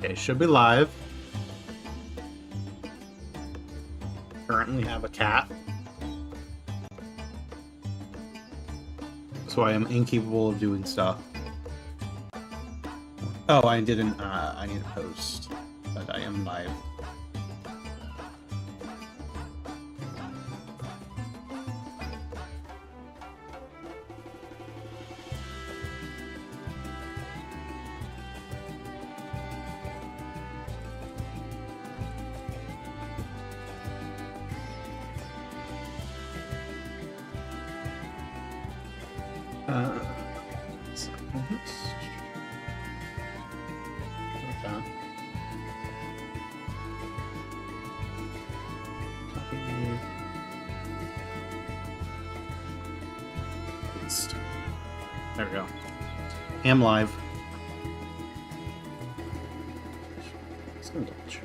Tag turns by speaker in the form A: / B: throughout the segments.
A: Okay, should be live. Currently have a cat. So I am incapable of doing stuff. Oh, I didn't, I need to post, but I am live. There we go. Am live. Just gonna double check.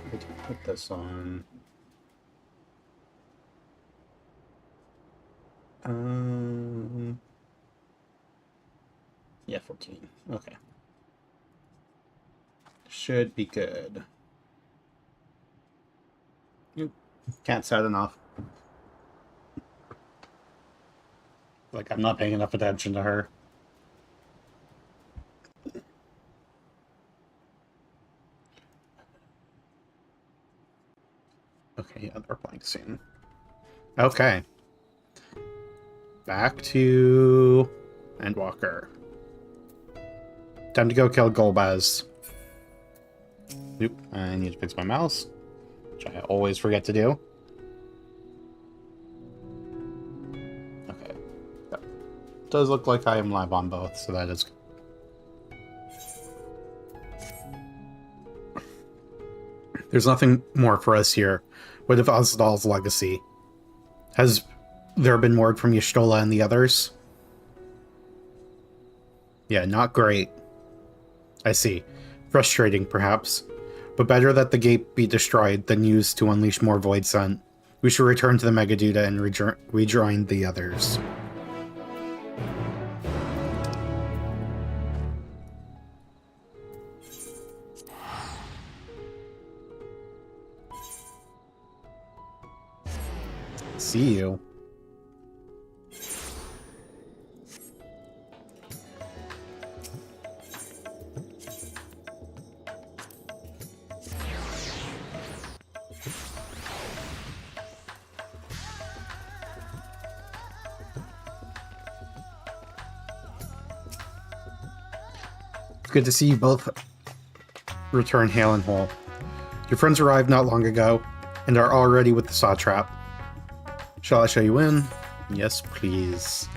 A: I can put this on. Yeah, 14. Okay. Should be good. Nope. Can't set enough. Like, I'm not paying enough attention to her. Okay, yeah, they're playing soon. Okay. Back to Endwalker. Time to go kill Golbez. Nope, I need to fix my mouse, which I always forget to do. Okay. That does look like I am live on both, so that is good. There's nothing more for us here. What of Ozdal's legacy? Has there been word from Y'shtola and the others? Yeah, not great. I see. Frustrating, perhaps. But better that the gate be destroyed than used to unleash more Void Scent. We should return to the Megaduda and rejoin the others. See you. Good to see you both return hale and whole. Your friends arrived not long ago, and are already with the saw trap. Shall I show you in? Yes, please.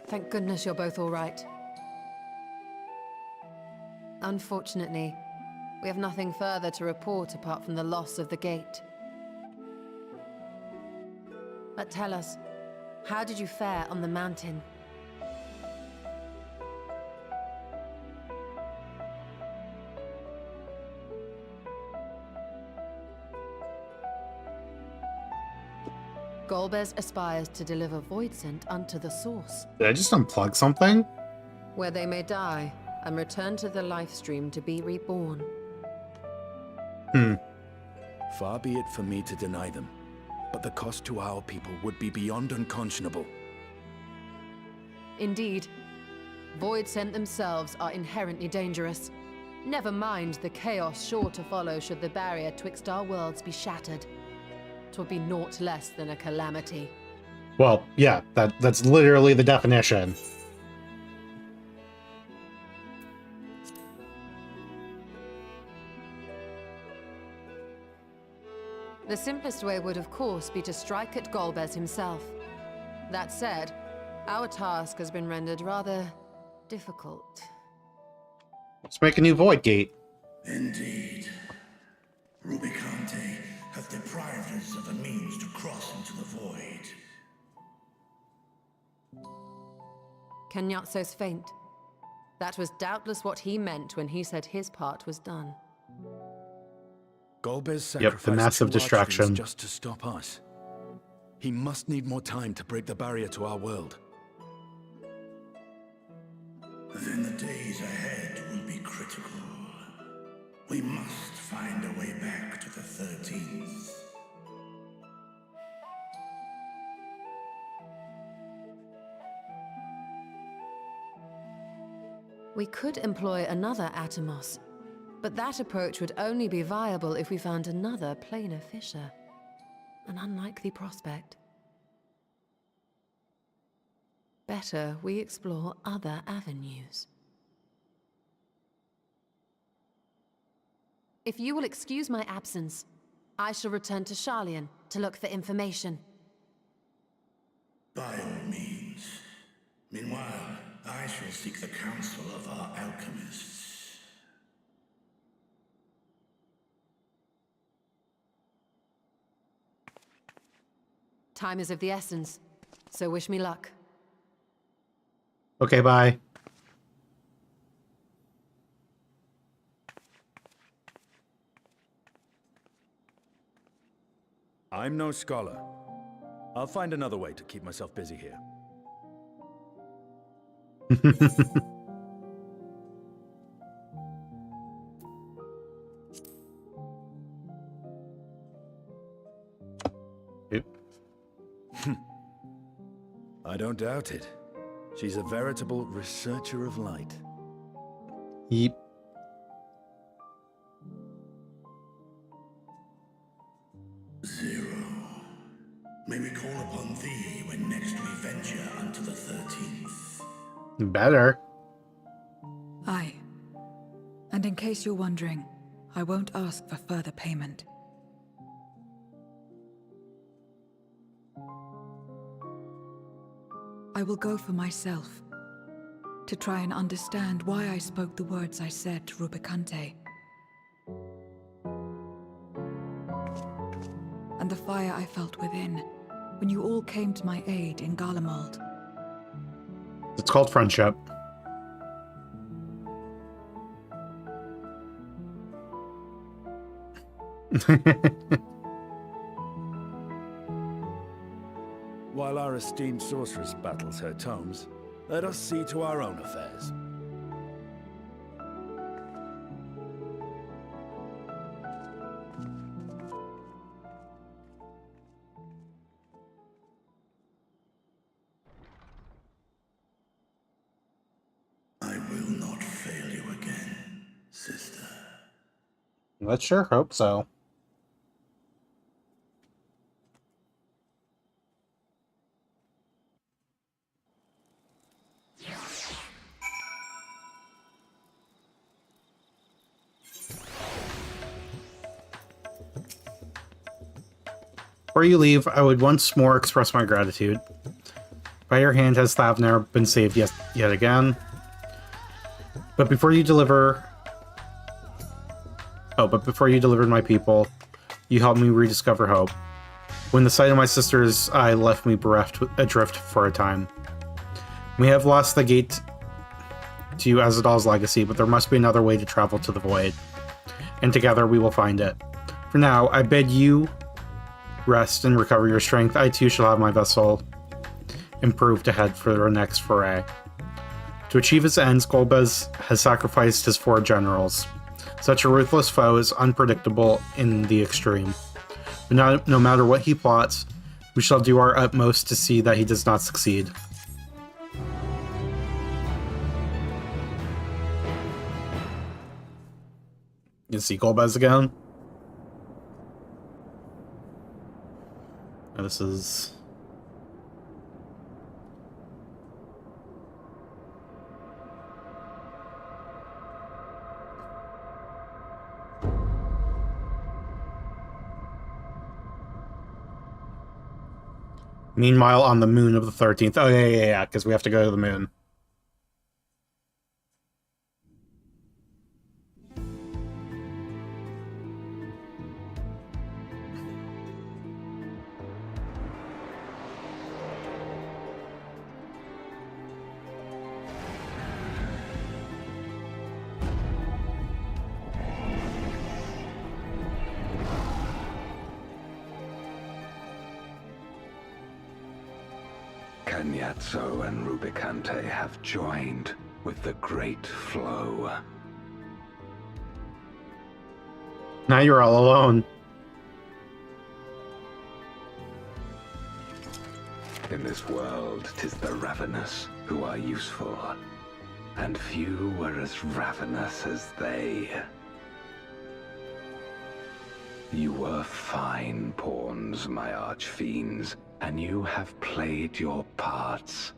B: Thank goodness you're both all right. Unfortunately, we have nothing further to report apart from the loss of the gate. But tell us, how did you fare on the mountain? Golbez aspires to deliver Void Scent unto the source.
A: Did I just unplug something?
B: Where they may die and return to the life stream to be reborn.
C: Far be it for me to deny them, but the cost to our people would be beyond unconscionable.
B: Indeed. Void Scent themselves are inherently dangerous. Never mind the chaos sure to follow should the barrier twixt our worlds be shattered. 'Twould be naught less than a calamity.
A: Well, yeah, that's literally the definition.
B: The simplest way would, of course, be to strike at Golbez himself. That said, our task has been rendered rather difficult.
A: Let's make a new Void Gate.
D: Indeed. Rubicante hath deprived us of a means to cross into the void.
B: Kenyatso's faint. That was doubtless what he meant when he said his part was done.
C: Golbez
A: Yep, the
C: sacrificed
A: massive
C: 2 archfiends
A: distraction.
C: just to stop us. He must need more time to break the barrier to our world.
D: Then the days ahead will be critical. We must find a way back to the 13th.
B: We could employ another Atomos, but that approach would only be viable if we found another planar fissure. An unlikely prospect. Better we explore other avenues. If you will excuse my absence, I shall return to Sharlayan to look for information.
D: By all means. Meanwhile, I shall seek the counsel of our alchemists.
B: Time is of the essence, so wish me luck.
A: Okay, bye.
C: I'm no scholar. I'll find another way to keep myself busy here.
A: Yep.
C: I don't doubt it. She's a veritable researcher of light.
A: Yep.
D: Zero. May we call upon thee when next we venture unto the 13th.
A: Better.
E: Aye. And in case you're wondering, I won't ask for further payment. I will go for myself, to try and understand why I spoke the words I said to Rubicante. And the fire I felt within, when you all came to my aid in Garlemald.
A: It's called friendship.
C: While our esteemed sorceress battles her tomes, let us see to our own affairs.
D: I will not fail you again, sister.
A: Let's sure hope so. Before you leave, I would once more express my gratitude. By your hand has Thavner been saved yet again. But before you delivered my people, you helped me rediscover hope. When the sight of my sister's eye left me adrift for a time. We have lost the gate to Azadal's legacy, but there must be another way to travel to the void. And together we will find it. For now, I bid you rest and recover your strength. I too shall have my vessel improved to head for the next foray. To achieve his ends, Golbez has sacrificed his 4 generals. Such a ruthless foe is unpredictable in the extreme. But no matter what he plots, we shall do our utmost to see that he does not succeed. You see Golbez again? And this is... Meanwhile, on the moon of the 13th. Oh, yeah, because we have to go to the moon.
F: Peñazzo and Rubicante have joined with the Great Flow.
A: Now you're all alone.
F: In this world, 'tis the ravenous who are useful, and few were as ravenous as they. You were fine pawns, my archfiends, and you have played your parts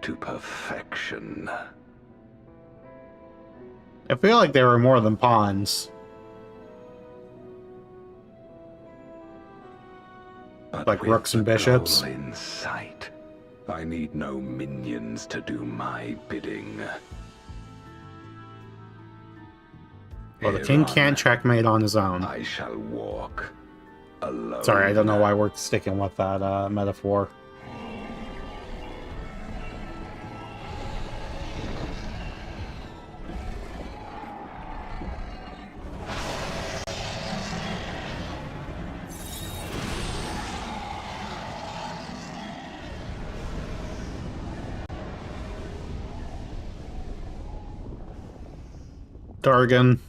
F: to perfection.
A: I feel like they were more than pawns.
F: But
A: Like
F: with
A: rooks and
F: the
A: bishops.
F: goal in sight, I need no minions to do my bidding.
A: Well, the king
F: Hereon,
A: can't checkmate on his own.
F: I shall walk alone.
A: Sorry, I don't know why we're sticking with that metaphor. Dargan.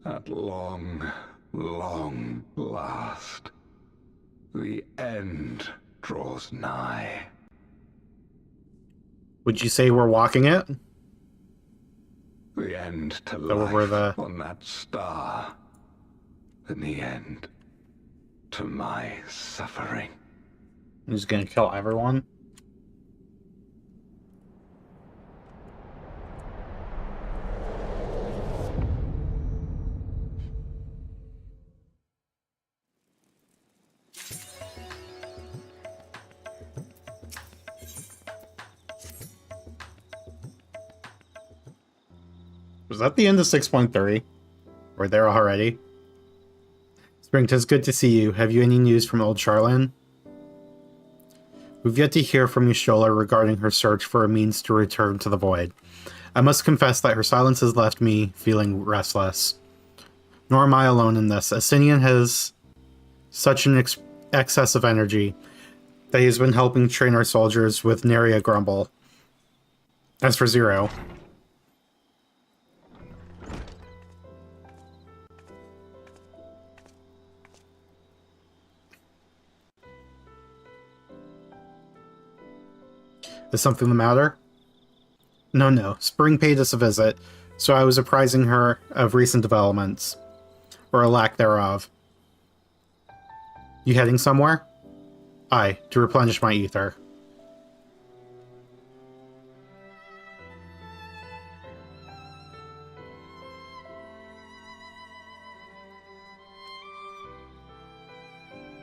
F: At long, long last, the end draws nigh.
A: Would you say we're walking it?
F: The end to
A: So we're
F: life on that star. And the end to my suffering.
A: I'm just gonna kill everyone? Was that the end of 6.3? We're there already. Spring, 'tis good to see you. Have you any news from old Charlene? We've yet to hear from Y'shtola regarding her search for a means to return to the Void. I must confess that her silence has left me feeling restless. Nor am I alone in this. Asinian has such an excess of energy that he has been helping train our soldiers with nary a grumble. As for Zero, is something the matter? No. Spring paid us a visit, so I was apprising her of recent developments. Or a lack thereof. You heading somewhere? Aye, to replenish my ether.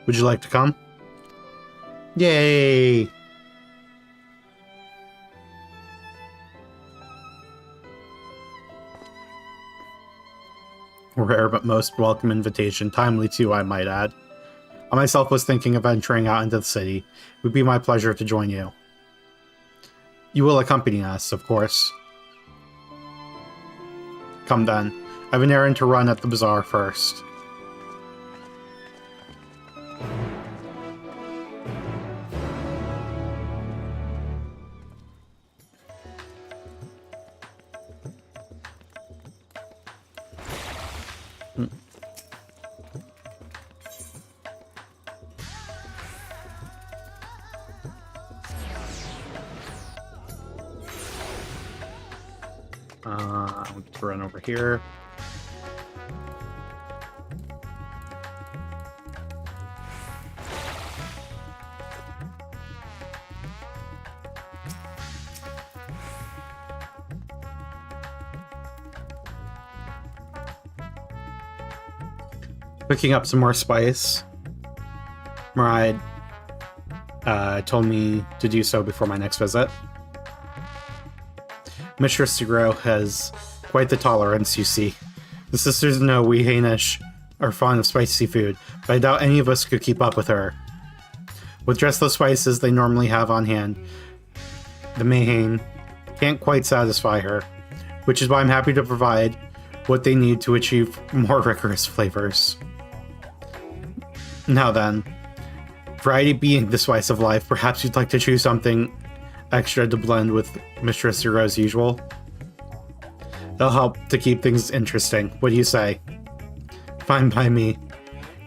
A: Would you like to come? Yay! Rare but most welcome invitation. Timely too, I might add. I myself was thinking of venturing out into the city. It would be my pleasure to join you. You will accompany us, of course. Come then. I have an errand to run at the bazaar first. I'm going to run over here. Picking up some more spice. Murad told me to do so before my next visit. Mistress Zero has quite the tolerance, you see. The sisters know we Hainish are fond of spicy food, but I doubt any of us could keep up with her. With just the spices they normally have on hand, the Mayhain can't quite satisfy her, which is why I'm happy to provide what they need to achieve more rigorous flavors. Now then, variety being the spice of life, perhaps you'd like to choose something extra to blend with Mistress Zero's usual? That'll help to keep things interesting. What do you say? Fine by me.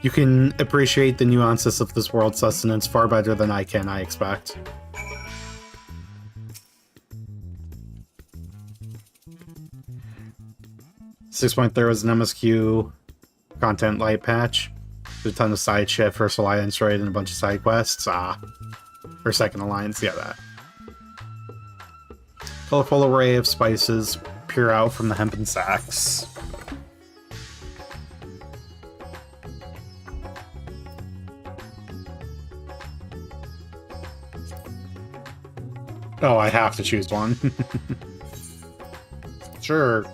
A: You can appreciate the nuances of this world's sustenance far better than I can, I expect. .3 was an MSQ content light patch. There's a ton of side shit, First Alliance raid, and a bunch of side quests. Or Second Alliance, yeah, that. Colorful array of spices peer out from the hempen sacks. Oh, I have to choose one. Sure.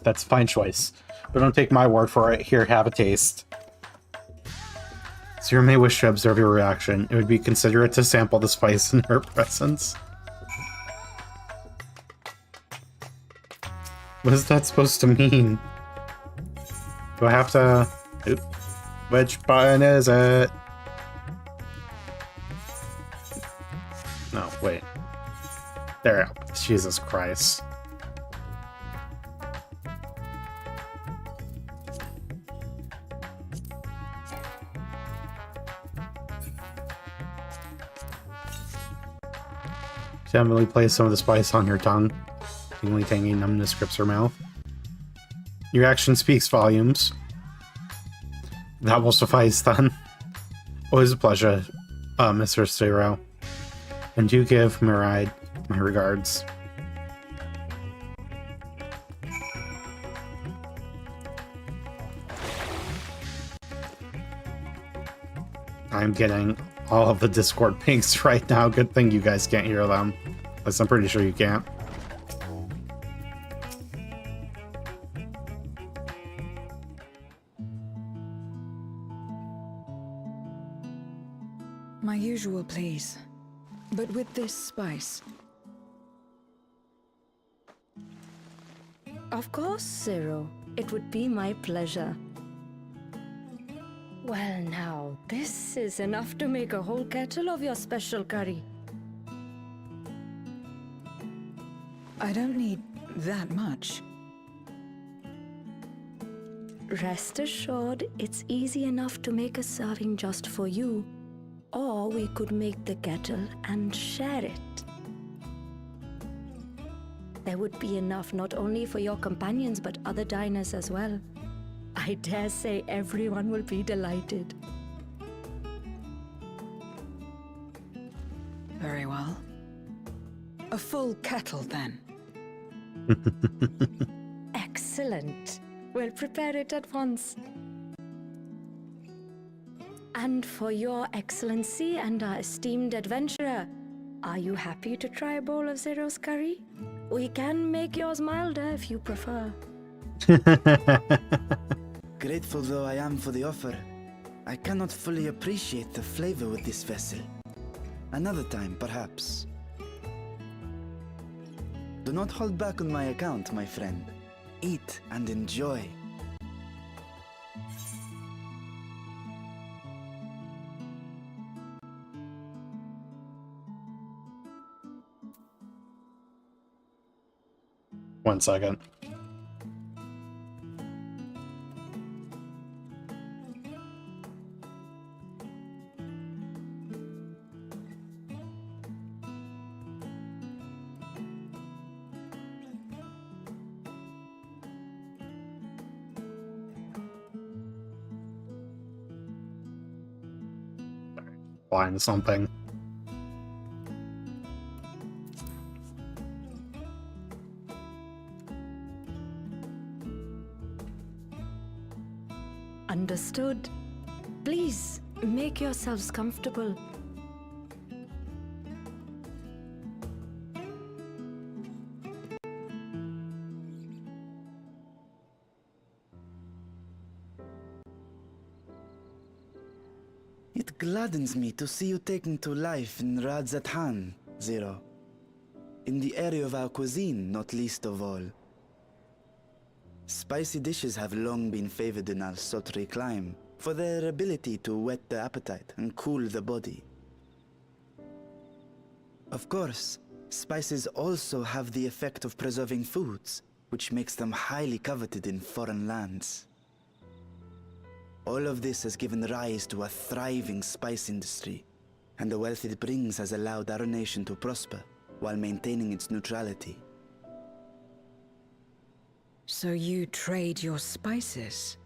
A: That's a fine choice. But don't take my word for it. Here, have a taste. Zero may wish to observe your reaction. It would be considerate to sample the spice in her presence. What is that supposed to mean? Do I have to... Oop. Which button is it? No, wait. There. Jesus Christ. Gently place some of the spice on your tongue. Tingly, tangy numbness grips her mouth. Your action speaks volumes. That will suffice then. Always a pleasure, Mr. Zero. And do give Miride my regards. I'm getting all of the Discord pings right now. Good thing you guys can't hear them. At least I'm pretty sure you can't.
E: My usual, please. But with this spice.
G: Of course, Zero. It would be my pleasure. Well now, this is enough to make a whole kettle of your special curry.
E: I don't need that much.
G: Rest assured, it's easy enough to make a serving just for you. Or we could make the kettle and share it. There would be enough not only for your companions but other diners as well. I dare say everyone will be delighted.
E: Very well. A full kettle, then.
G: Excellent. We'll prepare it at once. And for your excellency and our esteemed adventurer, are you happy to try a bowl of Zero's curry? We can make yours milder if you prefer.
H: Grateful though I am for the offer, I cannot fully appreciate the flavor with this vessel. Another time, perhaps. Do not hold back on my account, my friend. Eat and enjoy.
A: One second. Find something.
G: Understood. Please, make yourselves comfortable.
H: It gladdens me to see you taking to life in Radzathan, Zero. In the area of our cuisine, not least of all. Spicy dishes have long been favored in our sultry clime for their ability to whet the appetite and cool the body. Of course, spices also have the effect of preserving foods, which makes them highly coveted in foreign lands. All of this has given rise to a thriving spice industry, and the wealth it brings has allowed our nation to prosper while maintaining its neutrality.
E: So you trade your spices?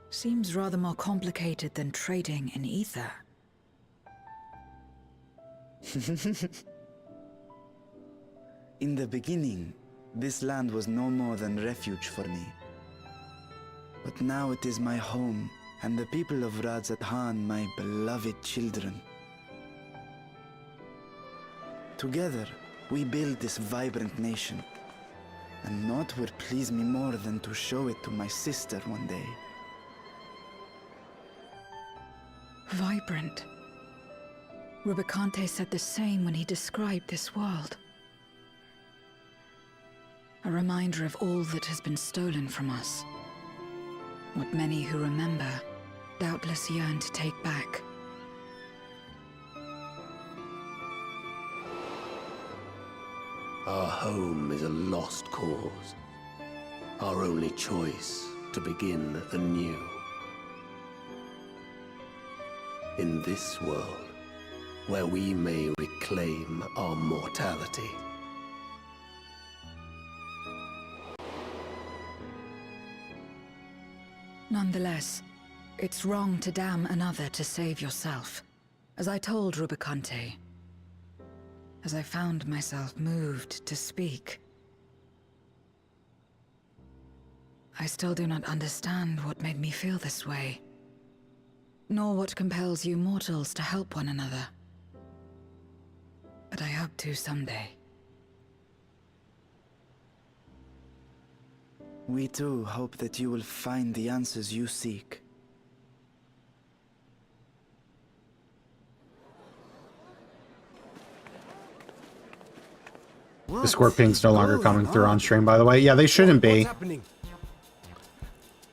E: Seems rather more complicated than trading in ether.
H: In the beginning, this land was no more than refuge for me. But now it is my home, and the people of Radzathan my beloved children. Together, we build this vibrant nation. And naught would please me more than to show it to my sister one day.
E: Vibrant. Rubicante said the same when he described this world. A reminder of all that has been stolen from us. What many who remember doubtless yearn to take back.
I: Our home is a lost cause. Our only choice to begin anew. In this world, where we may reclaim our mortality.
E: Nonetheless, it's wrong to damn another to save yourself. As I told Rubicante, as I found myself moved to speak. I still do not understand what made me feel this way, nor what compels you mortals to help one another. But I hope to someday.
H: We too hope that you will find the answers you seek.
A: Discord ping's no longer coming through on stream, by the way. Yeah, they shouldn't be.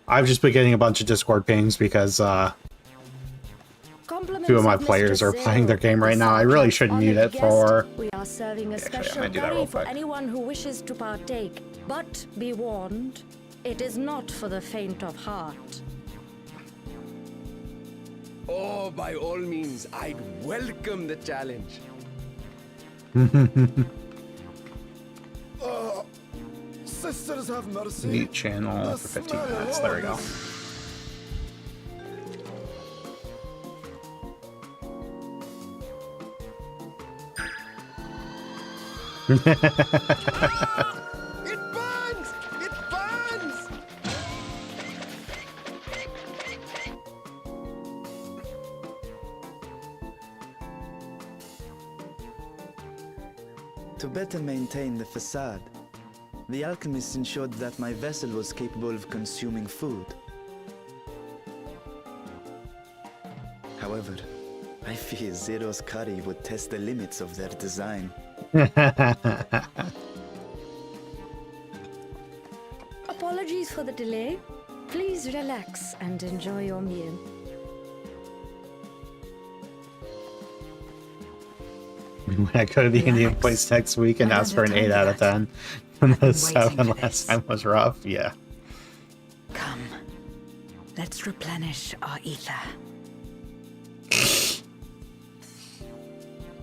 A: I've just been getting a bunch of Discord pings because two of my players are playing their game right now. I really shouldn't mute it for...
G: We are serving a special curry for anyone who wishes to partake. But be warned, it is not for the faint of heart.
J: Oh, by all means, I'd welcome the challenge.
C: Sisters have mercy.
A: Mute channel for 15 minutes. There we go.
J: It burns! It burns!
H: To better maintain the facade, the alchemists ensured that my vessel was capable of consuming food. However, I fear Zero's curry would test the limits of their design.
G: Apologies for the delay. Please relax and enjoy your meal.
A: When I go to the Indian place next week and ask for an 8 out of 10. And the 7 last time was rough, yeah.
E: Come, let's replenish our ether.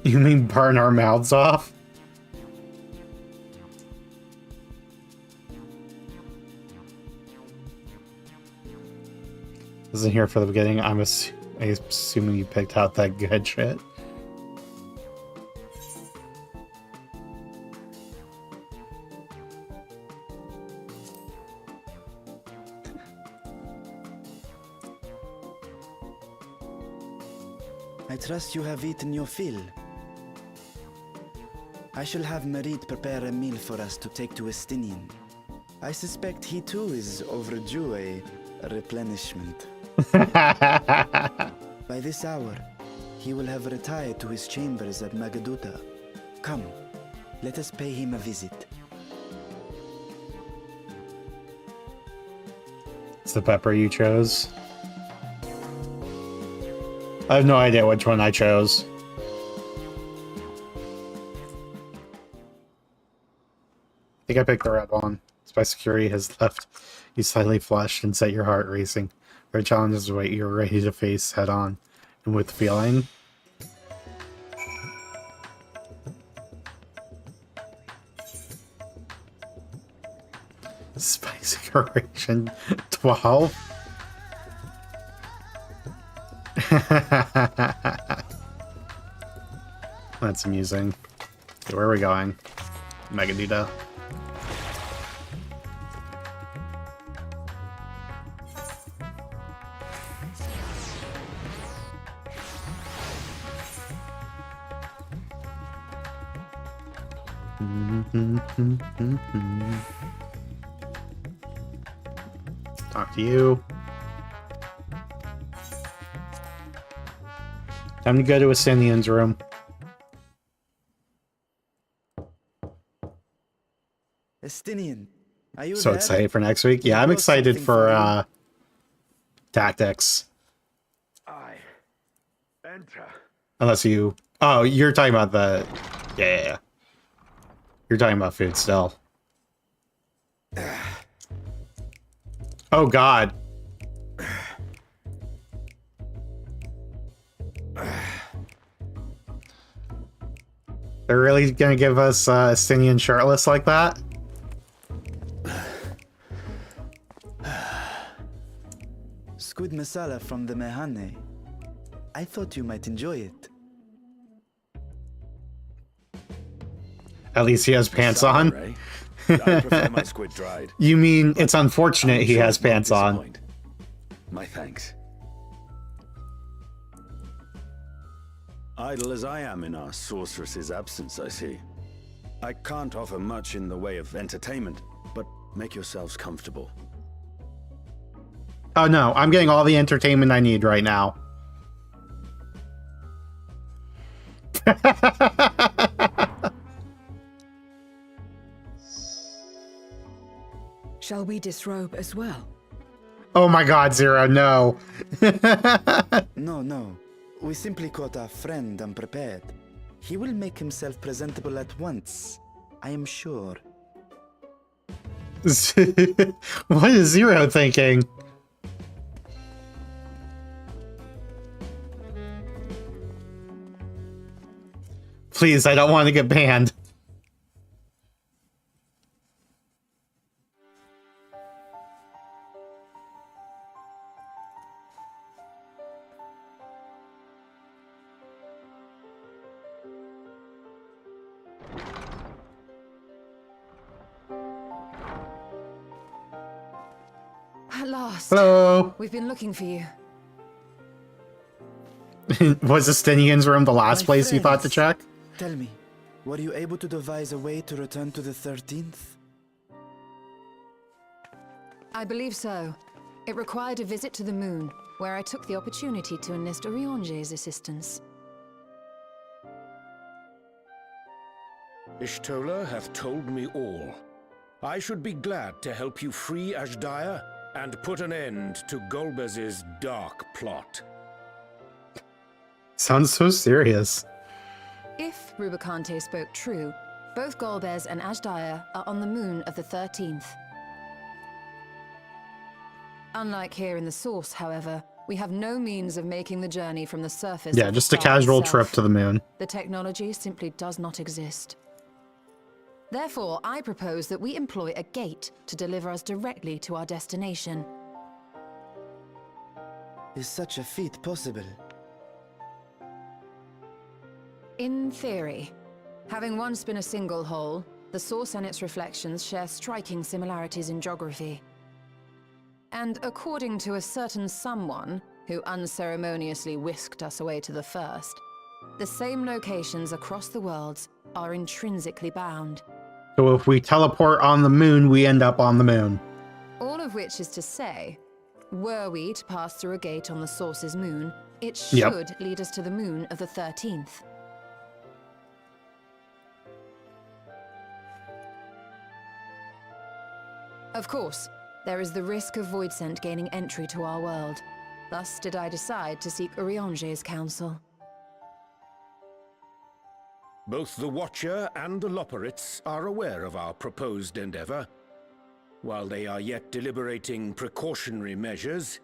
A: You mean burn our mouths off? Isn't here for the beginning. I'm assuming you picked out that good shit.
H: I trust you have eaten your fill. I shall have Merit prepare a meal for us to take to Estinian. I suspect he too is overdue a replenishment. By this hour, he will have retired to his chambers at Magaduta. Come, let us pay him a visit.
A: It's the pepper you chose. I have no idea which one I chose. I think I picked the red one. Spy security has left you slightly flushed and set your heart racing. There are challenges await you are ready to face head on and with feeling. Spicy Corporation 12. That's amusing. Okay, where are we going? Megadita. Talk to you. Time to go to Ascenion's room.
H: Estinian, are you
A: So
H: there?
A: excited for next week. Yeah, I'm
H: brought
A: excited
H: something
A: for tactics.
C: I enter.
A: Unless you... Oh, you're talking about the... Yeah. You're talking about food still. Oh, God. They're really gonna give us Estinian shirtless like that?
H: Squid masala from the Mehane. I thought you might enjoy it.
A: At least he has pants on.
C: Sorry, I prefer my squid dried.
A: You mean it's unfortunate he has pants on.
C: My thanks. Idle as I am in our sorceress's absence, I see. I can't offer much in the way of entertainment, but make yourselves comfortable.
A: Oh no, I'm getting all the entertainment I need right now.
E: Shall we disrobe as well?
A: Oh my God, Zero, no.
H: No. We simply caught our friend unprepared. He will make himself presentable at once, I am sure.
A: What is Zero thinking? Please, I don't want to get banned.
B: At last.
A: Hello.
B: We've been looking for you.
A: Was Estinian's room the last
H: My
A: place you thought to
H: friends,
A: check?
H: Tell me, were you able to devise a way to return to the 13th?
B: I believe so. It required a visit to the moon, where I took the opportunity to enlist Orionge's assistance.
K: Ishtola hath told me all. I should be glad to help you free Ashdaya and put an end to Golbez's dark plot.
A: Sounds so serious.
B: If Rubicante spoke true, both Golbez and Ashdaya are on the moon of the 13th. Unlike here in the Source, however, we have no means of making the journey from the surface.
A: Yeah,
B: of
A: just
B: the
A: a
B: star
A: casual
B: itself.
A: trip to the moon.
B: The technology simply does not exist. Therefore, I propose that we employ a gate to deliver us directly to our destination.
H: Is such a feat possible?
B: In theory. Having once been a single hole, the Source and its reflections share striking similarities in geography. And according to a certain someone, who unceremoniously whisked us away to the first, the same locations across the worlds are intrinsically bound.
A: So if we teleport on the moon, we end up on the moon.
B: All of which is to say, were we to pass through a gate on the Source's moon, it
A: Yep.
B: should lead us to the moon of the 13th. Of course, there is the risk of Voidsent gaining entry to our world. Thus did I decide to seek Urianger's counsel.
K: Both the Watcher and the Loporrits are aware of our proposed endeavor. While they are yet deliberating precautionary measures,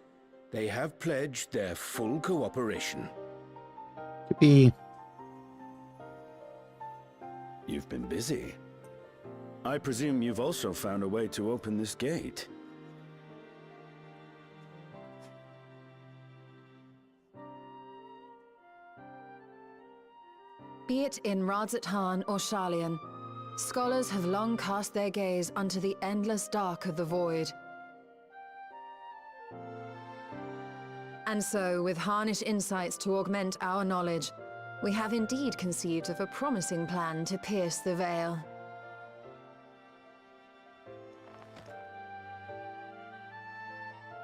K: they have pledged their full cooperation.
A: Yippee.
C: You've been busy. I presume you've also found a way to open this gate.
B: Be it in Radzat-Han or Sharlayan, scholars have long cast their gaze unto the endless dark of the void. And so, with harnish insights to augment our knowledge, we have indeed conceived of a promising plan to pierce the veil.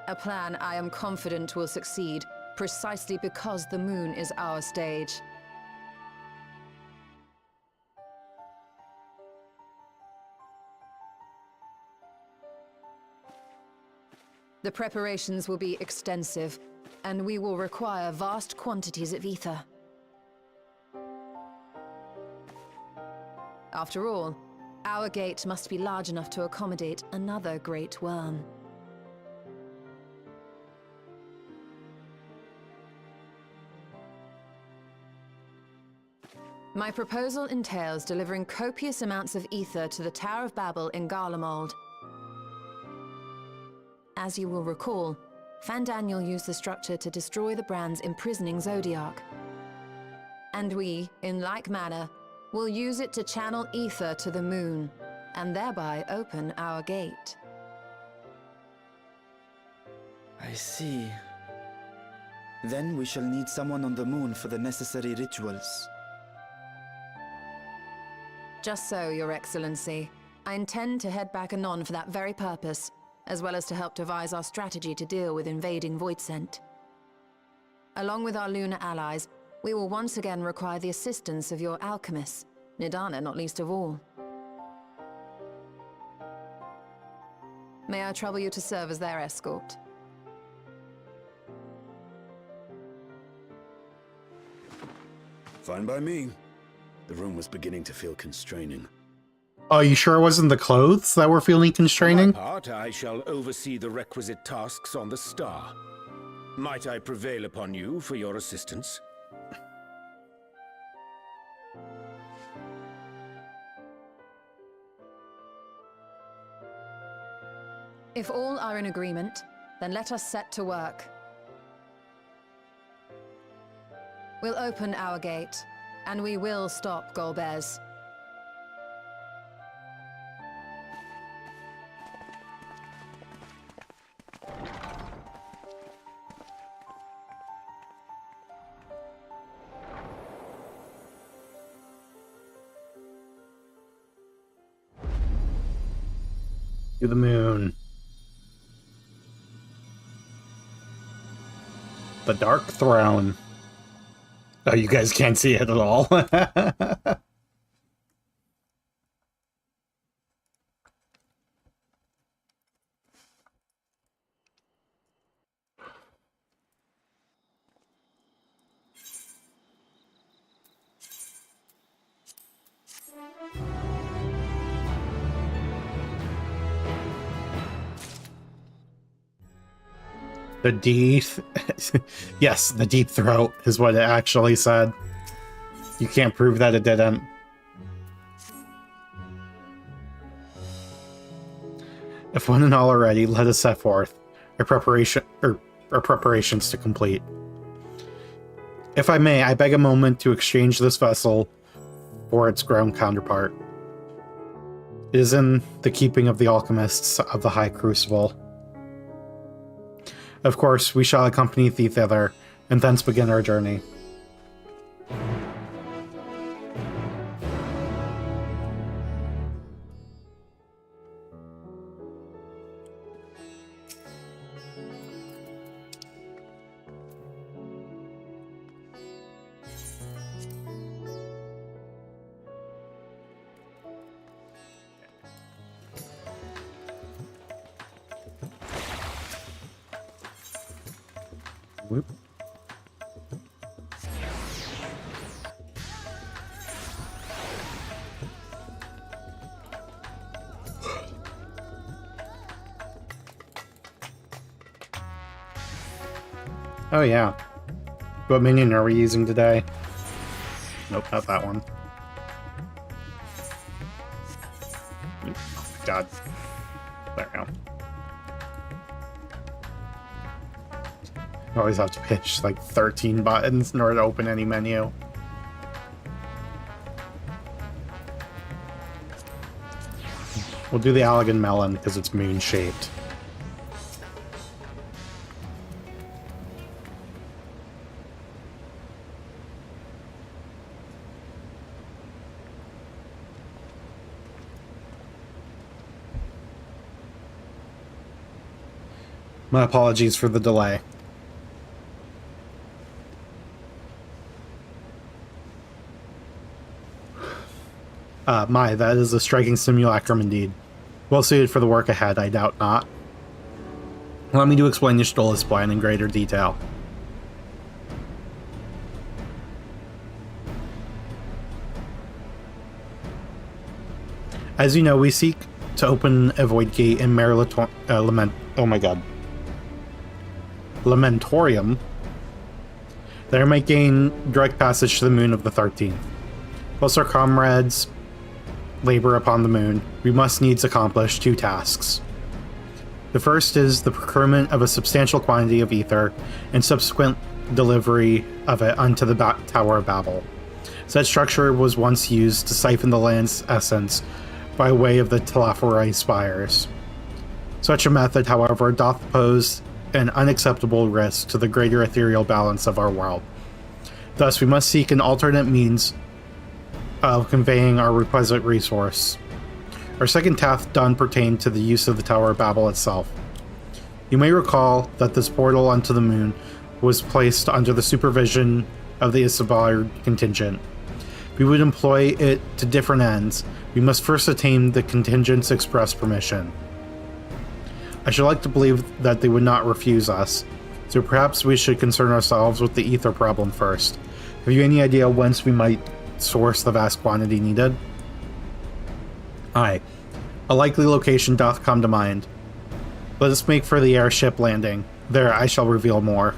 B: A plan I am confident will succeed, precisely because the moon is our stage. The preparations will be extensive, and we will require vast quantities of ether. After all, our gate must be large enough to accommodate another great worm. My proposal entails delivering copious amounts of ether to the Tower of Babel in Garlemald. As you will recall, Fandaniel used the structure to destroy the Brand's imprisoning Zodiac. And we, in like manner, will use it to channel ether to the moon, and thereby open our gate.
H: I see. Then we shall need someone on the moon for the necessary rituals.
B: Just so, Your Excellency. I intend to head back anon for that very purpose, as well as to help devise our strategy to deal with invading Voidsent. Along with our lunar allies, we will once again require the assistance of your alchemists, Nidana not least of all. May I trouble you to serve as their escort?
C: Fine by me. The room was beginning to feel constraining.
A: Oh, you sure it wasn't the clothes that were feeling constraining?
K: For my part, I shall oversee the requisite tasks on the star. Might I prevail upon you for your assistance?
B: If all are in agreement, then let us set to work. We'll open our gate, and we will stop Golbez.
A: To the moon. The Dark Throne. Oh, you guys can't see it at all. The deep... yes, the deep throat is what it actually said. You can't prove that it didn't. If one and all are ready, let us set forth. Our preparations to complete. If I may, I beg a moment to exchange this vessel for its ground counterpart. It is in the keeping of the alchemists of the High Crucible. Of course, we shall accompany thee thither, and thence begin our journey. Whoop. Oh yeah. What minion are we using today? Nope, not that one. Oh my god. There we go. You always have to pitch like 13 buttons in order to open any menu. We'll do the Allegan Melon because it's moon-shaped. My apologies for the delay. That is a striking simulacrum indeed. Well suited for the work ahead, I doubt not. Allow me to explain your Stolas plan in greater detail. As you know, we seek to open a void gate in Lamentorium that I might gain direct passage to the moon of the 13th. Whilst our comrades labor upon the moon, we must needs accomplish two tasks. The first is the procurement of a substantial quantity of ether and subsequent delivery of it unto the Tower of Babel. Such structure was once used to siphon the land's essence by way of the Telaphorai spires. Such a method, however, doth pose an unacceptable risk to the greater ethereal balance of our world. Thus, we must seek an alternate means of conveying our requisite resource. Our second task done pertained to the use of the Tower of Babel itself. You may recall that this portal onto the moon was placed under the supervision of the Isabar contingent. We would employ it to different ends. We must first attain the contingent's express permission. I should like to believe that they would not refuse us, so perhaps we should concern ourselves with the ether problem first. Have you any idea whence we might source the vast quantity needed? Aye. A likely location doth come to mind. Let us make for the airship landing. There I shall reveal more.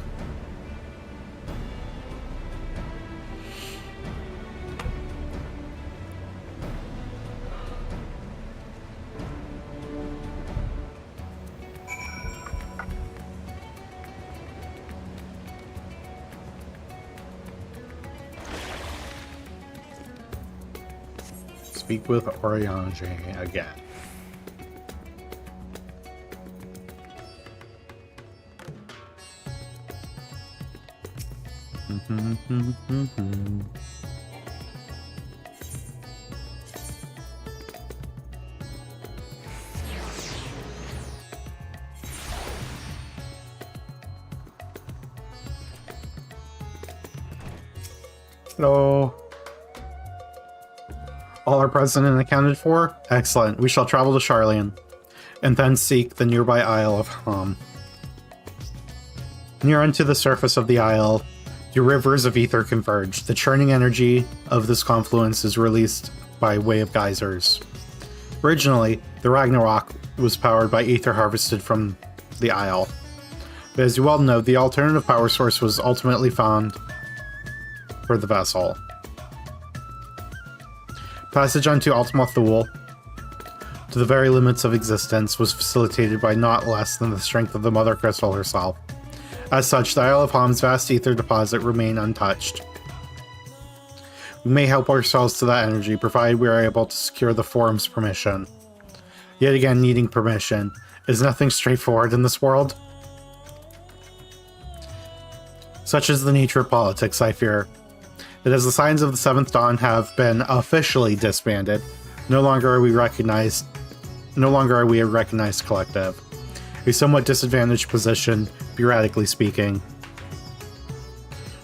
A: Speak with Oriange again. Hello. All are present and accounted for? Excellent. We shall travel to Sharlayan, and then seek the nearby Isle of Hom. Near unto the surface of the isle, your rivers of ether converge. The churning energy of this confluence is released by way of geysers. Originally, the Ragnarok was powered by ether harvested from the isle. But as you well know, the alternative power source was ultimately found for the vessel. Passage onto Ultima Thule, to the very limits of existence, was facilitated by not less than the strength of the Mother Crystal herself. As such, the Isle of Hom's vast ether deposit remain untouched. We may help ourselves to that energy, provided we are able to secure the Forum's permission. Yet again, needing permission. Is nothing straightforward in this world? Such is the nature of politics, I fear. That as the signs of the Seventh Dawn have been officially disbanded, no longer are we a recognized collective. A somewhat disadvantaged position, bureaucratically speaking.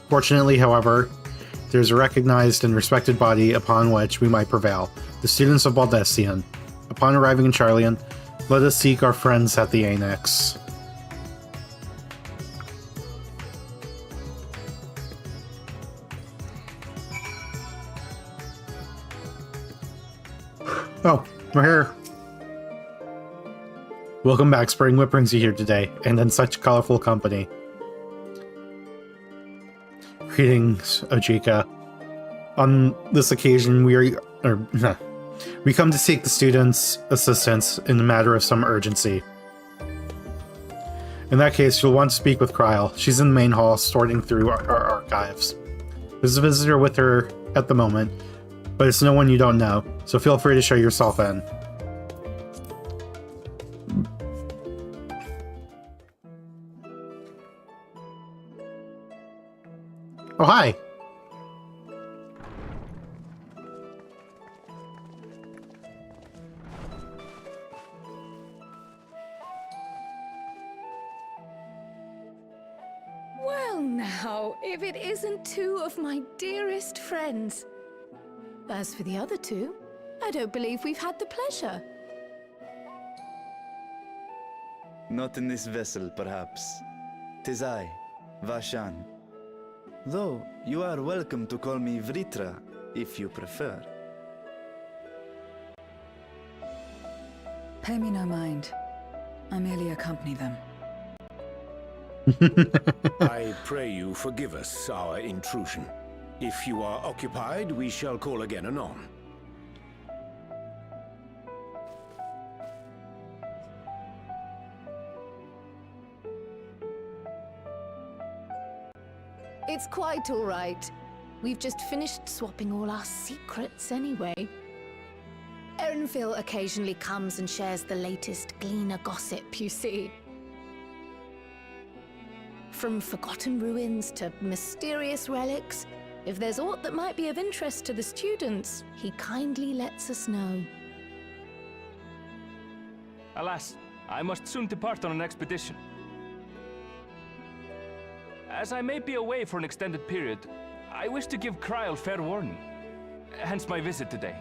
A: Fortunately, however, there's a recognized and respected body upon which we might prevail, the students of Baldestian. Upon arriving in Charlian, let us seek our friends at the Annex. Oh, we're here. Welcome back, Spring. What brings you here today, and in such colorful company? Greetings, Ojika. On this occasion, we come to seek the students' assistance in a matter of some urgency. In that case, you'll want to speak with Kryl. She's in the main hall, sorting through our archives. There's a visitor with her at the moment, but it's no one you don't know, so feel free to show yourself in. Oh, hi!
G: Well now, if it isn't two of my dearest friends. As for the other two, I don't believe we've had the pleasure.
H: Not in this vessel, perhaps. 'Tis I, Vashan. Though, you are welcome to call me Vritra, if you prefer.
E: Pay me no mind. I merely accompany them.
K: I pray you forgive us our intrusion. If you are occupied, we shall call again anon.
G: It's quite all right. We've just finished swapping all our secrets anyway. Erenville occasionally comes and shares the latest Gleaner gossip, you see. From forgotten ruins to mysterious relics, if there's aught that might be of interest to the students, he kindly lets us know.
L: Alas, I must soon depart on an expedition. As I may be away for an extended period, I wish to give Kryl fair warning. Hence my visit today.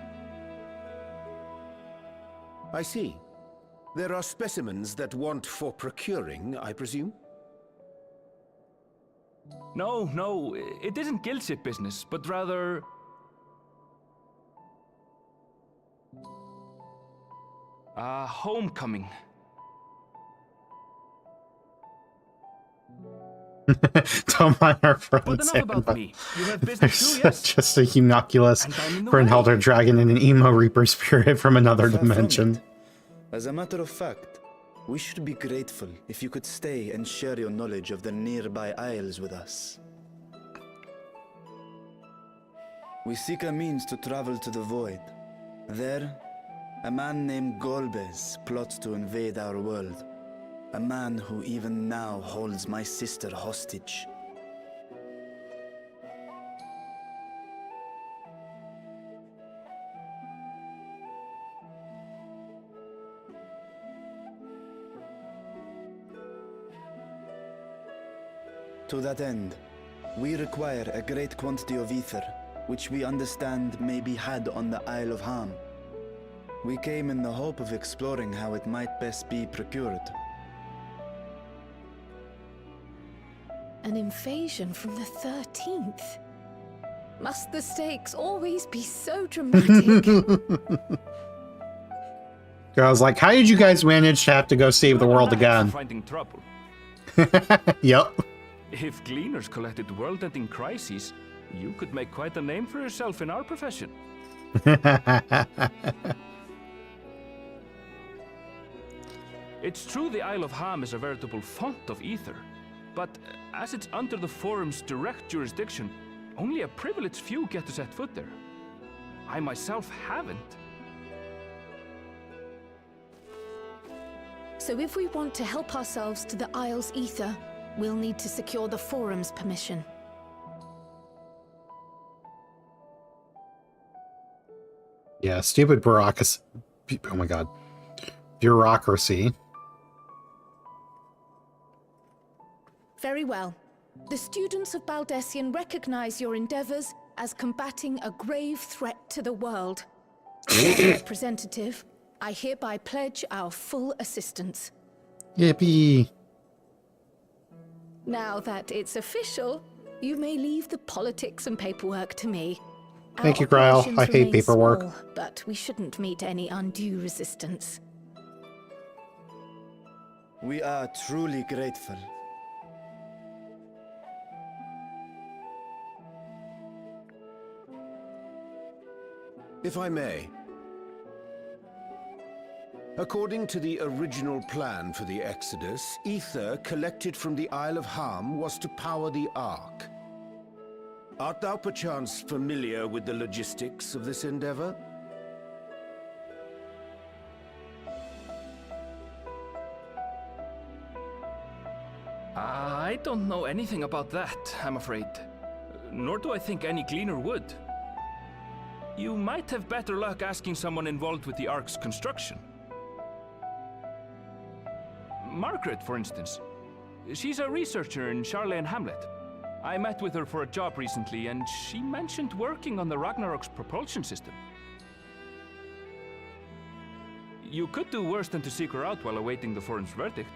K: I see. There are specimens that want for procuring, I presume?
L: No, it isn't guildship business, but rather... homecoming.
A: Don't mind our friends.
L: But enough about me. You have business too, yes?
A: Just a homunculus for an elder dragon and an emo reaper spirit from another dimension.
H: As a matter of fact, we should be grateful if you could stay and share your knowledge of the nearby isles with us. We seek a means to travel to the Void. There, a man named Golbez plots to invade our world. A man who even now holds my sister hostage. To that end, we require a great quantity of ether, which we understand may be had on the Isle of Ham. We came in the hope of exploring how it might best be procured.
G: An invasion from the 13th. Must the stakes always be so dramatic?
A: I was like, how did you guys manage to have to go save the world again?
L: Finding trouble.
A: Yep.
L: If Gleaners collected world-ending crises, you could make quite a name for yourself in our profession. It's true the Isle of Ham is a veritable font of ether, but as it's under the Forum's direct jurisdiction, only a privileged few get to set foot there. I myself haven't.
G: So if we want to help ourselves to the Isle's ether, We'll need to secure the Forum's permission.
A: Yeah, stupid bureaucracy. Oh my god. Bureaucracy.
G: Very well. The students of Baldessian recognize your endeavors as combating a grave threat to the world. As representative, I hereby pledge our full assistance.
A: Yippee!
G: Now that it's official, you may leave the politics and paperwork to me.
A: Thank you, Grail.
G: Operations
A: I hate
G: remain
A: paperwork.
G: small, but we shouldn't meet any undue resistance.
H: We are truly grateful.
K: If I may. According to the original plan for the Exodus, ether collected from the Isle of Harm was to power the Ark. Art thou perchance familiar with the logistics of this endeavor?
L: I don't know anything about that, I'm afraid. Nor do I think any gleaner would. You might have better luck asking someone involved with the Ark's construction. Margaret, for instance. She's a researcher in Charlene Hamlet. I met with her for a job recently, and she mentioned working on the Ragnarok's propulsion system. You could do worse than to seek her out while awaiting the Forum's verdict.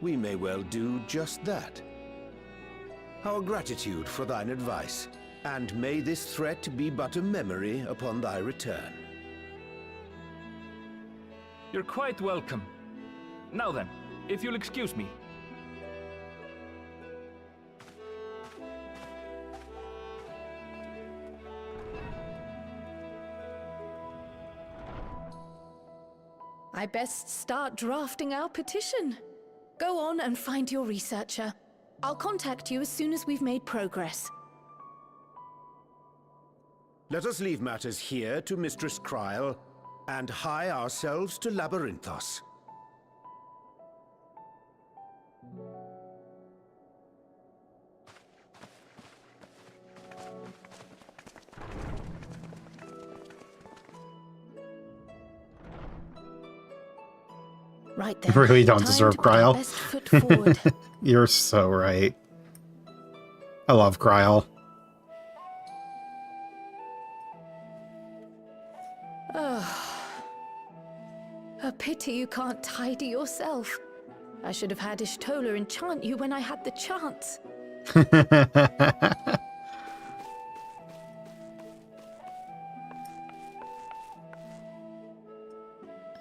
K: We may well do just that. Our gratitude for thine advice, and may this threat be but a memory upon thy return.
L: You're quite welcome. Now then, if you'll excuse me.
G: I best start drafting our petition. Go on and find your researcher. I'll contact you as soon as we've made progress.
K: Let us leave matters here to Mistress Kryl, and hie ourselves to Labyrinthos.
G: Right then.
A: You really don't
G: Time
A: deserve
G: to put our
A: Kryl.
G: best foot forward.
A: You're so right. I love Kryl.
G: A pity you can't tidy yourself. I should have had Ishtola enchant you when I had the chance.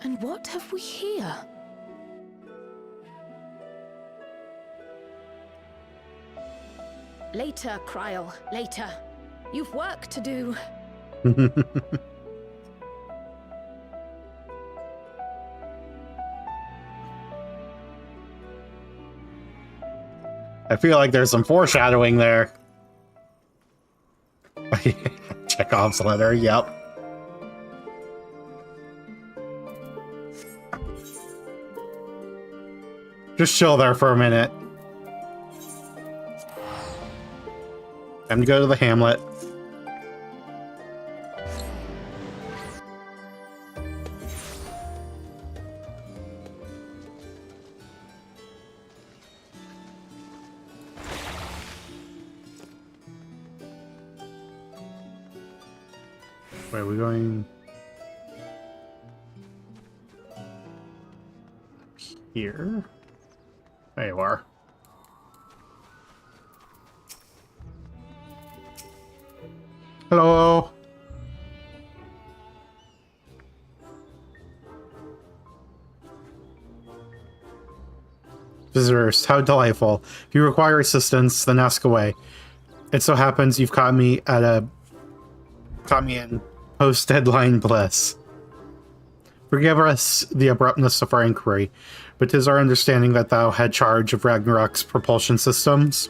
G: And what have we here? Later, Kryl, later. You've work to do.
A: I feel like there's some foreshadowing there. Chekhov's letter, yep. Just chill there for a minute. Time to go to the hamlet. Where are we going? Here? There you are. Hello. Visitors, how delightful. If you require assistance, then ask away. It so happens you've caught me in post-deadline bliss. Forgive us the abruptness of our inquiry, but 'tis our understanding that thou had charge of Ragnarok's propulsion systems.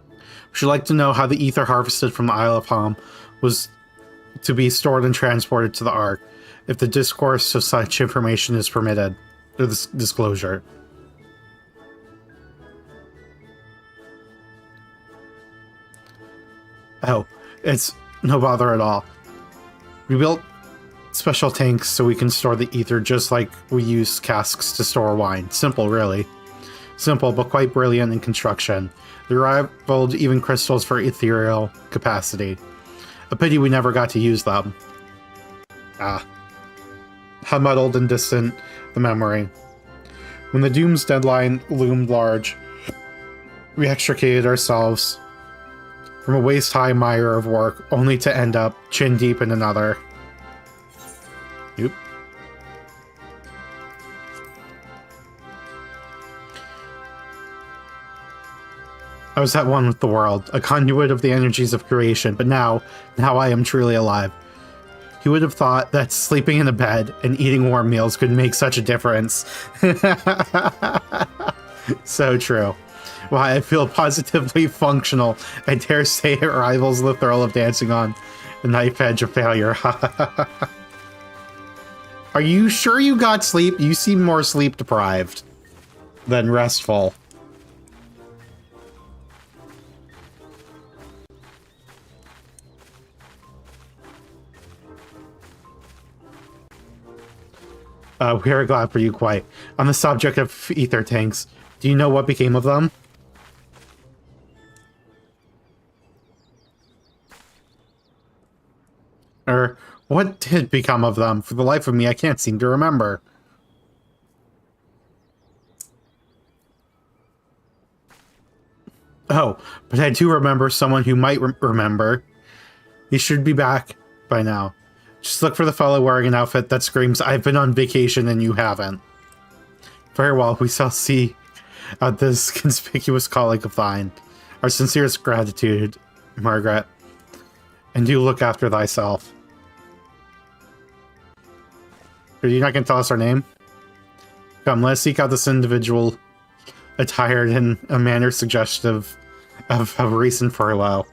A: We should like to know how the ether harvested from the Isle of Harm was to be stored and transported to the Ark, if the discourse of such information is permitted. this disclosure. Oh, it's no bother at all. We built special tanks so we can store the ether just like we use casks to store wine. Simple, really. Simple, but quite brilliant in construction. They rivaled even crystals for ethereal capacity. A pity we never got to use them. Ah. How muddled and distant the memory. When the Doom's deadline loomed large, we extricated ourselves from a waist-high mire of work, only to end up chin-deep in another. Oop. I was at one with the world, a conduit of the energies of creation, but now I am truly alive. Who would have thought that sleeping in a bed and eating warm meals could make such a difference? So true. Why, I feel positively functional. I dare say it rivals the thrill of dancing on the knife edge of failure. Are you sure you got sleep? You seem more sleep deprived than restful. We are glad for you, quite. On the subject of ether tanks, do you know what became of them? Or what did become of them? For the life of me, I can't seem to remember. Oh, but I do remember someone who might remember. He should be back by now. Just look for the fellow wearing an outfit that screams, "I've been on vacation and you haven't." Very well, we shall see this conspicuous colleague of thine. Our sincerest gratitude, Margaret. And do look after thyself. Are you not going to tell us our name? Come, let's seek out this individual attired in a manner suggestive of a recent furlough.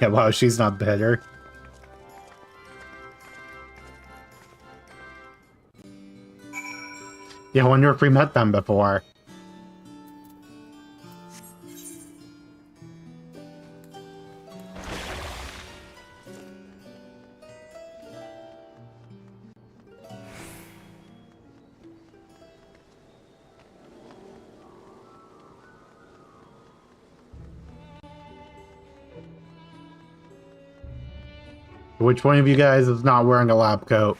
A: Yeah, wow, she's not bitter. Yeah, I wonder if we met them before. Which one of you guys is not wearing a lab coat?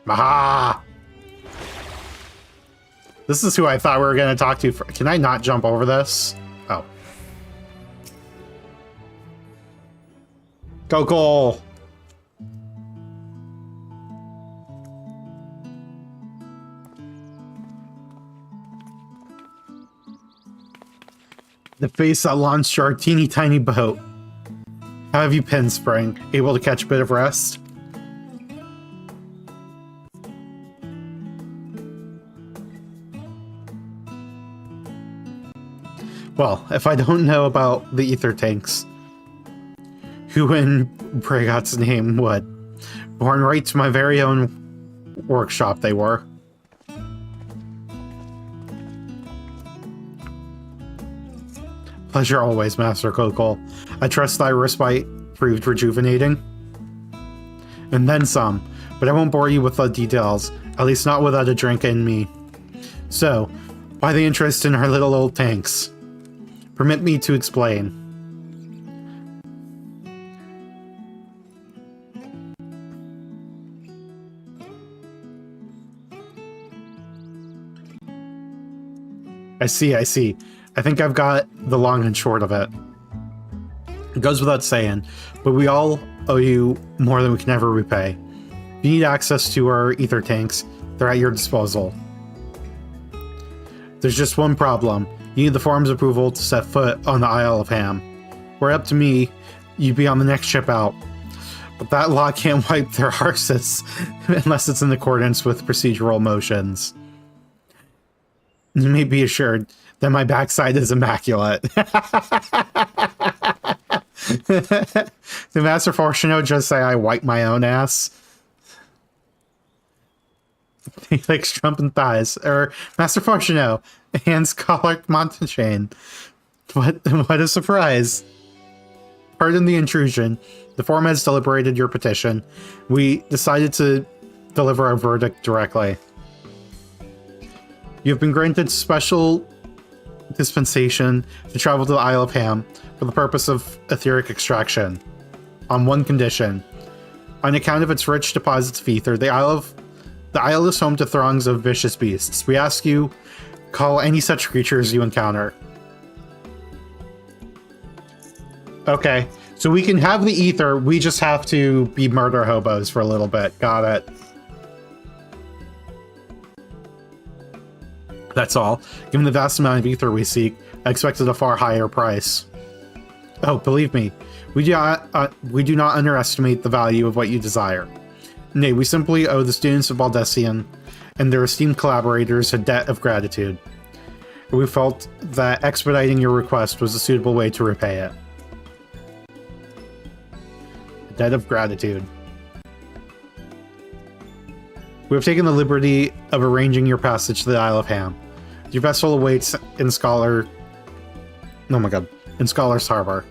A: Aha! This is who I thought we were going to talk to. Can I not jump over this? Oh. Go goal! The face that launched our teeny tiny boat. How have you been, Spring? Able to catch a bit of rest? Well, if I don't know about the ether tanks, who in Bragot's name would? Born right to my very own workshop they were. Pleasure always, Master Kokol. I trust thy respite proved rejuvenating. And then some, but I won't bore you with the details, at least not without a drink in me. So, why the interest in our little old tanks? Permit me to explain. I see. I think I've got the long and short of it. It goes without saying, but we all owe you more than we can ever repay. If you need access to our ether tanks, they're at your disposal. There's just one problem. You need the forum's approval to set foot on the Isle of Ham. Were it up to me, you'd be on the next ship out. But that law can't wipe their arses unless it's in accordance with procedural motions. You may be assured that my backside is immaculate. Did Master Fortuno just say I wipe my own ass? He likes trumping thighs. Or Master Fortuno, hands collar Montachain. What a surprise. Pardon the intrusion. The forum has deliberated your petition. We decided to deliver our verdict directly. You have been granted special dispensation to travel to the Isle of Ham for the purpose of etheric extraction. On one condition. On account of its rich deposits of ether, the isle is home to throngs of vicious beasts. We ask you, call any such creatures you encounter. Okay, so we can have the ether, we just have to be murder hobos for a little bit. Got it. That's all. Given the vast amount of ether we seek, I expected a far higher price. Oh, believe me, we do not underestimate the value of what you desire. Nay, we simply owe the students of Baldessian and their esteemed collaborators a debt of gratitude. We felt that expediting your request was a suitable way to repay it. Debt of gratitude. We have taken the liberty of arranging your passage to the Isle of Ham. Your vessel awaits in Scholar's Harbor.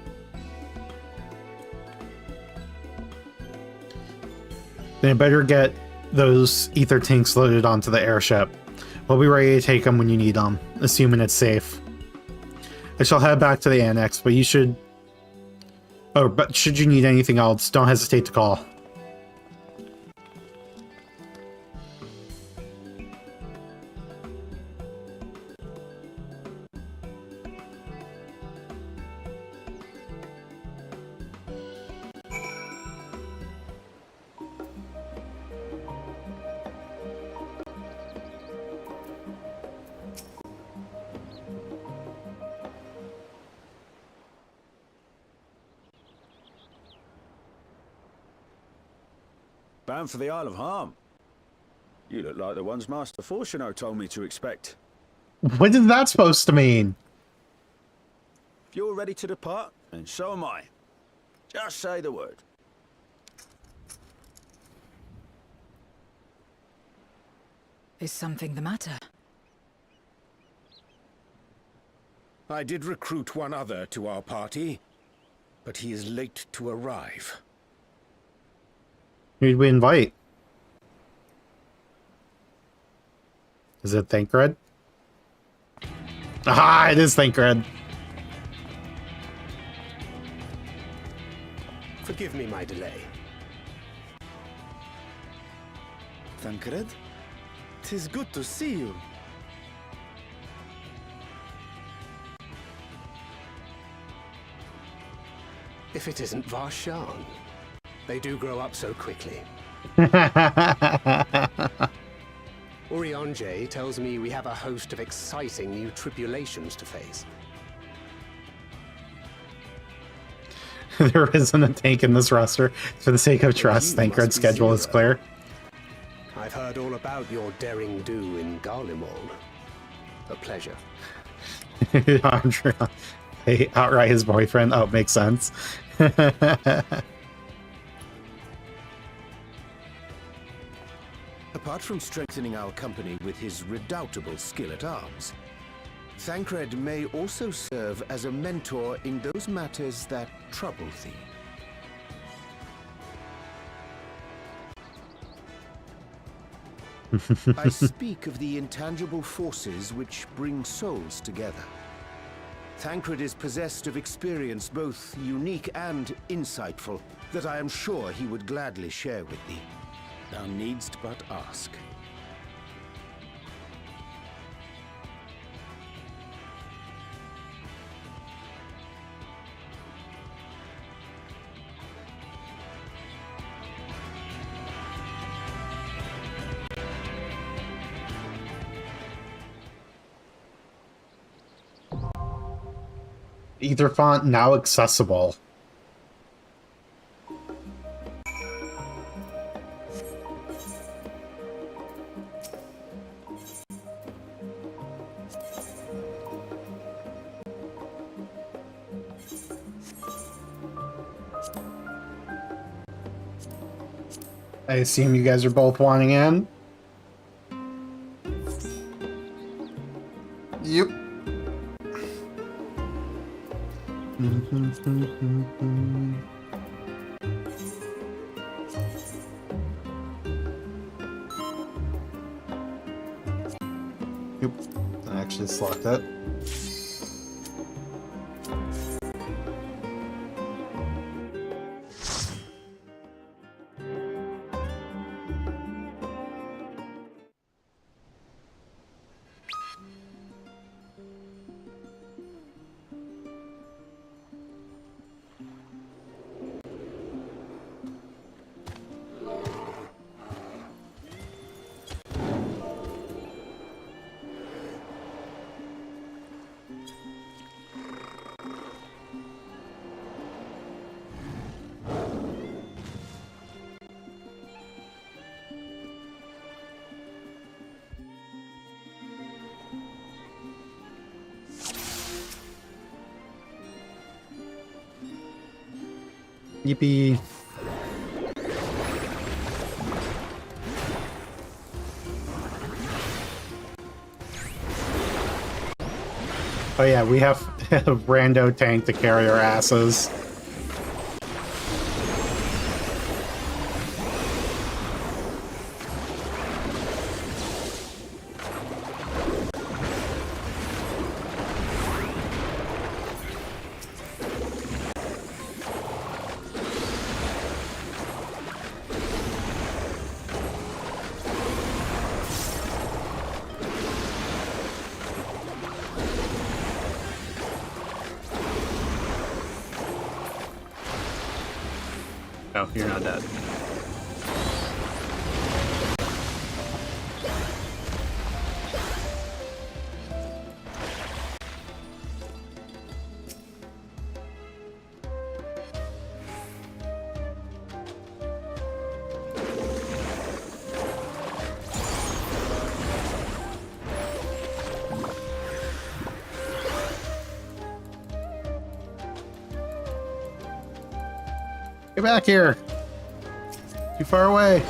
A: Then it better get those ether tanks loaded onto the airship. We'll be ready to take them when you need them, assuming it's safe. I shall head back to the annex, but should you need anything else, don't hesitate to call.
C: Bound for the Isle of Harm. You look like the ones Master Fortuno told me to expect.
A: What is that supposed to mean?
C: If you're ready to depart, then so am I. Just say the word.
E: Is something the matter?
K: I did recruit one other to our party, but he is late to arrive.
A: Who'd we invite? Is it Thancred? Ah, it is Thancred.
I: Forgive me my delay.
H: Thancred? 'Tis good to see you.
I: If it isn't Varshan. They do grow up so quickly. Orionje tells me we have a host of exciting new tribulations to face.
A: There isn't a tank in this roster. For the sake of trust, Thancred's schedule is clear.
I: I've heard all about your daring do in Garlemald. A pleasure.
A: I'm sure they outright his boyfriend. Oh, makes sense.
K: Apart from strengthening our company with his redoubtable skill at arms, Thancred may also serve as a mentor in those matters that trouble thee. I speak of the intangible forces which bring souls together. Thancred is possessed of experience both unique and insightful that I am sure he would gladly share with thee. Thou needst but ask.
A: Ether font now accessible. I assume you guys are both wanting in? Yep. Yep. I actually select it. Yippee. Oh yeah, we have a rando tank to carry our asses. No, you're not dead. Get back here! Too far away!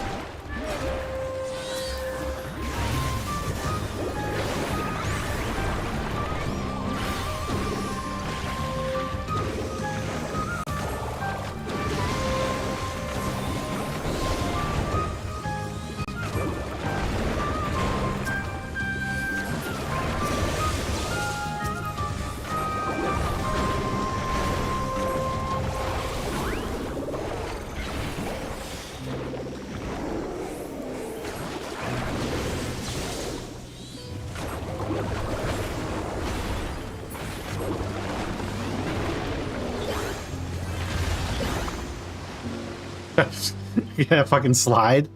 A: You gonna fucking slide?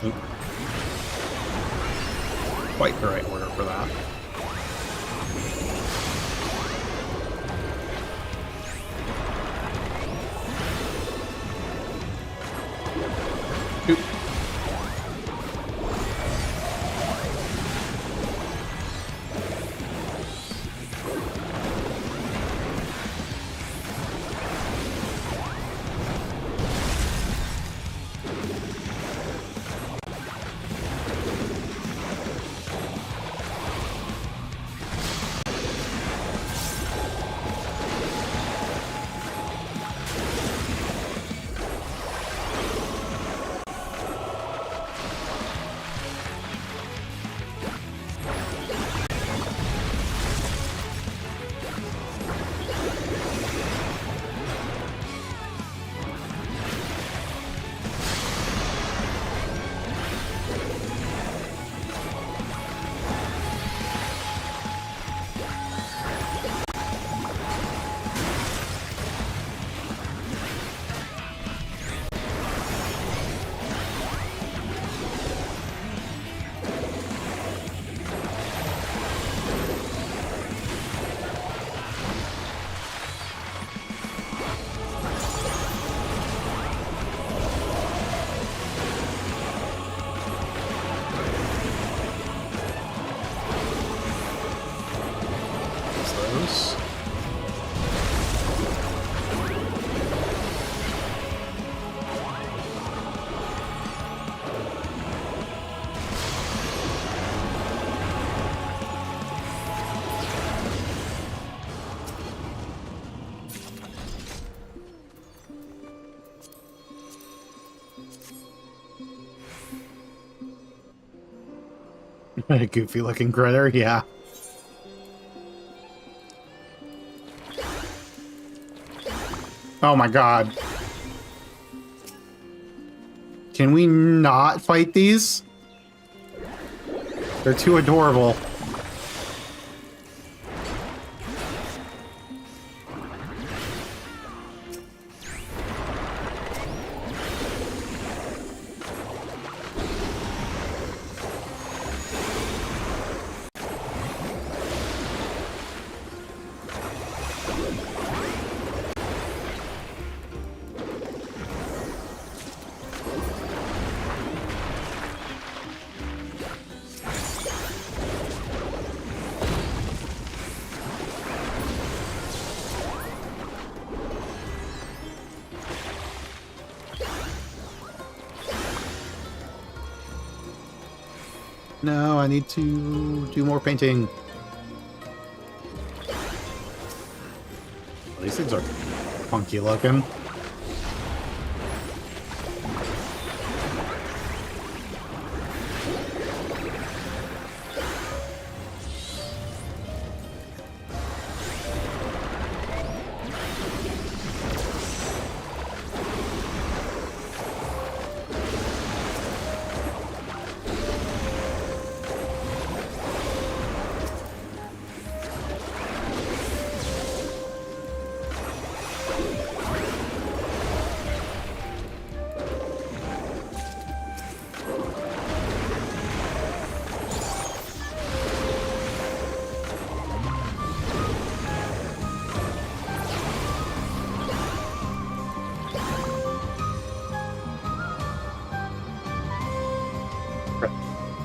A: Oop. Quite the right order for that. Oop. those. Goofy looking critter, yeah. Oh my god. Can we not fight these? They're too adorable. No, I need to do more painting. These things are funky looking.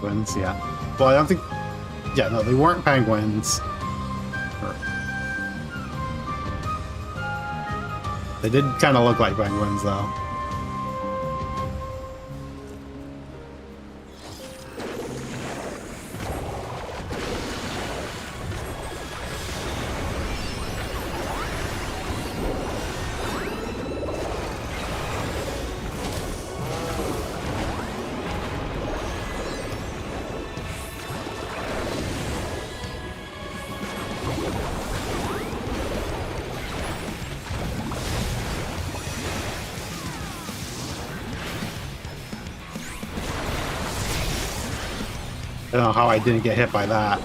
A: Penguins, yeah. Well, I don't think... Yeah, no, they weren't penguins. They did kind of look like penguins, though. I don't know how I didn't get hit by that.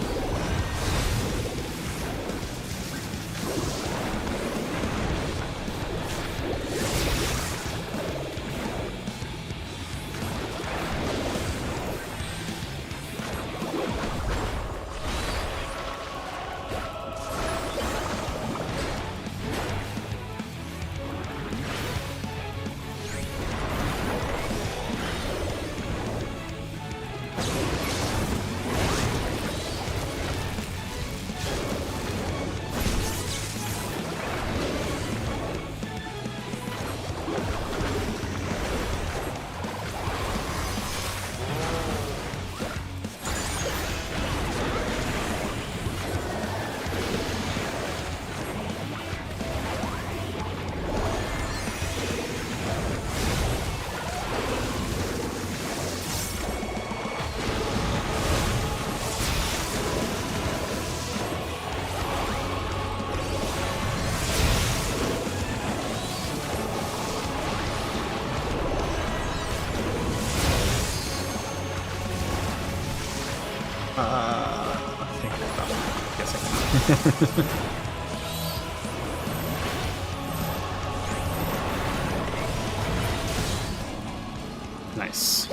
A: Nice.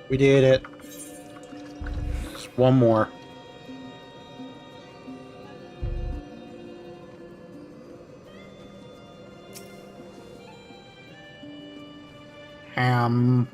A: We did it. Just one more. Ham.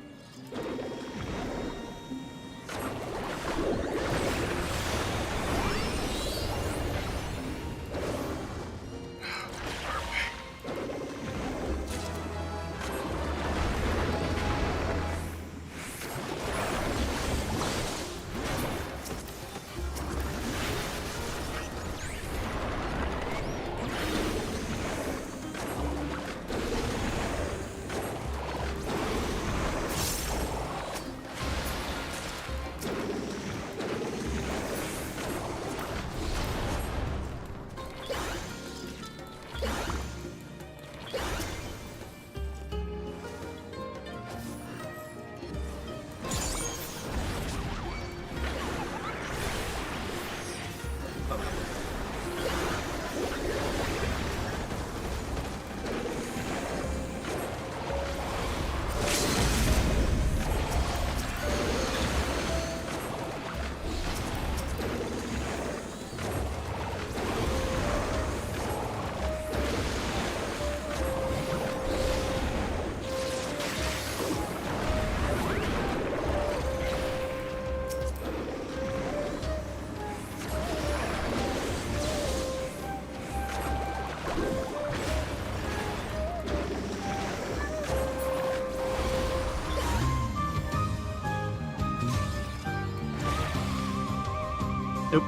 A: Nope.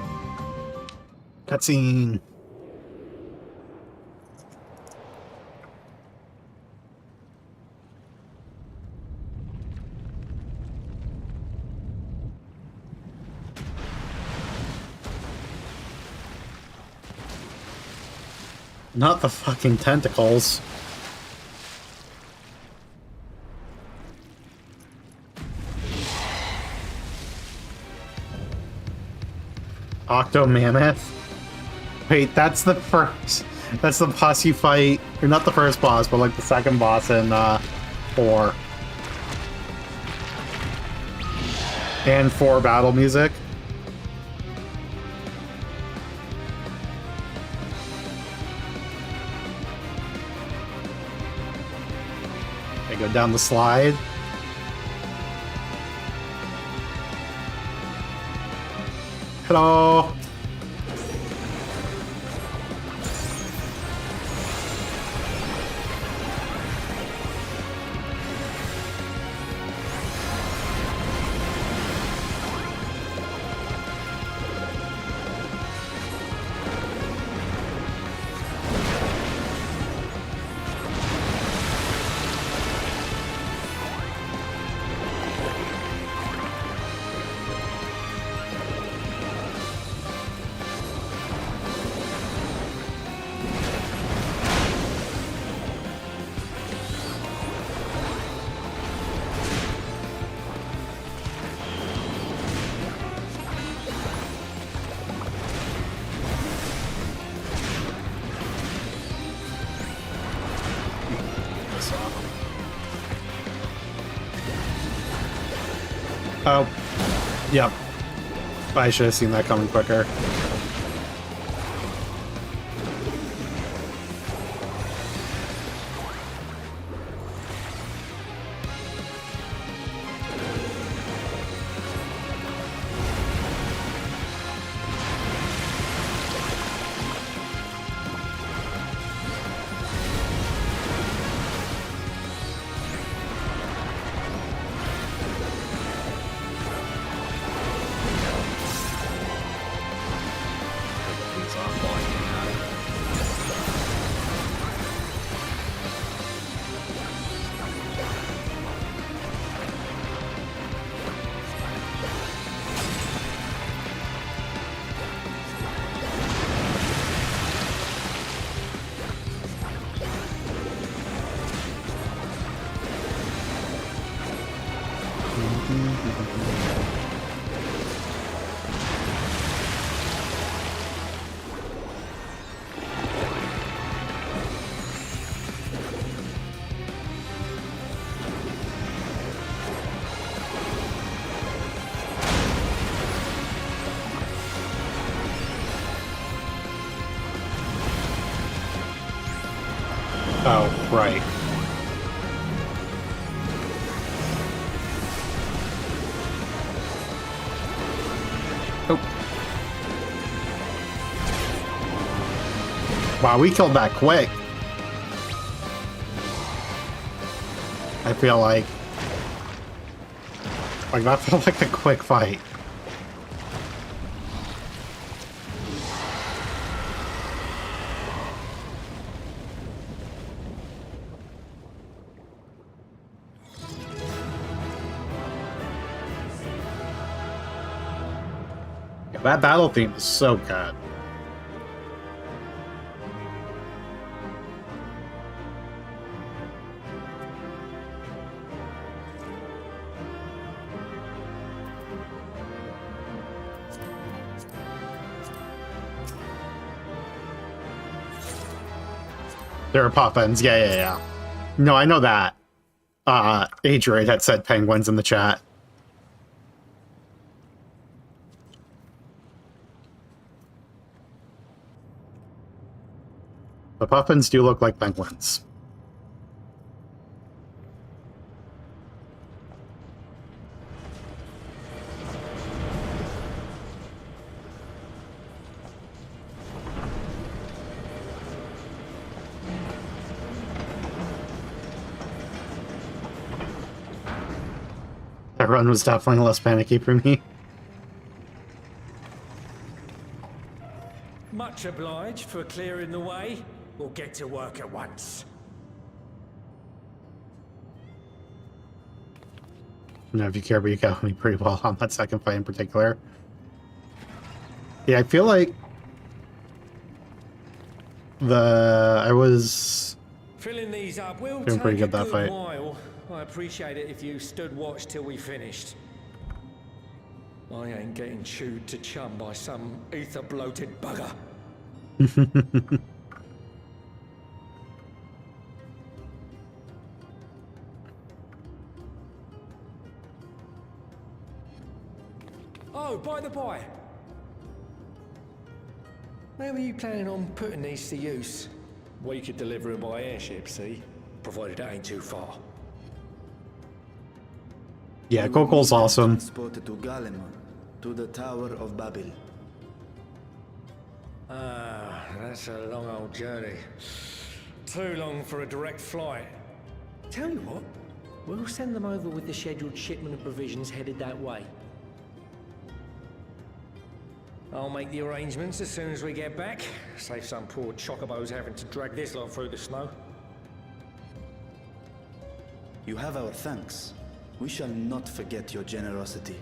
A: Cutscene. Not the fucking tentacles. Octo Mammoth? Wait, that's the first... That's the boss you fight... Or not the first boss, but like the second boss in, 4. And 4 battle music. I go down the slide. Hello. Oh, yep. I should have seen that coming quicker. Oh, right. Wow, we killed that quick. I feel like that felt like a quick fight. Yeah, that battle theme is so good. There are puffins. Yeah. No, I know that. Adrian had said penguins in the chat. The puffins do look like penguins. That run was definitely less panicky for me.
M: Much obliged for clearing the way. We'll get to work at once.
A: I don't know if you care, but you got me pretty well on that second fight in particular. Yeah, I feel like I was
M: Filling these up will
A: doing
M: take
A: pretty good
M: a
A: that fight.
M: while. I appreciate it if you stood watch till we finished. I ain't getting chewed to chum by some ether-bloated bugger. Oh, by the by. Where were you planning on putting these to use? We could deliver them by airship, see? Provided it ain't too far.
A: Yeah, Kokol's awesome.
H: Transported to Galema, to the Tower of Babel.
M: Ah, that's a long old journey. Too long for a direct flight. Tell you what, we'll send them over with the scheduled shipment of provisions headed that way. I'll make the arrangements as soon as we get back. Save some poor chocobos having to drag this lot through the snow.
H: You have our thanks. We shall not forget your generosity.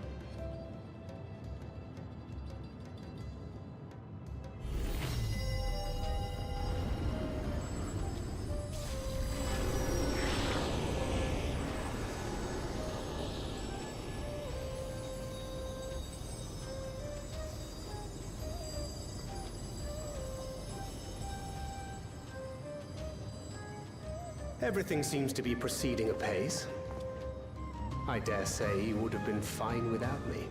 I: Everything seems to be proceeding apace. I dare say you would have been fine without me.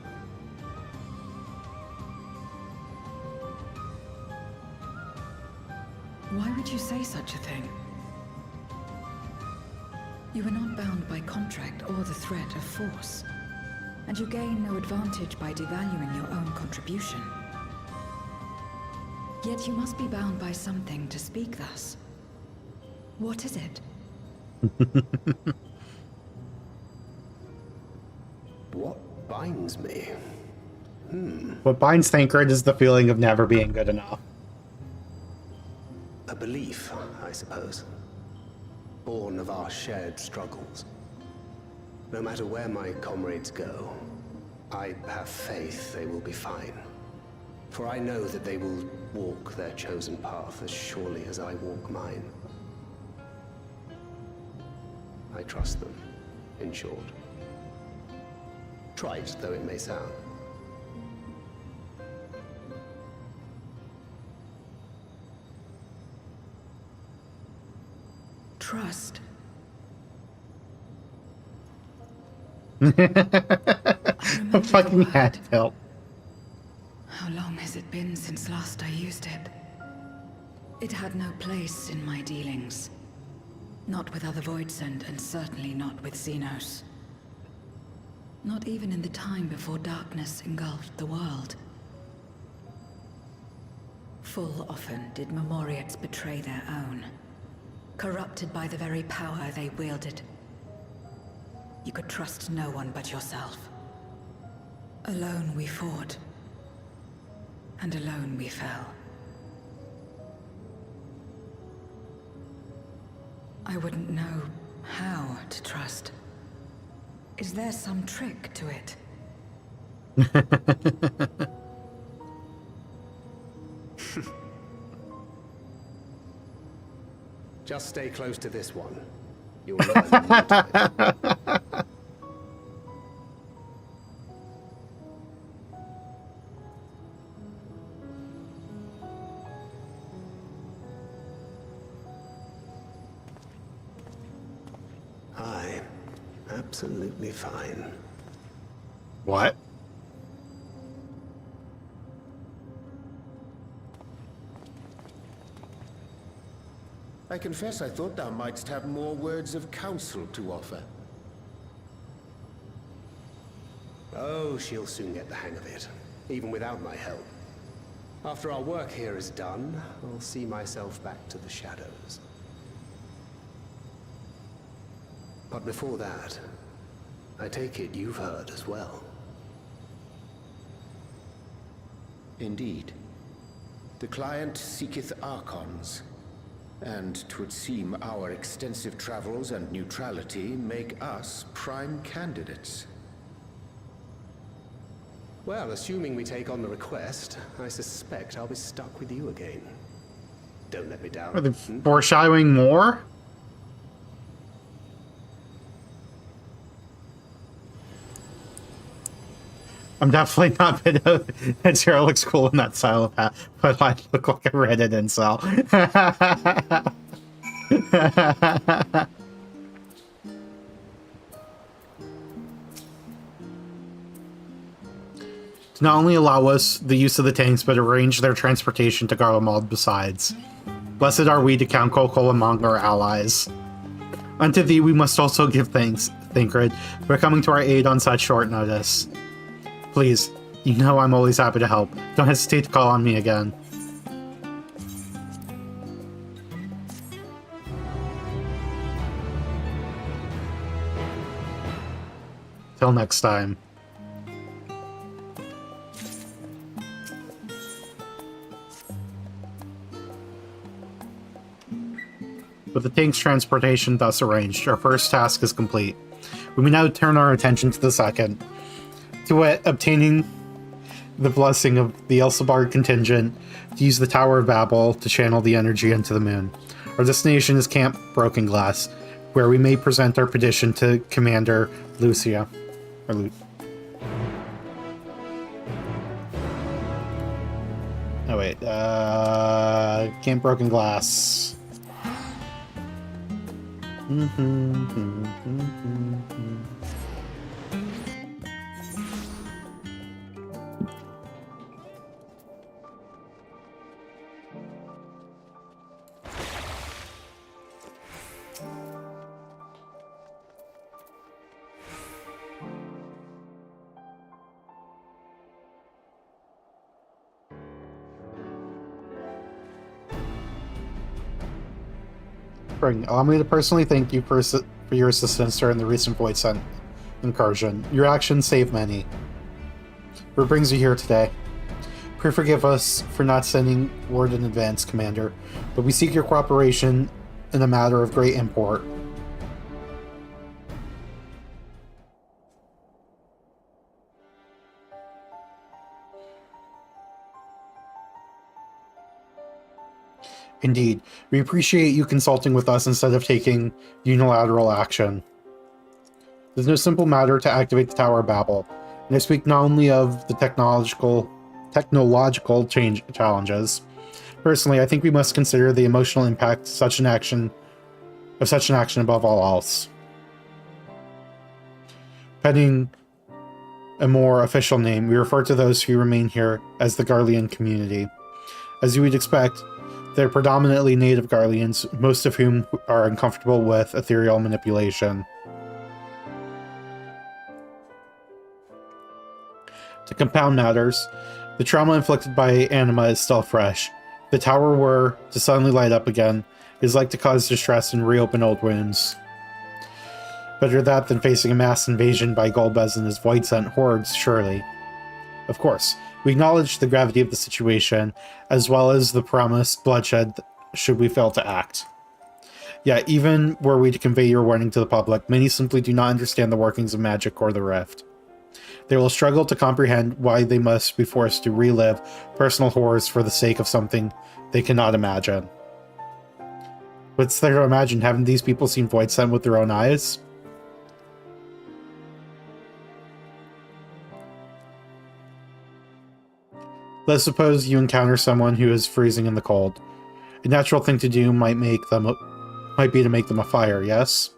E: Why would you say such a thing? You are not bound by contract or the threat of force, and you gain no advantage by devaluing your own contribution. Yet you must be bound by something to speak thus. What is it?
I: What binds me?
A: What binds Thancred is the feeling of never being good enough.
I: A belief, I suppose. Born of our shared struggles. No matter where my comrades go, I have faith they will be fine. For I know that they will walk their chosen path as surely as I walk mine. I trust them, in short. Trite though it may sound.
E: Trust.
A: A fucking hat tilt.
E: How long has it been since last I used it? It had no place in my dealings. Not with other Voidsend, and certainly not with Xenos. Not even in the time before darkness engulfed the world. Full often did Memoriates betray their own, corrupted by the very power they wielded. You could trust no one but yourself. Alone we fought, and alone we fell. I wouldn't know how to trust. Is there some trick to it?
I: Just stay close to this one. You'll learn in no time. I'm absolutely fine.
A: What?
K: I confess I thought thou mightst have more words of counsel to offer.
I: Oh, she'll soon get the hang of it, even without my help. After our work here is done, I'll see myself back to the shadows. But before that, I take it you've heard as well.
K: Indeed. The client seeketh Archons, and 'twould seem our extensive travels and neutrality make us prime candidates.
I: Well, assuming we take on the request, I suspect I'll be stuck with you again. Don't let me down.
A: Are they foreshadowing more? I'm definitely not that Sarah looks cool in that style of hat, but I look like a Reddit incel. To not only allow us the use of the tanks, but arrange their transportation to Garlemald besides. Blessed are we to count Kokol among our allies. Unto thee we must also give thanks, Thancred, for coming to our aid on such short notice. Please, you know I'm always happy to help. Don't hesitate to call on me again. Till next time. With the tank's transportation thus arranged, our first task is complete. We may now turn our attention to the second. To wit, obtaining the blessing of the Elsebard contingent to use the Tower of Babel to channel the energy into the moon. Our destination is Camp Broken Glass, where we may present our petition to Commander Lucia. Oh wait, Camp Broken Glass. Allow me to personally thank you for your assistance during the recent Void Scent incursion. Your actions saved many. What brings you here today? Please forgive us for not sending word in advance, Commander, but we seek your cooperation in a matter of great import. Indeed, we appreciate you consulting with us instead of taking unilateral action. There's no simple matter to activate the Tower of Babel, and I speak not only of the technological challenges. Personally, I think we must consider the emotional impact of such an action above all else. Pending a more official name, we refer to those who remain here as the Garlean community. As you would expect, they're predominantly native Garleans, most of whom are uncomfortable with ethereal manipulation. To compound matters, the trauma inflicted by Anima is still fresh, the tower were to suddenly light up again, it is like to cause distress and reopen old wounds. Better that than facing a mass invasion by Golbez and his void-sent hordes, surely. Of course, we acknowledge the gravity of the situation, as well as the promised bloodshed should we fail to act. Yet, even were we to convey your warning to the public, many simply do not understand the workings of magic or the rift. They will struggle to comprehend why they must be forced to relive personal horrors for the sake of something they cannot imagine. What's there to imagine? Haven't these people seen Voidsent with their own eyes? Let's suppose you encounter someone who is freezing in the cold. A natural thing to do might be to make them a fire, yes?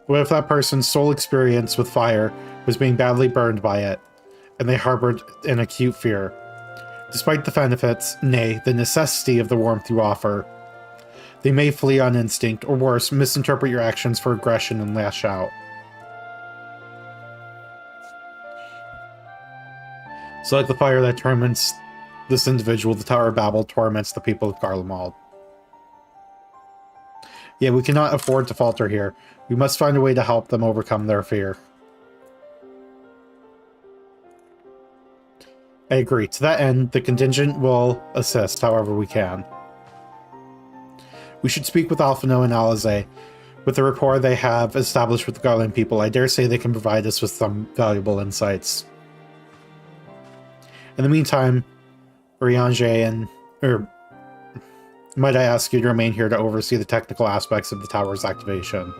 A: What if that person's sole experience with fire was being badly burned by it, and they harbored an acute fear? Despite the benefits, nay, the necessity of the warmth you offer, they may flee on instinct, or worse, misinterpret your actions for aggression and lash out. So like the fire that torments this individual, the Tower of Babel torments the people of Garlemald. Yeah, we cannot afford to falter here. We must find a way to help them overcome their fear. I agree. To that end, the contingent will assist however we can. We should speak with Alphino and Alize. With the rapport they have established with the Garland people, I dare say they can provide us with some valuable insights. In the meantime, might I ask you to remain here to oversee the technical aspects of the tower's activation?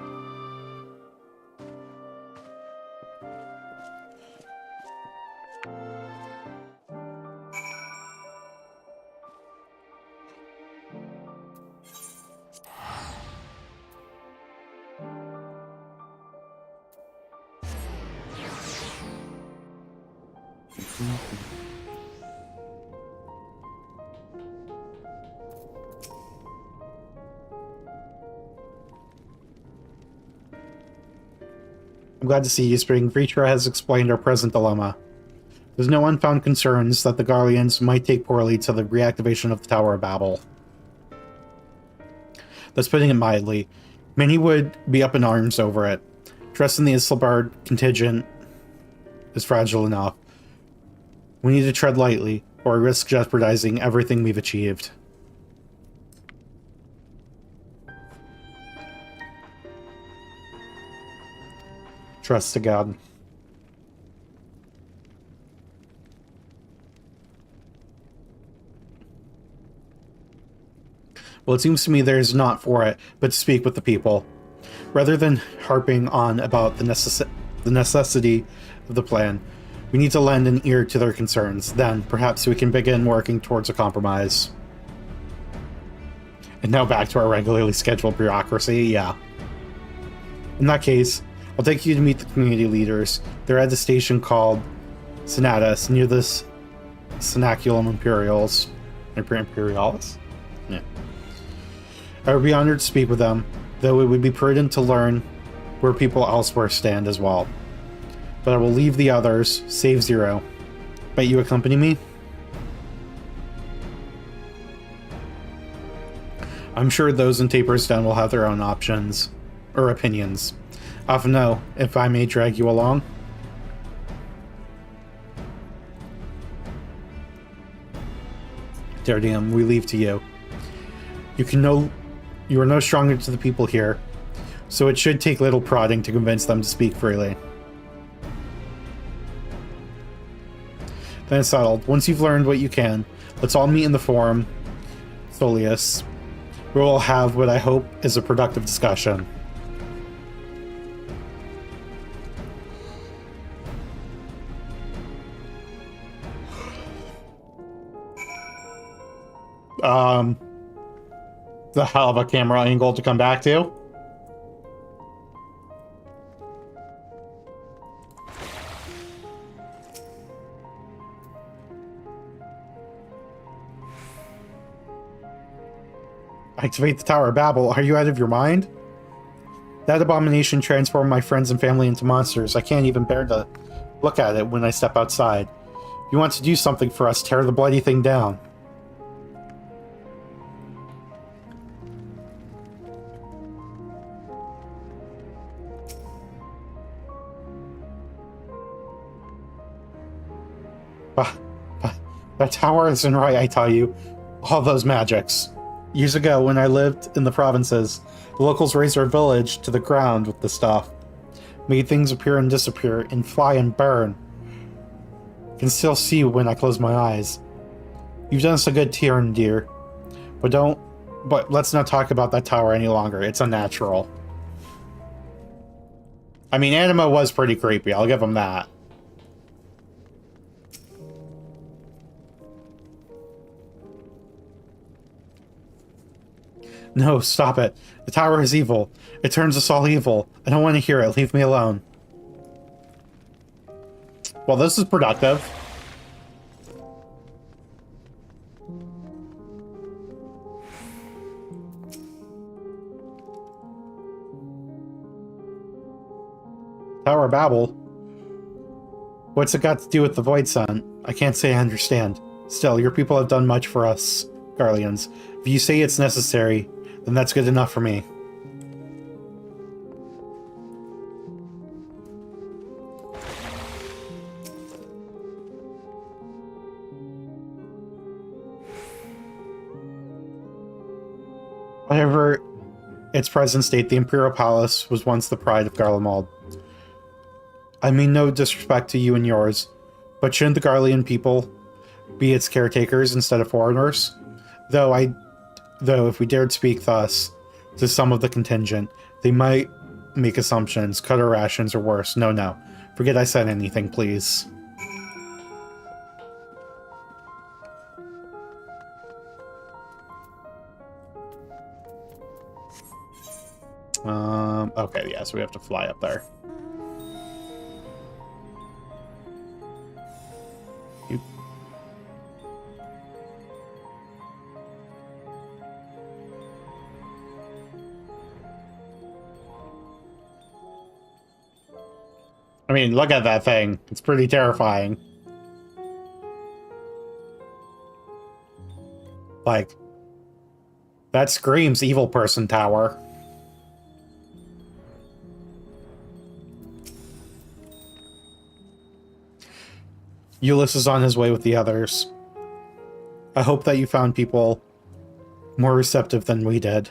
A: I'm glad to see you, Spring. Vritra has explained our present dilemma. There's no unfounded concerns that the Garleans might take poorly to the reactivation of the Tower of Babel. That's putting it mildly. Many would be up in arms over it. Trust in the Isselbard contingent is fragile enough. We need to tread lightly, or risk jeopardizing everything we've achieved. Trust to God. Well, it seems to me there's not for it, but to speak with the people. Rather than harping on about the necessity of the plan, we need to lend an ear to their concerns. Then, perhaps we can begin working towards a compromise. And now back to our regularly scheduled bureaucracy, yeah. In that case, I'll take you to meet the community leaders. They're at a station called Sinatus, near the Sinaculum Imperialis. Yeah. I would be honored to speak with them, though it would be prudent to learn where people elsewhere stand as well. But I will leave the others, save Zero. Might you accompany me? I'm sure those in Taper's Den will have their own options, or opinions. Often know, if I may drag you along. Dardium, we leave to you. You are no stronger to the people here, so it should take little prodding to convince them to speak freely. Then it's settled. Once you've learned what you can, let's all meet in the forum, Tholius, where we'll have what I hope is a productive discussion. The hell of a camera angle to come back to. Activate the Tower of Babel. Are you out of your mind? That abomination transformed my friends and family into monsters. I can't even bear to look at it when I step outside. If you want to do something for us, tear the bloody thing down. That tower isn't right, I tell you. All those magics. Years ago, when I lived in the provinces, the locals razed our village to the ground with the stuff. Made things appear and disappear, and fly and burn. Can still see when I close my eyes. You've done us a good turn, dear. But let's not talk about that tower any longer. It's unnatural. I mean, Anima was pretty creepy, I'll give him that. No, stop it. The tower is evil. It turns us all evil. I don't want to hear it. Leave me alone. Well, this is productive. Tower of Babel? What's it got to do with the Void Sun? I can't say I understand. Still, your people have done much for us, Garleans. If you say it's necessary, then that's good enough for me. Whatever its present state, the Imperial Palace was once the pride of Garlemald. I mean no disrespect to you and yours, but shouldn't the Garlean people be its caretakers instead of foreigners? Though if we dared speak thus to some of the contingent, they might make assumptions, cut our rations, or worse. No. Forget I said anything, please. Okay, yeah, so we have to fly up there. I mean, look at that thing. It's pretty terrifying. Like, that screams evil person tower. Euless is on his way with the others. I hope that you found people more receptive than we did.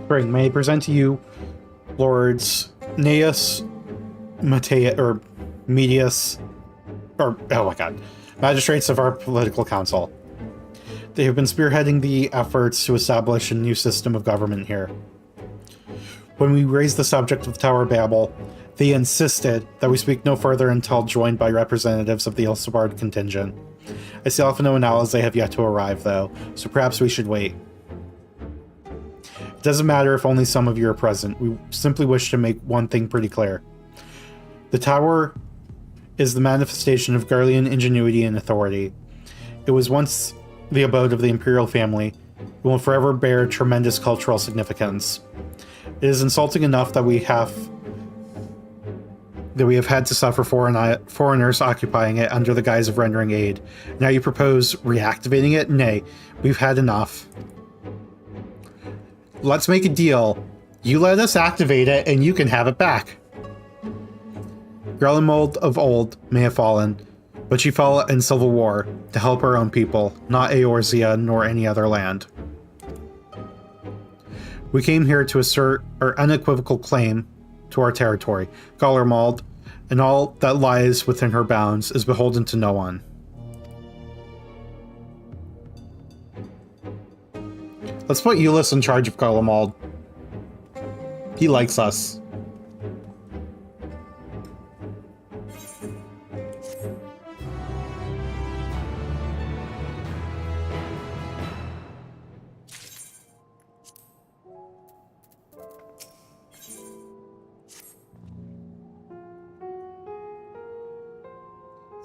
A: Spring, may I present to you Lords Neus, Medius, oh my god, magistrates of our political council. They have been spearheading the efforts to establish a new system of government here. When we raised the subject of the Tower of Babel, they insisted that we speak no further until joined by representatives of the Elsebard contingent. I still have no allies. They have yet to arrive, though, so perhaps we should wait. It doesn't matter if only some of you are present. We simply wish to make one thing pretty clear. The Tower is the manifestation of Garlean ingenuity and authority. It was once the abode of the Imperial family. It will forever bear tremendous cultural significance. It is insulting enough that we have had to suffer foreigners occupying it under the guise of rendering aid. Now you propose reactivating it? Nay, we've had enough. Let's make a deal. You let us activate it, and you can have it back. Garlemald of old may have fallen, but she fell in civil war to help her own people, not Eorzea nor any other land. We came here to assert our unequivocal claim to our territory. Garlemald, and all that lies within her bounds, is beholden to no one. Let's put Euless in charge of Garlemald. He likes us.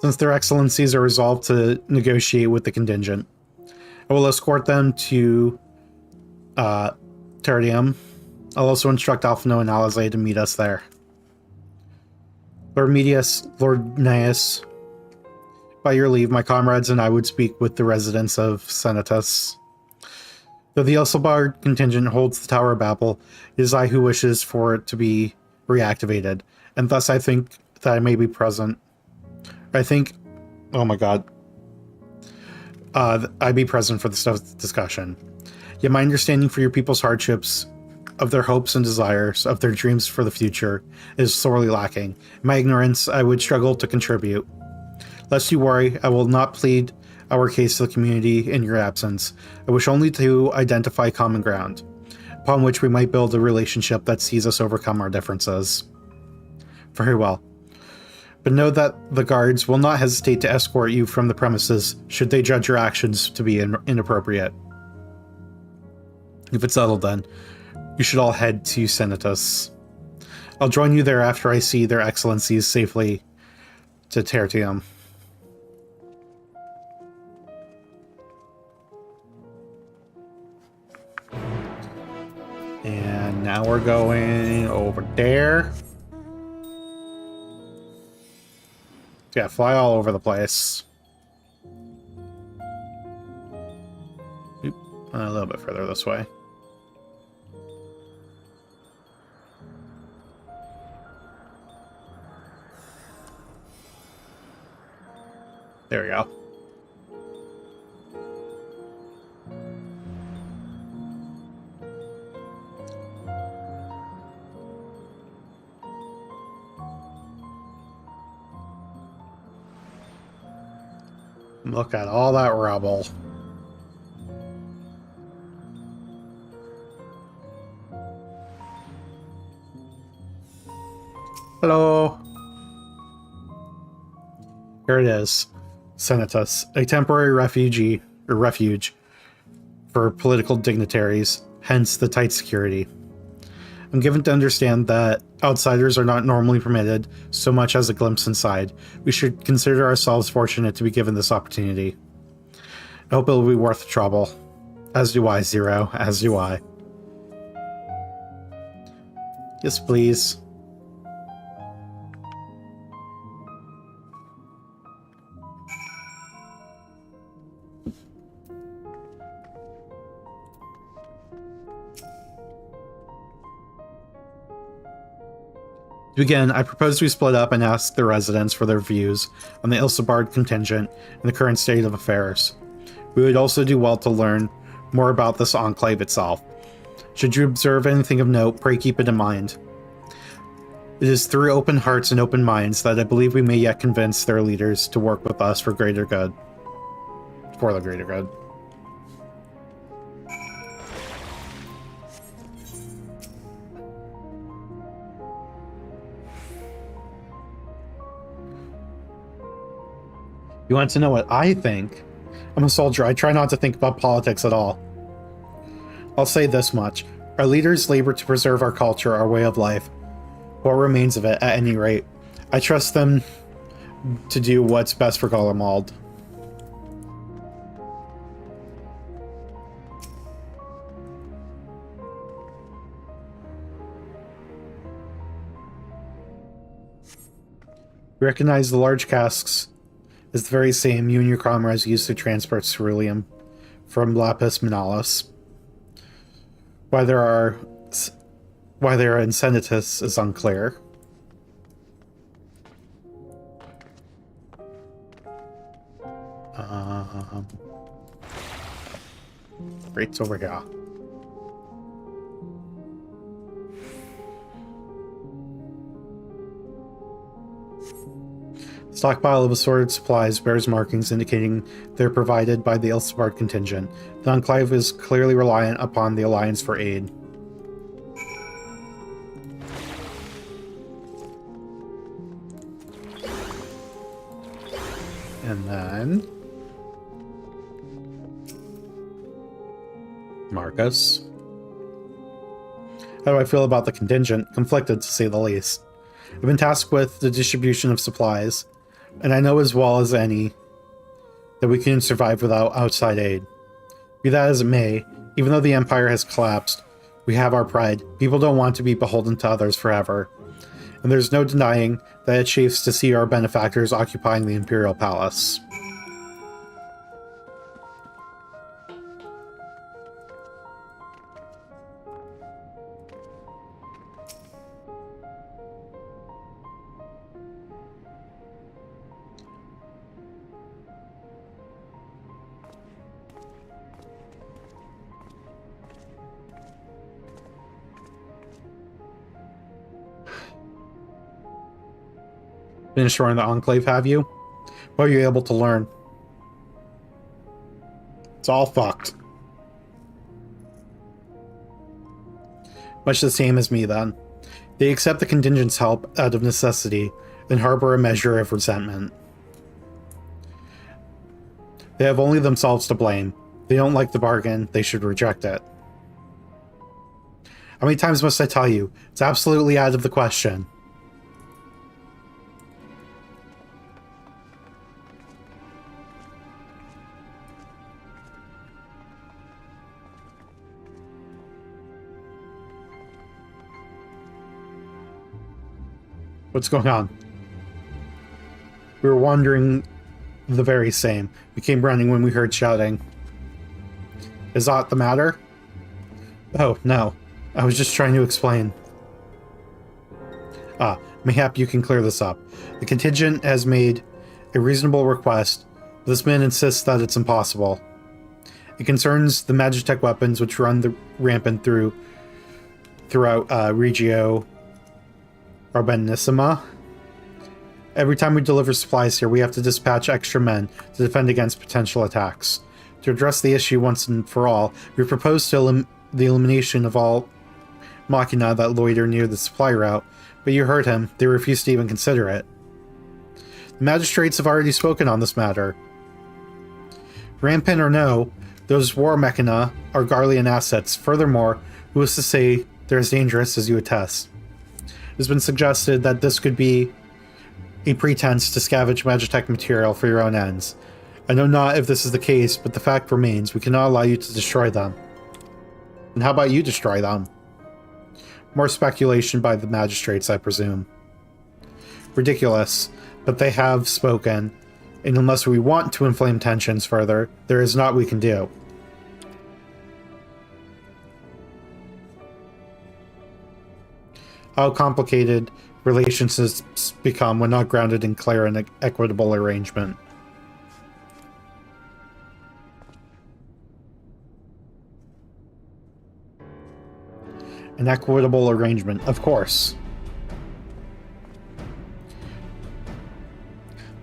A: since their excellencies are resolved to negotiate with the contingent. I will escort them to Terdium. I'll also instruct Alphino and Alizé to meet us there. Lord Naeus, by your leave, my comrades and I would speak with the residents of Senatus. Though the Ilsabard contingent holds the Tower of Babel, it is I who wishes for it to be reactivated, and thus I think that I may be present. Oh my god. I'd be present for this discussion. Yet my understanding for your people's hardships, of their hopes and desires, of their dreams for the future, is sorely lacking. In my ignorance, I would struggle to contribute. Lest you worry, I will not plead our case to the community in your absence. I wish only to identify common ground, upon which we might build a relationship that sees us overcome our differences. Very well. But know that the guards will not hesitate to escort you from the premises should they judge your actions to be inappropriate. If it's settled then, you should all head to Senatus. I'll join you there after I see their excellencies safely to Tertium. And now we're going over there. Yeah, fly all over the place. Oop, a little bit further this way. There we go. Look at all that rubble. Hello. Here it is. Senatus, a temporary refuge for political dignitaries, hence the tight security. I'm given to understand that outsiders are not normally permitted so much as a glimpse inside. We should consider ourselves fortunate to be given this opportunity. I hope it will be worth the trouble. As do I, Zero. As do I. Yes, please. To begin, I propose we split up and ask the residents for their views on the Ilsabard contingent and the current state of affairs. We would also do well to learn more about this enclave itself. Should you observe anything of note, pray keep it in mind. It is through open hearts and open minds that I believe we may yet convince their leaders to work with us for greater good. For the greater good. You want to know what I think? I'm a soldier. I try not to think about politics at all. I'll say this much. Our leaders labor to preserve our culture, our way of life. What remains of it, at any rate. I trust them to do what's best for Garlemald. We recognize the large casks is the very same you and your comrades used to transport ceruleum from Lapis Minalis. Why they are in Senatus is unclear. Rates over here. Stockpile of assorted supplies bears markings indicating they're provided by the Ilsabard contingent. The Enclave is clearly reliant upon the Alliance for aid. And then... Marcus. How do I feel about the contingent? Conflicted, to say the least. I've been tasked with the distribution of supplies. and I know as well as any that we couldn't survive without outside aid. Be that as it may, even though the Empire has collapsed, we have our pride. People don't want to be beholden to others forever. And there's no denying that it chafes to see our benefactors occupying the Imperial Palace. Finished running the Enclave, have you? What are you able to learn? It's all fucked. Much the same as me, then. They accept the contingent's help out of necessity, and harbor a measure of resentment. They have only themselves to blame. They don't like the bargain, they should reject it. How many times must I tell you? It's absolutely out of the question. What's going on? We were wondering the very same. We came running when we heard shouting. Is aught the matter? Oh, no. I was just trying to explain. Mayhap you can clear this up. The contingent has made a reasonable request, but this man insists that it's impossible. It concerns the Magitech weapons which run rampant throughout Regio Urbanissima. Every time we deliver supplies here, we have to dispatch extra men to defend against potential attacks. To address the issue once and for all, we propose the elimination of all machina that loiter near the supply route, but you heard him. They refuse to even consider it. The magistrates have already spoken on this matter. Rampant or no, those war machina are Garlean assets. Furthermore, who is to say they're as dangerous as you attest? It has been suggested that this could be a pretense to scavenge Magitech material for your own ends. I know not if this is the case, but the fact remains, we cannot allow you to destroy them. And how about you destroy them? More speculation by the magistrates, I presume. Ridiculous, but they have spoken, and unless we want to inflame tensions further, there is naught we can do. How complicated relations become when not grounded in clear and equitable arrangement. An equitable arrangement, of course.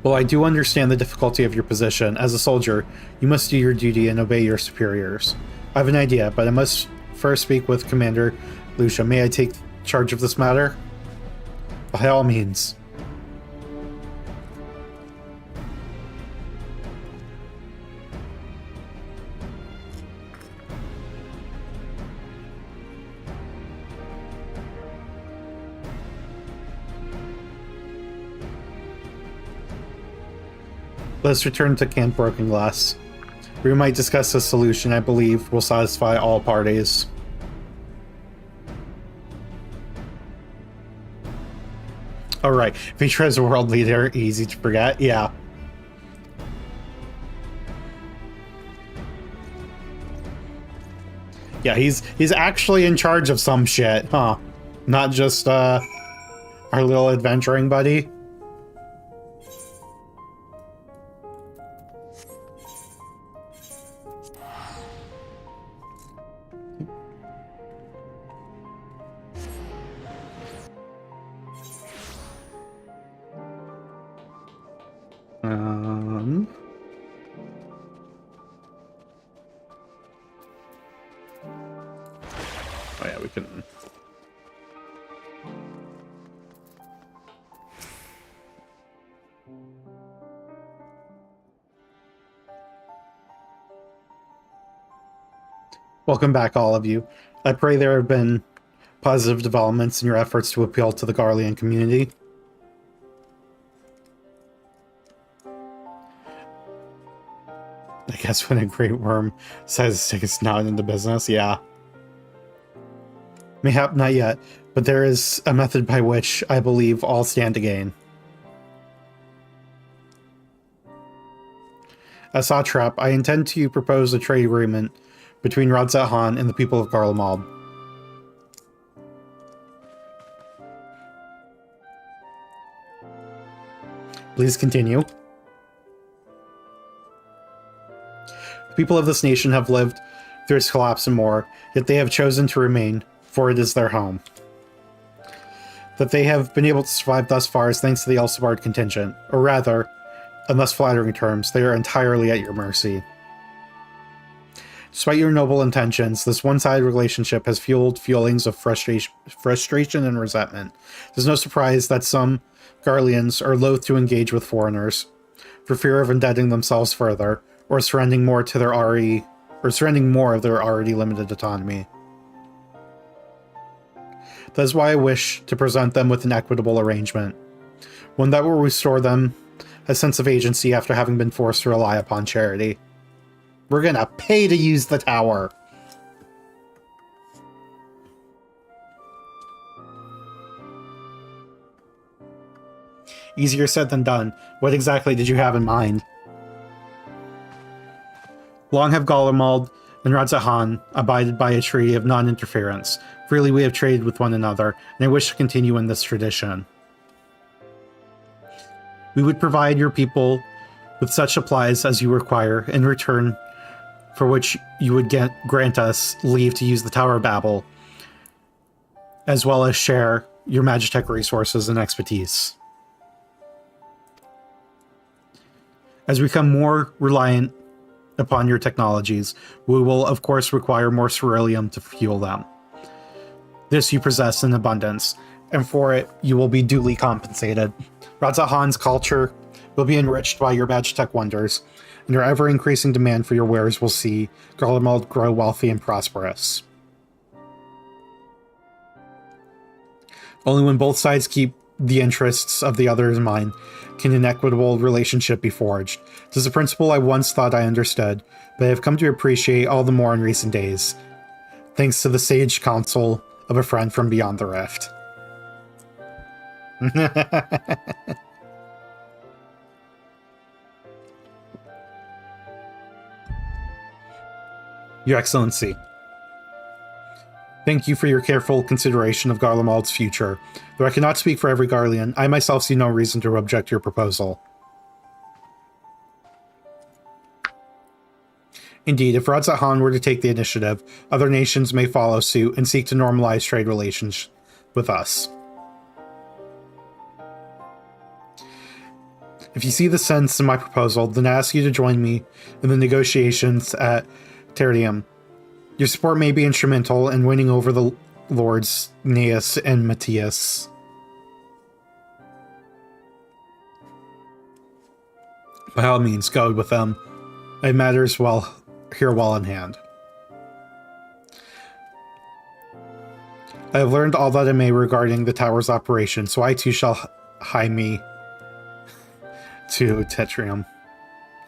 A: Well, I do understand the difficulty of your position. As a soldier, you must do your duty and obey your superiors. I have an idea, but I must first speak with Commander Lucia. May I take charge of this matter? By all means. Let's return to Camp Broken Glass. We might discuss a solution I believe will satisfy all parties. Alright, Vitra is a world leader, easy to forget, yeah. Yeah, he's actually in charge of some shit, huh? Not just, our little adventuring buddy. Oh yeah, we can... Welcome back, all of you. I pray there have been positive developments in your efforts to appeal to the Garlean community. I guess when a great worm decides to stick its snout into business, yeah. Mayhap not yet, but there is a method by which I believe all stand to gain. As satrap, I intend to propose a trade agreement between Radzat Han and the people of Garlemald. Please continue. The people of this nation have lived through its collapse and more, yet they have chosen to remain, for it is their home. That they have been able to survive thus far is thanks to the Elsebard contingent, or rather, in less flattering terms, they are entirely at your mercy. Despite your noble intentions, this one-sided relationship has fueled feelings of frustration and resentment. It is no surprise that some Garleans are loath to engage with foreigners, for fear of indebting themselves further, or surrendering more of their already limited autonomy. That is why I wish to present them with an equitable arrangement, one that will restore them a sense of agency after having been forced to rely upon charity. We're gonna pay to use the tower! Easier said than done. What exactly did you have in mind? Long have Garlemald and Radzat Han abided by a treaty of non-interference. Freely we have traded with one another, and I wish to continue in this tradition. We would provide your people with such supplies as you require, in return for which you would grant us leave to use the Tower of Babel, as well as share your Magitech resources and expertise. As we become more reliant upon your technologies, we will of course require more ceruleum to fuel them. This you possess in abundance, and for it you will be duly compensated. Radzat Han's culture will be enriched by your Magitech wonders, and your ever-increasing demand for your wares will see Garlemald grow wealthy and prosperous. Only when both sides keep the interests of the other in mind can an equitable relationship be forged. It is a principle I once thought I understood, but I have come to appreciate all the more in recent days, thanks to the sage counsel of a friend from beyond the rift. Your Excellency, thank you for your careful consideration of Garlemald's future. Though I cannot speak for every Garlean, I myself see no reason to object to your proposal. Indeed, if Radzat Han were to take the initiative, other nations may follow suit and seek to normalize trade relations with us. If you see the sense in my proposal, then I ask you to join me in the negotiations at Tertium. Your support may be instrumental in winning over the Lords Neas and Matthias. By all means, go with them. It matters here well in hand. I have learned all that I may regarding the tower's operation, so I too shall hie me to Tetrium.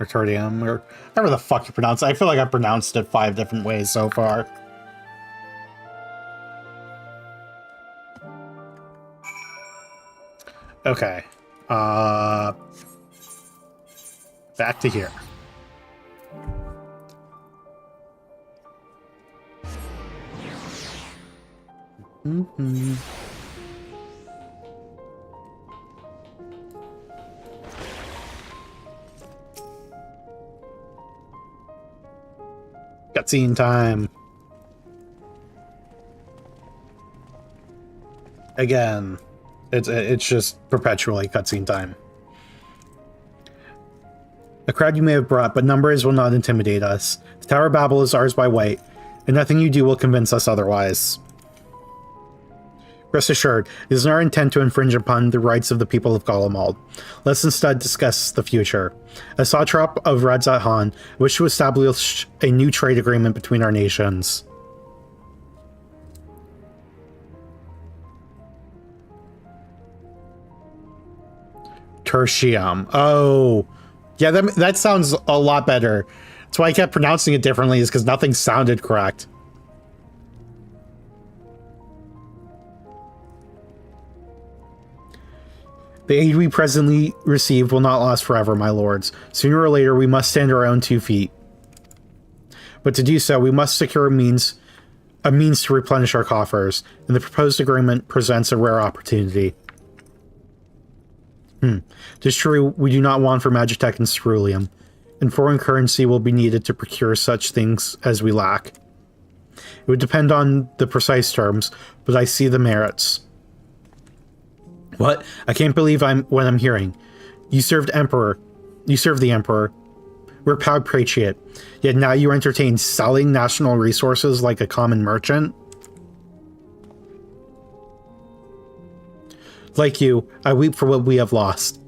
A: Or Tertium, or however the fuck you pronounce it. I feel like I pronounced it 5 different ways so far. Okay. Back to here. Mm-hmm. Cutscene time. Again, it's just perpetually cutscene time. A crowd you may have brought, but numbers will not intimidate us. The Tower of Babel is ours by right, and nothing you do will convince us otherwise. Rest assured, it is not our intent to infringe upon the rights of the people of Garlemald. Let's instead discuss the future. As satrap of Radzat Han, I wish to establish a new trade agreement between our nations. Tertium. Oh, yeah, that sounds a lot better That's why I kept pronouncing it differently, is because nothing sounded correct. The aid we presently receive will not last forever, my lords. Sooner or later, we must stand our own 2 feet. But to do so, we must secure a means to replenish our coffers, and the proposed agreement presents a rare opportunity. It is true we do not want for Magitech and Ceruleum, and foreign currency will be needed to procure such things as we lack. It would depend on the precise terms, but I see the merits. What? I can't believe what I'm hearing. You served the Emperor. We're proud patriot. Yet now you entertain selling national resources like a common merchant? Like you, I weep for what we have lost.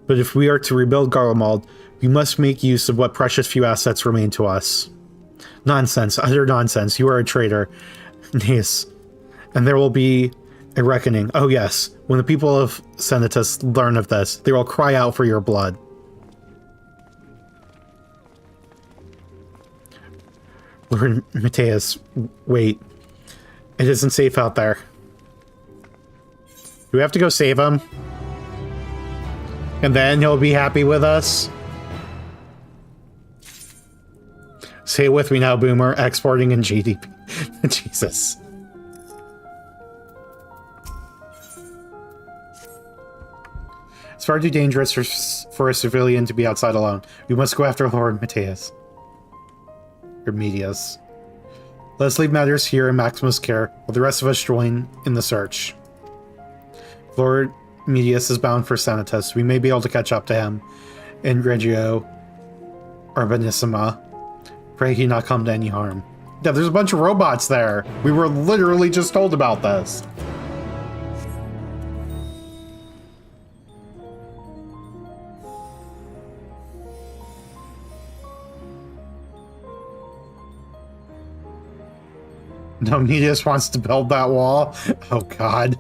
A: But if we are to rebuild Garlemald, we must make use of what precious few assets remain to us. Nonsense, utter nonsense. You are a traitor. Yes. And there will be a reckoning. Oh yes, when the people of Senatus learn of this, they will cry out for your blood. Lord Mateus, wait. It isn't safe out there. Do we have to go save him? And then he'll be happy with us? Say it with me now, Boomer. Exporting in GDP. Jesus. It's far too dangerous for a civilian to be outside alone. We must go after Lord Mateus. Or Medius. Let's leave matters here in Maximus' care, while the rest of us join in the search. Lord Medius is bound for Senatus. We may be able to catch up to him in Reggio Urbanissima. Pray he not come to any harm. Yeah, there's a bunch of robots there. We were literally just told about this. No, Medius wants to build that wall. Oh god.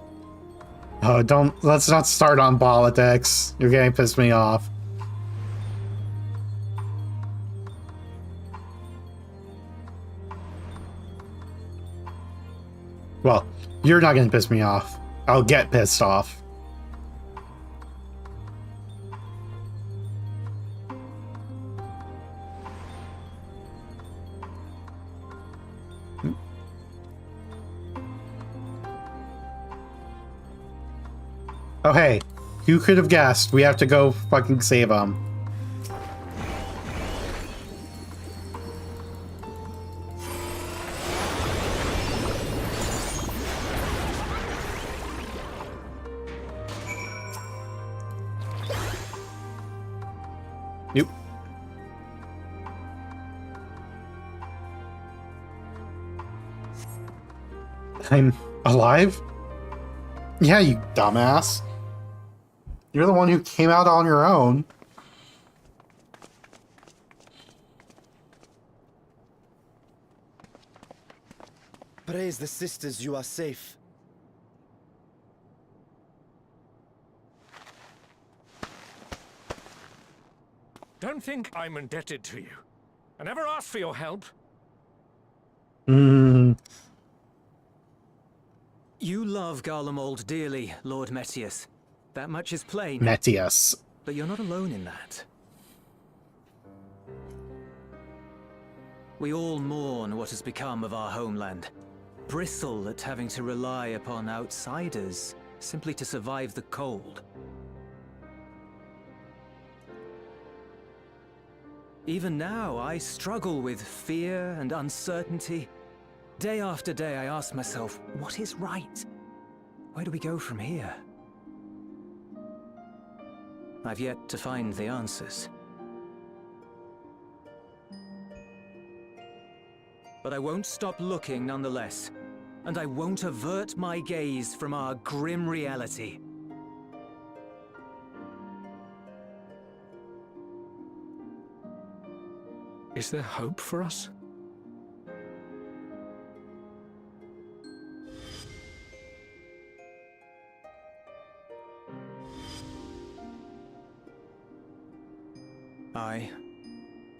A: Oh, let's not start on politics. You're getting pissed me off. Well, you're not gonna piss me off. I'll get pissed off. Oh hey, who could have guessed? We have to go fucking save him. Nope. I'm alive? Yeah, you dumbass. You're the one who came out on your own.
H: Praise the sisters, you are safe.
M: Don't think I'm indebted to you. I never asked for your help.
N: You love Garlemald dearly, Lord Metius. That much is plain.
A: Metius.
N: But you're not alone in that. We all mourn what has become of our homeland. Bristle at having to rely upon outsiders simply to survive the cold. Even now, I struggle with fear and uncertainty. Day after day, I ask myself, what is right? Where do we go from here? I've yet to find the answers. But I won't stop looking nonetheless, and I won't avert my gaze from our grim reality.
M: Is there hope for us?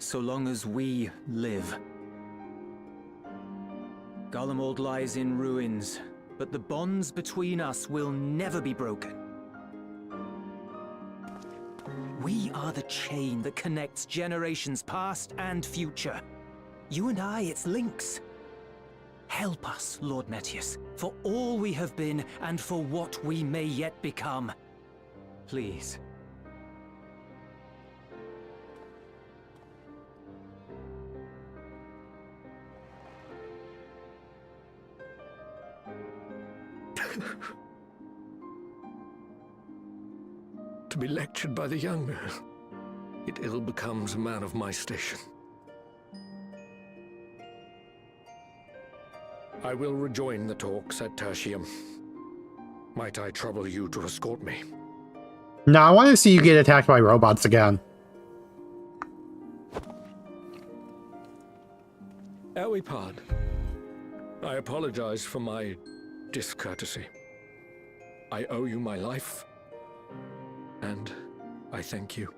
N: so long as we live. Garlemald lies in ruins, but the bonds between us will never be broken. We are the chain that connects generations past and future. You and I, it's links. Help us, Lord Metius, for all we have been and for what we may yet become. Please.
M: To be lectured by the younger, it ill becomes a man of my station. I will rejoin the talks at Tertium. Might I trouble you to escort me?
A: No, I want to see you get attacked by robots again.
M: Ere we part, I apologize for my discourtesy. I owe you my life, and I thank you.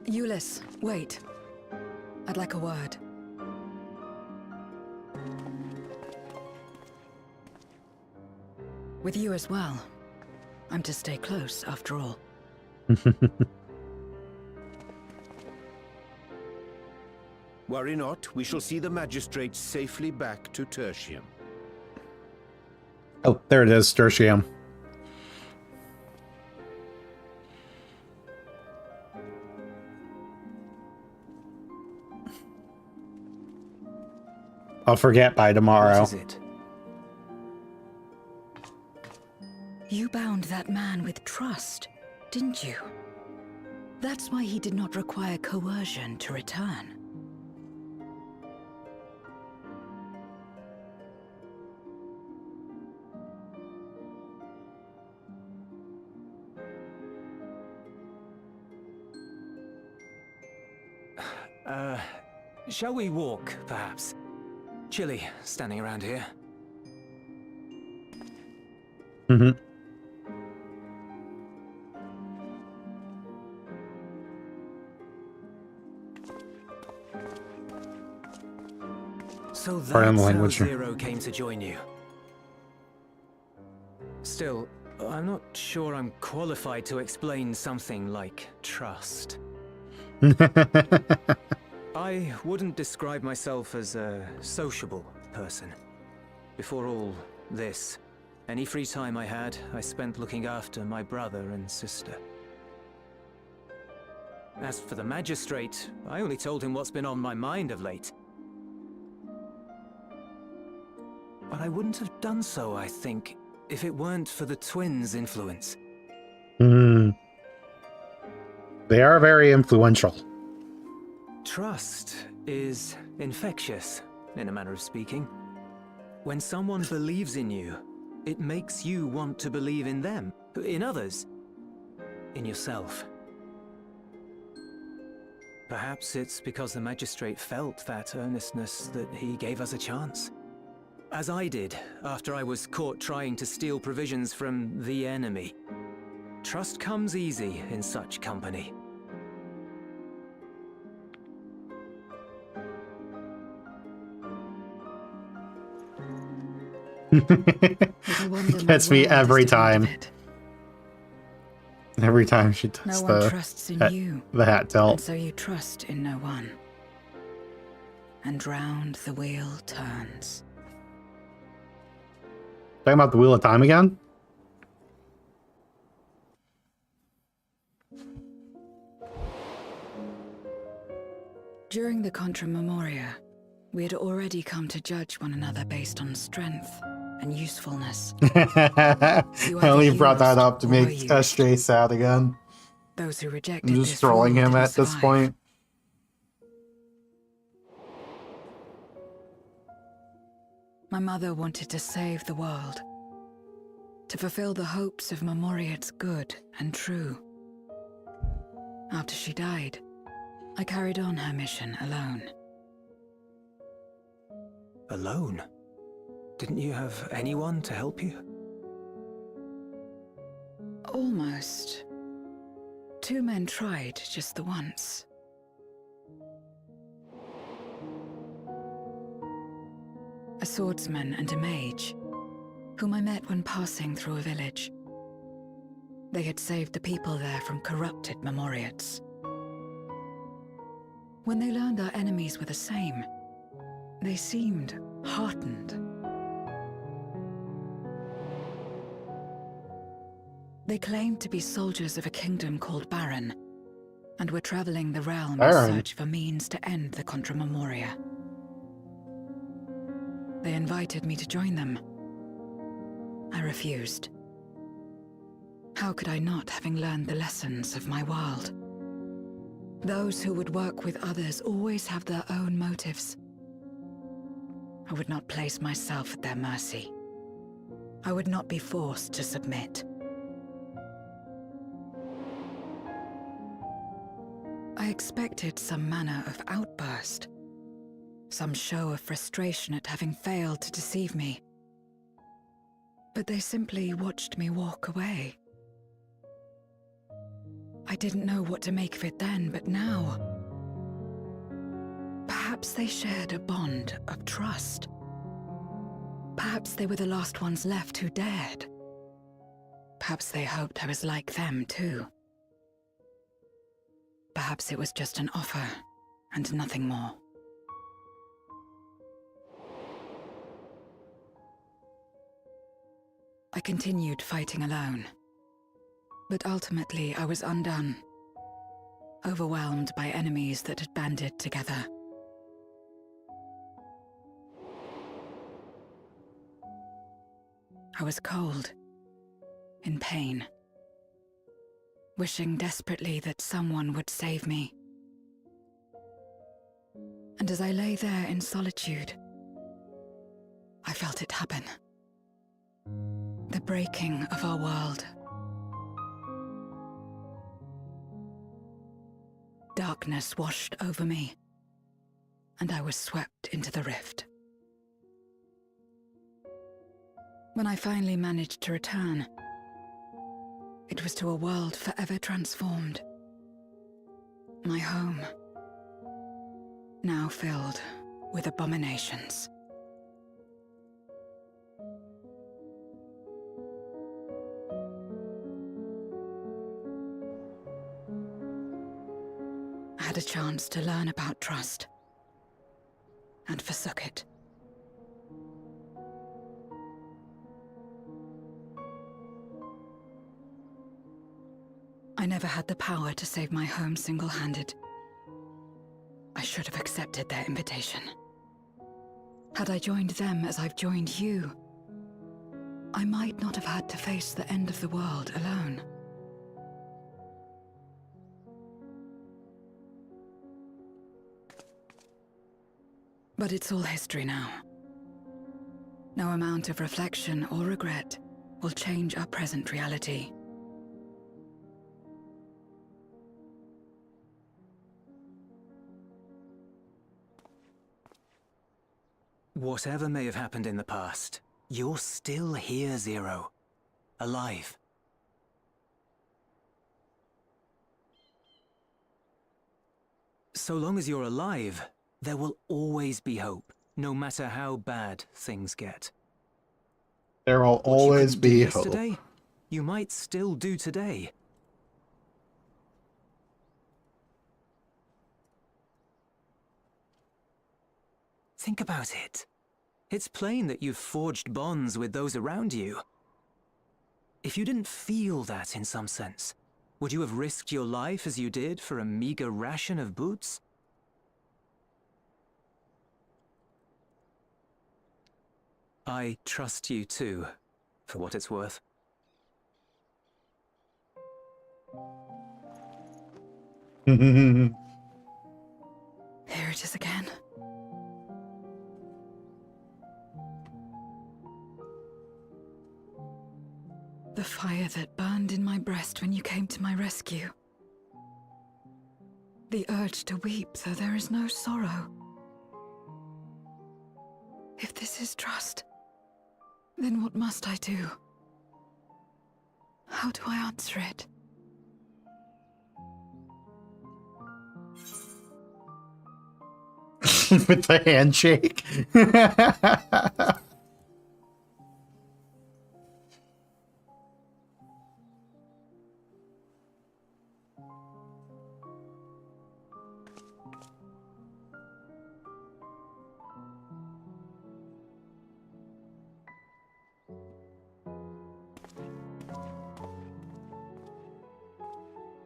E: Euless, wait. I'd like a word. With you as well. I'm to stay close, after all.
K: Worry not, we shall see the magistrate safely back to Tertium.
A: Oh, there it is, Tertium. I'll forget by tomorrow.
N: What is it?
E: You bound that man with trust, didn't you? That's why he did not require coercion to return.
N: Shall we walk, perhaps? Chilly, standing around here.
A: Mm-hmm.
N: So that's
A: Pardon the
N: how
A: language.
N: Zero came to join you. Still, I'm not sure I'm qualified to explain something like trust. I wouldn't describe myself as a sociable person. Before all this, any free time I had, I spent looking after my brother and sister. As for the magistrate, I only told him what's been on my mind of late. But I wouldn't have done so, I think, if it weren't for the twins' influence.
A: Hmm. They are very influential.
N: Trust is infectious, in a manner of speaking. When someone believes in you, it makes you want to believe in them, in others, in yourself. Perhaps it's because the magistrate felt that earnestness that he gave us a chance. As I did, after I was caught trying to steal provisions from the enemy. Trust comes easy in such company.
A: Gets me every time. Every time she does
E: no one trusts in you,
A: the hat tilt.
E: and so you trust in no one. And round the wheel turns.
A: Talking about the Wheel of Time again?
E: During the Contra Memoria, we had already come to judge one another based on strength and usefulness.
A: I only brought that up to make SJ sad again.
E: Those who rejected
A: I'm just trolling him at this point.
E: My mother wanted to save the world, to fulfill the hopes of Memoria's good and true. After she died, I carried on her mission alone.
N: Alone? Didn't you have anyone to help you?
E: Almost. 2 men tried just the once. A swordsman and a mage, whom I met when passing through a village. They had saved the people there from corrupted Memoriates. When they learned our enemies were the same, they seemed heartened. They claimed to be soldiers of a kingdom called Baron, and were traveling the realm in search for means to end the Contra Memoria. They invited me to join them. I refused. How could I not, having learned the lessons of my world? Those who would work with others always have their own motives. I would not place myself at their mercy. I would not be forced to submit. I expected some manner of outburst, some show of frustration at having failed to deceive me. But they simply watched me walk away. I didn't know what to make of it then, but now... Perhaps they shared a bond of trust. Perhaps they were the last ones left who dared. Perhaps they hoped I was like them too. Perhaps it was just an offer, and nothing more. I continued fighting alone. But ultimately I was undone, overwhelmed by enemies that had banded together. I was cold, in pain, wishing desperately that someone would save me. And as I lay there in solitude, I felt it happen. The breaking of our world. Darkness washed over me, and I was swept into the rift. When I finally managed to return, it was to a world forever transformed. My home, now filled with abominations. I had a chance to learn about trust, and forsook it. I never had the power to save my home single-handed. I should have accepted their invitation. Had I joined them as I've joined you, I might not have had to face the end of the world alone. But it's all history now. No amount of reflection or regret will change our present reality.
N: Whatever may have happened in the past, you're still here, Zero. Alive. So long as you're alive, there will always be hope, no matter how bad things get.
A: There will always be hope.
N: Yesterday, you might still do today. Think about it. It's plain that you've forged bonds with those around you. If you didn't feel that in some sense, would you have risked your life as you did for a meager ration of boots? I trust you too, for what it's worth.
E: Here it is again. The fire that burned in my breast when you came to my rescue. The urge to weep, though there is no sorrow. If this is trust, Then what must I do? How do I answer it?
A: With the handshake.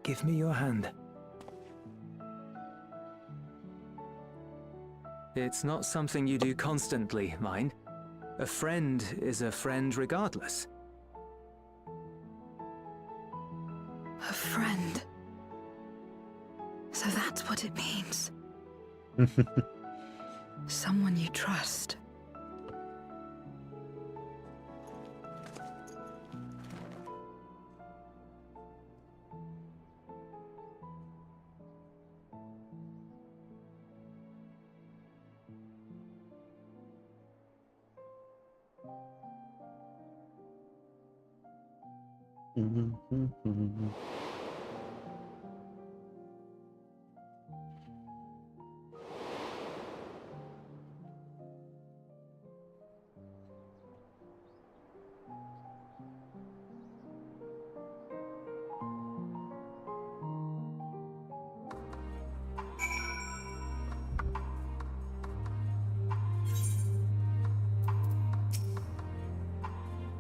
N: Give me your hand. It's not something you do constantly, mind. A friend is a friend regardless.
E: A friend. So that's what it means. Someone you trust.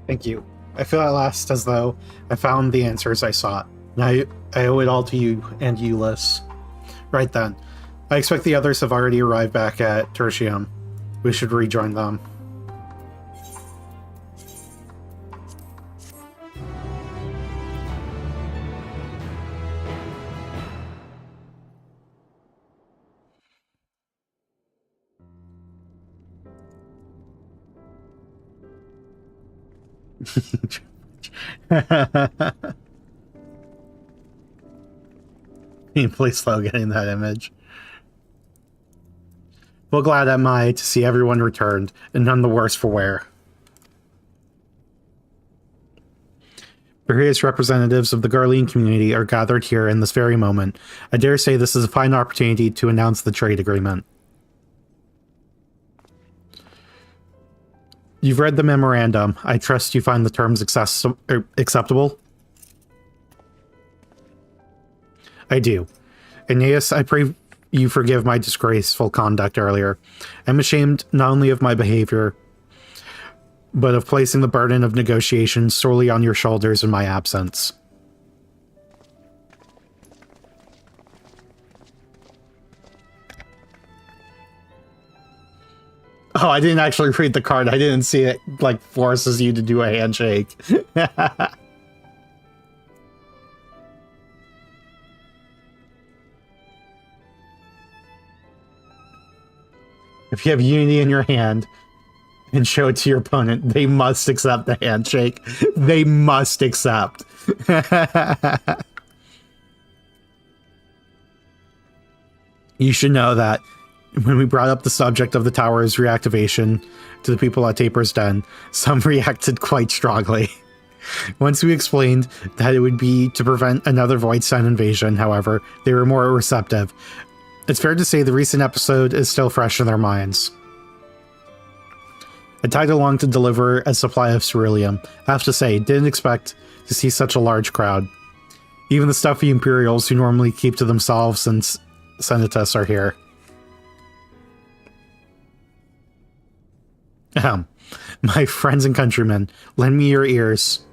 A: Thank you. I feel at last as though I found the answers I sought. And I owe it all to you and Euless. Right then. I expect the others have already arrived back at Tertium. We should rejoin them. Please slow getting that image. Well, glad am I to see everyone returned, and none the worse for wear. Various representatives of the Garlean community are gathered here in this very moment. I dare say this is a fine opportunity to announce the trade agreement. You've read the memorandum. I trust you find the terms acceptable? I do. Aeneas, I pray you forgive my disgraceful conduct earlier. I'm ashamed not only of my behavior, but of placing the burden of negotiations solely on your shoulders in my absence. Oh, I didn't actually read the card. I didn't see it, like, forces you to do a handshake. If you have unity in your hand and show it to your opponent, they must accept the handshake. They must accept. You should know that when we brought up the subject of the tower's reactivation to the people at Taper's Den, some reacted quite strongly. Once we explained that it would be to prevent another Void Sun invasion, however, they were more receptive. It's fair to say the recent episode is still fresh in their minds. I tagged along to deliver a supply of ceruleum. I have to say, didn't expect to see such a large crowd. Even the stuffy Imperials who normally keep to themselves and Senatus are here. My friends and countrymen, lend me your ears.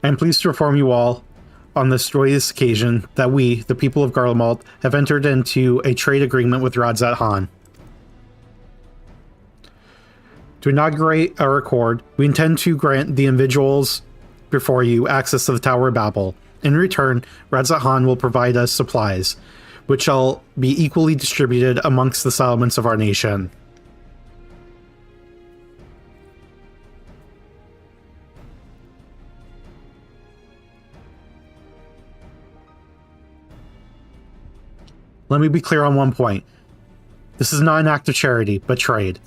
A: I am pleased to inform you all on this joyous occasion that we, the people of Garlemald, have entered into a trade agreement with Radzat Han. To inaugurate our accord, we intend to grant the individuals before you access to the Tower of Babel. In return, Radzat Han will provide us supplies, which shall be equally distributed amongst the settlements of our nation. Let me be clear on one point. This is not an act of charity, but trade.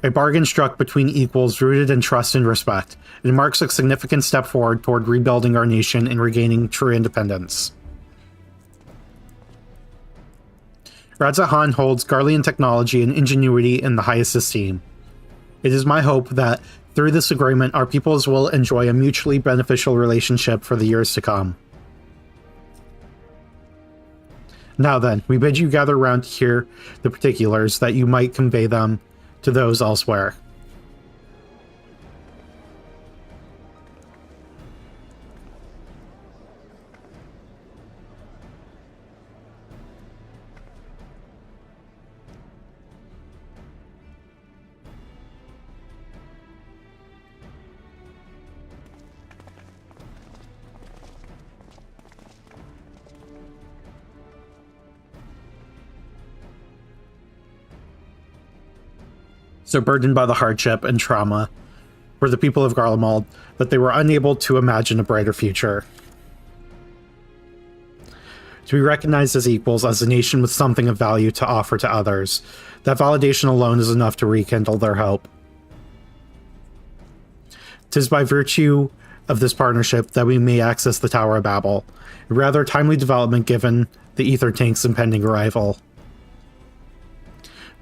A: A bargain struck between equals rooted in trust and respect. It marks a significant step forward toward rebuilding our nation and regaining true independence. Radza-Han holds Garlean technology and ingenuity in the highest esteem. It is my hope that, through this agreement, our peoples will enjoy a mutually beneficial relationship for the years to come. Now then, we bid you gather round to hear the particulars, that you might convey them to those elsewhere. So burdened by the hardship and trauma were the people of Garlemald that they were unable to imagine a brighter future. To be recognized as equals, as a nation with something of value to offer to others, that validation alone is enough to rekindle their hope. 'Tis by virtue of this partnership that we may access the Tower of Babel, a rather timely development given the ether tank's impending arrival.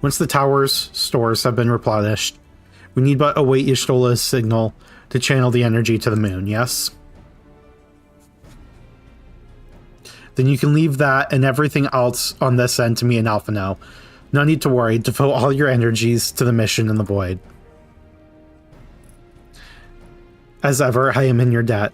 A: Once the tower's stores have been replenished, we need but await Y'shtola's signal to channel the energy to the moon, yes? Then you can leave that and everything else on this end to me and Alphino. No need to worry, devote all your energies to the mission in the void. As ever, I am in your debt.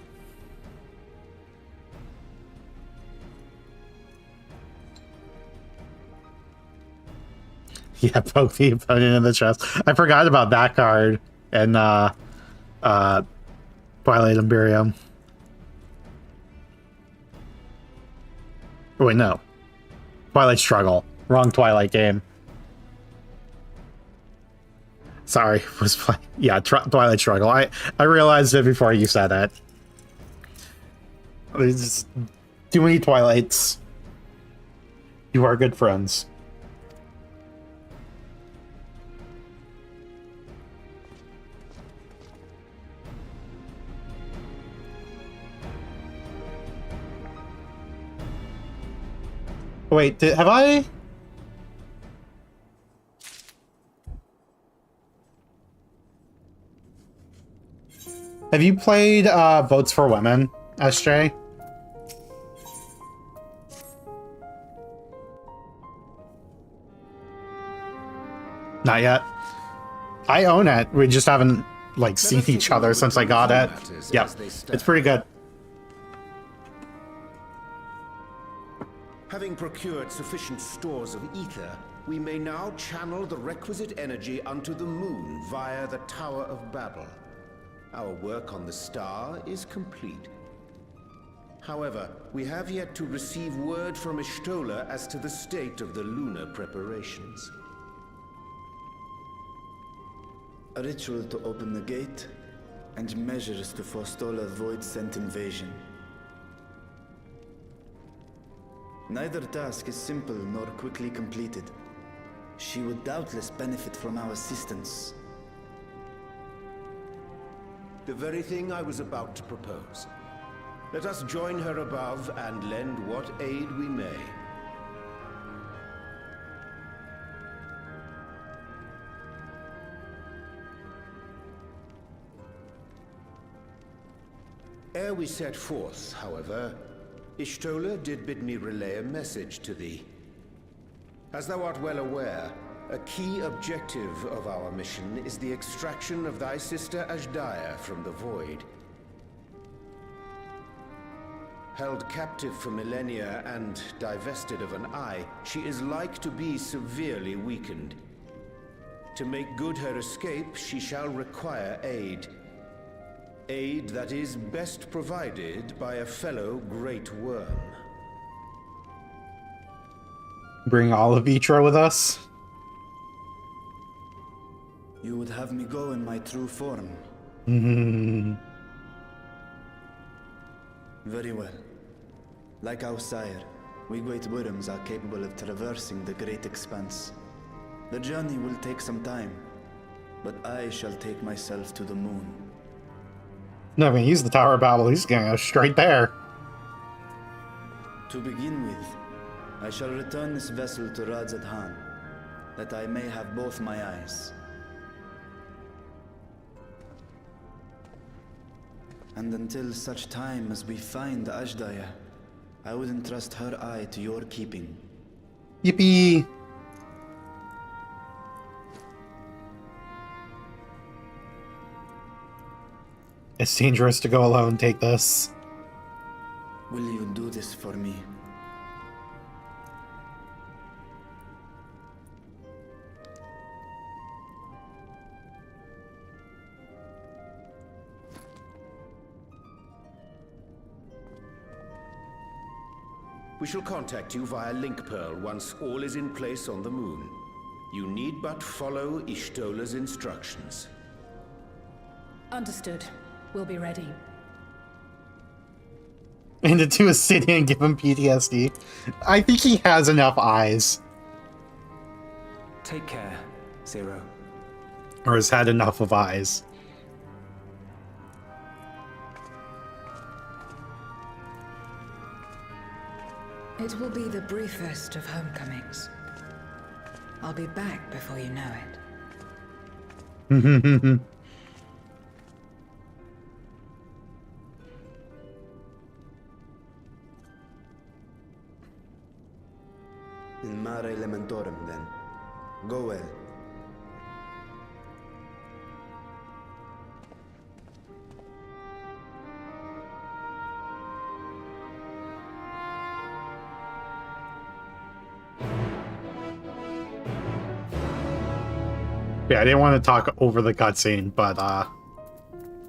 A: Yeah, poke the opponent in the chest. I forgot about that card in Twilight Imperium. Oh, wait, no. Twilight Struggle. Wrong Twilight game. Sorry, was playing. Yeah, Twilight Struggle. I realized it before you said it. There's just too many Twilights. You are good friends. Wait, have I? Have you played Votes for Women, SJ? Not yet. I own it. We just haven't like seen each other since I got it. Yep, it's pretty good.
K: Having procured sufficient stores of ether, we may now channel the requisite energy unto the moon via the Tower of Babel. Our work on the star is complete. However, we have yet to receive word from Y'shtola as to the state of the lunar preparations.
H: A ritual to open the gate, and measures to forestall a void-sent invasion. Neither task is simple nor quickly completed. She would doubtless benefit from our assistance.
K: The very thing I was about to propose. Let us join her above and lend what aid we may. Ere we set forth, however, Y'shtola did bid me relay a message to thee. As thou art well aware, a key objective of our mission is the extraction of thy sister Azhdaya from the Void. Held captive for millennia and divested of an eye, she is like to be severely weakened. To make good her escape, she shall require aid. Aid that is best provided by a fellow Great Worm.
A: Bring all of Ytra with us?
H: You would have me go in my true form. Very well. Like our sire, We great worms are capable of traversing the great expanse. The journey will take some time, but I shall take myself to the moon.
A: No, I mean, he's the Tower of Babel. He's gonna go straight there.
H: To begin with, I shall return this vessel to Radzat Han, that I may have both my eyes. And until such time as we find Ashdaya, I would entrust her eye to your keeping.
A: Yippee! It's dangerous to go alone. Take this.
H: Will you do this for me?
K: We shall contact you via Link Pearl once all is in place on the moon. You need but follow Ishtola's instructions.
O: Understood. We'll be ready.
A: And into a city and give him PTSD. I think he has enough eyes.
N: Take care, Zero.
A: Or has had enough of eyes.
E: It will be the briefest of homecomings. I'll be back before you know it.
I: In Mare Elementorum, then. Go well.
A: Yeah, I didn't want to talk over the cutscene, but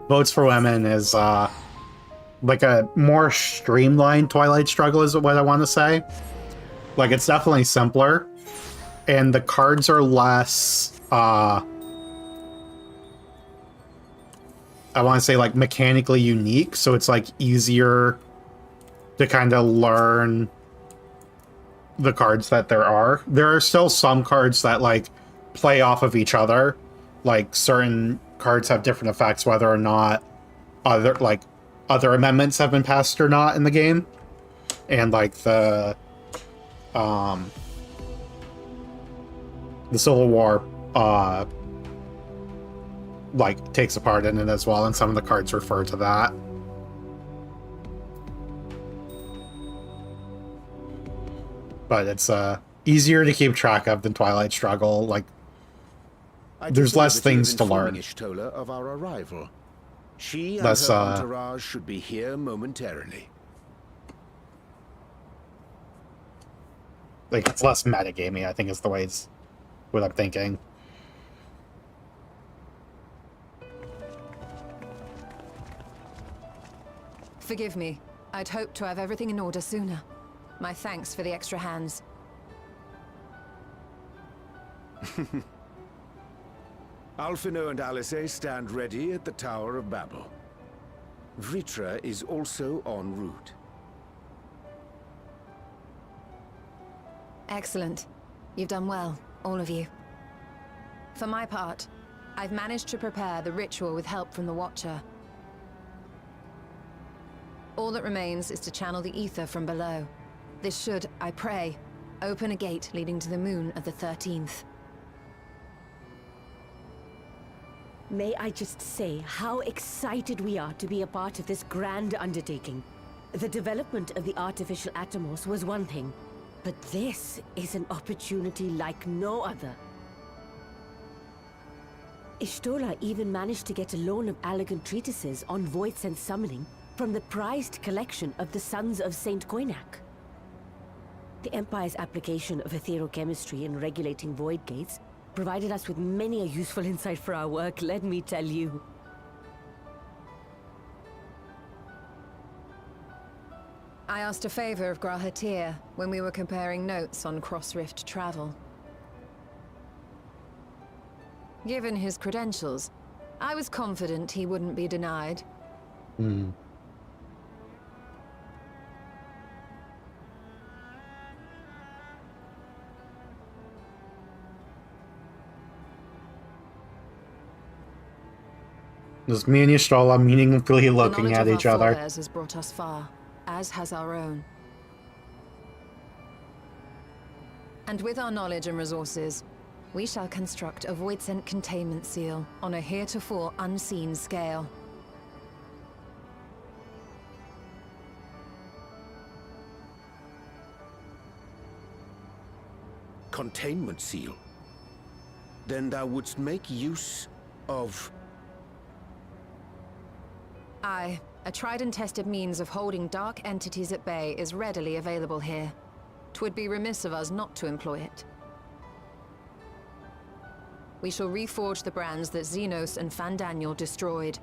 A: Votes for Women is like a more streamlined Twilight Struggle is what I want to say. Like, it's definitely simpler, and the cards are less, I want to say, like, mechanically unique, so it's, like, easier to kind of learn the cards that there are. There are still some cards that, like, play off of each other. Like, certain cards have different effects, whether or not other amendments have been passed or not in the game. And, like, the Civil War, like, takes a part in it as well, and some of the cards refer to that. But it's easier to keep track of than Twilight Struggle. Like, there's less things to learn.
K: Ishtola of our arrival. She and
A: Less,
K: her entourage should be here momentarily.
A: Like, it's less metagamey, I think is the way it's what I'm thinking.
B: Forgive me. I'd hoped to have everything in order sooner. My thanks for the extra hands.
K: Alphino and Alice stand ready at the Tower of Babel. Vritra is also en route.
B: Excellent. You've done well, all of you. For my part, I've managed to prepare the ritual with help from the Watcher. All that remains is to channel the ether from below. This should, I pray, open a gate leading to the moon of the 13th.
P: May I just say how excited we are to be a part of this grand undertaking. The development of the artificial Atomos was one thing, but this is an opportunity like no other. Ishtola even managed to get a loan of elegant treatises on voice and summoning from the prized collection of the Sons of Saint Koinak. The Empire's application of etherochemistry in regulating void gates provided us with many a useful insight for our work, let me tell you.
B: I asked a favor of Grahatir when we were comparing notes on cross-rift travel. Given his credentials, I was confident he wouldn't be denied.
A: Just me and Y'shtola meaningfully looking
B: The knowledge
A: at
B: of
A: each
B: our
A: other.
B: forebears has brought us far, as has our own. And with our knowledge and resources, we shall construct a void-sent containment seal on a heretofore unseen scale.
K: Containment seal? Then thou wouldst make use of...
B: Aye, a tried and tested means of holding dark entities at bay is readily available here. 'Twould be remiss of us not to employ it. We shall reforge the brands that Xenos and Fandaniel destroyed.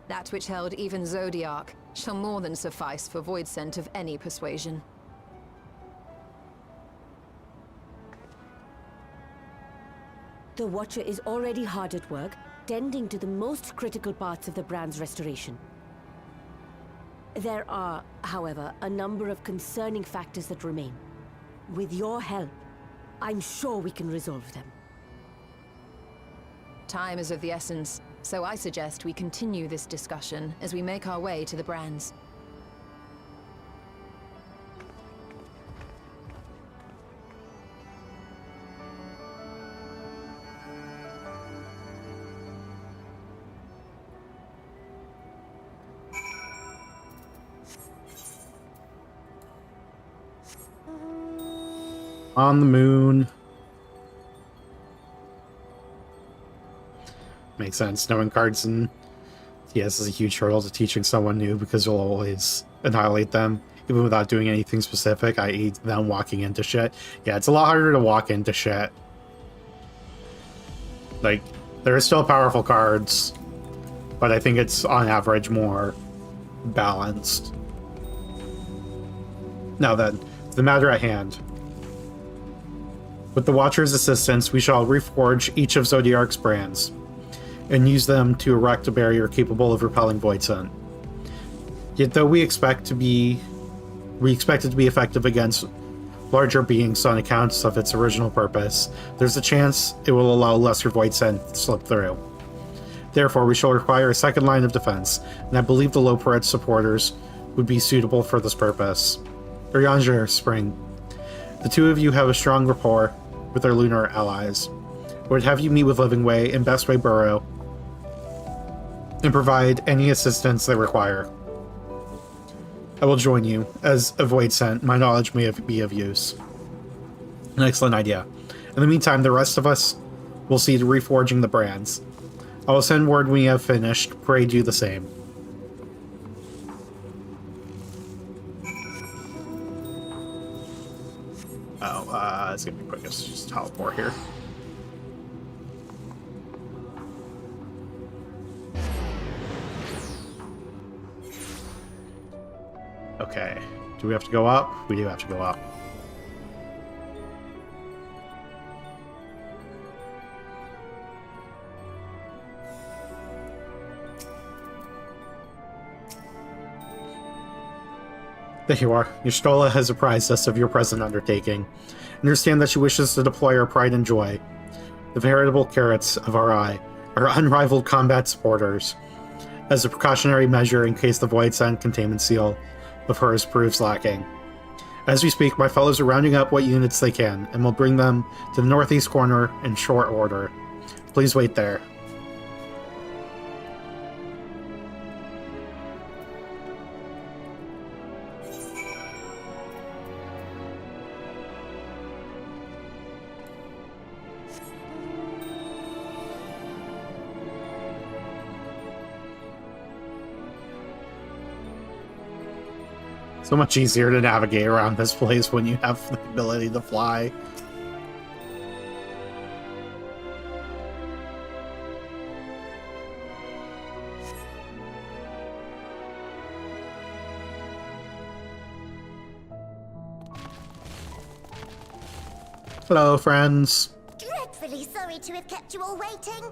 B: That which held even Zodiac shall more than suffice for void scent of any persuasion.
P: The Watcher is already hard at work, tending to the most critical parts of the brand's restoration. There are, however, a number of concerning factors that remain. With your help, I'm sure we can resolve them.
B: Time is of the essence, so I suggest we continue this discussion as we make our way to the brands.
A: On the moon. Makes sense. Knowing cards and TS is a huge hurdle to teaching someone new because you'll always annihilate them, even without doing anything specific, i.e. them walking into shit. Yeah, it's a lot harder to walk into shit. Like, there are still powerful cards, but I think it's, on average, more balanced. Now then, the matter at hand. With the Watcher's assistance, we shall reforge each of Zodiarc's brands, and use them to erect a barrier capable of repelling void scent. Yet though we expect it to be effective against larger beings on account of its original purpose, there's a chance it will allow lesser void scent to slip through. Therefore, we shall require a second line of defense, and I believe the Loporrit supporters would be suitable for this purpose. Urianger, Spring, the two of you have a strong rapport with our lunar allies. I would have you meet with Living Way and Best Way Burrow and provide any assistance they require. I will join you. As a void scent, my knowledge may be of use. An excellent idea. In the meantime, the rest of us will see to reforging the brands. I will send word when you have finished. Pray do the same. Oh, it's gonna be quick. Let's just teleport here. Okay. Do we have to go up? We do have to go up. There you are. Y'shtola has apprised us of your present undertaking. Understand that she wishes to deploy our pride and joy, the veritable carrots of our eye, our unrivaled combat supporters, as a precautionary measure in case the void scent containment seal of hers proves lacking. As we speak, my fellows are rounding up what units they can, and will bring them to the northeast corner in short order. Please wait there. So much easier to navigate around this place when you have the ability to fly. Hello, friends.
O: Dreadfully sorry to have kept you all waiting.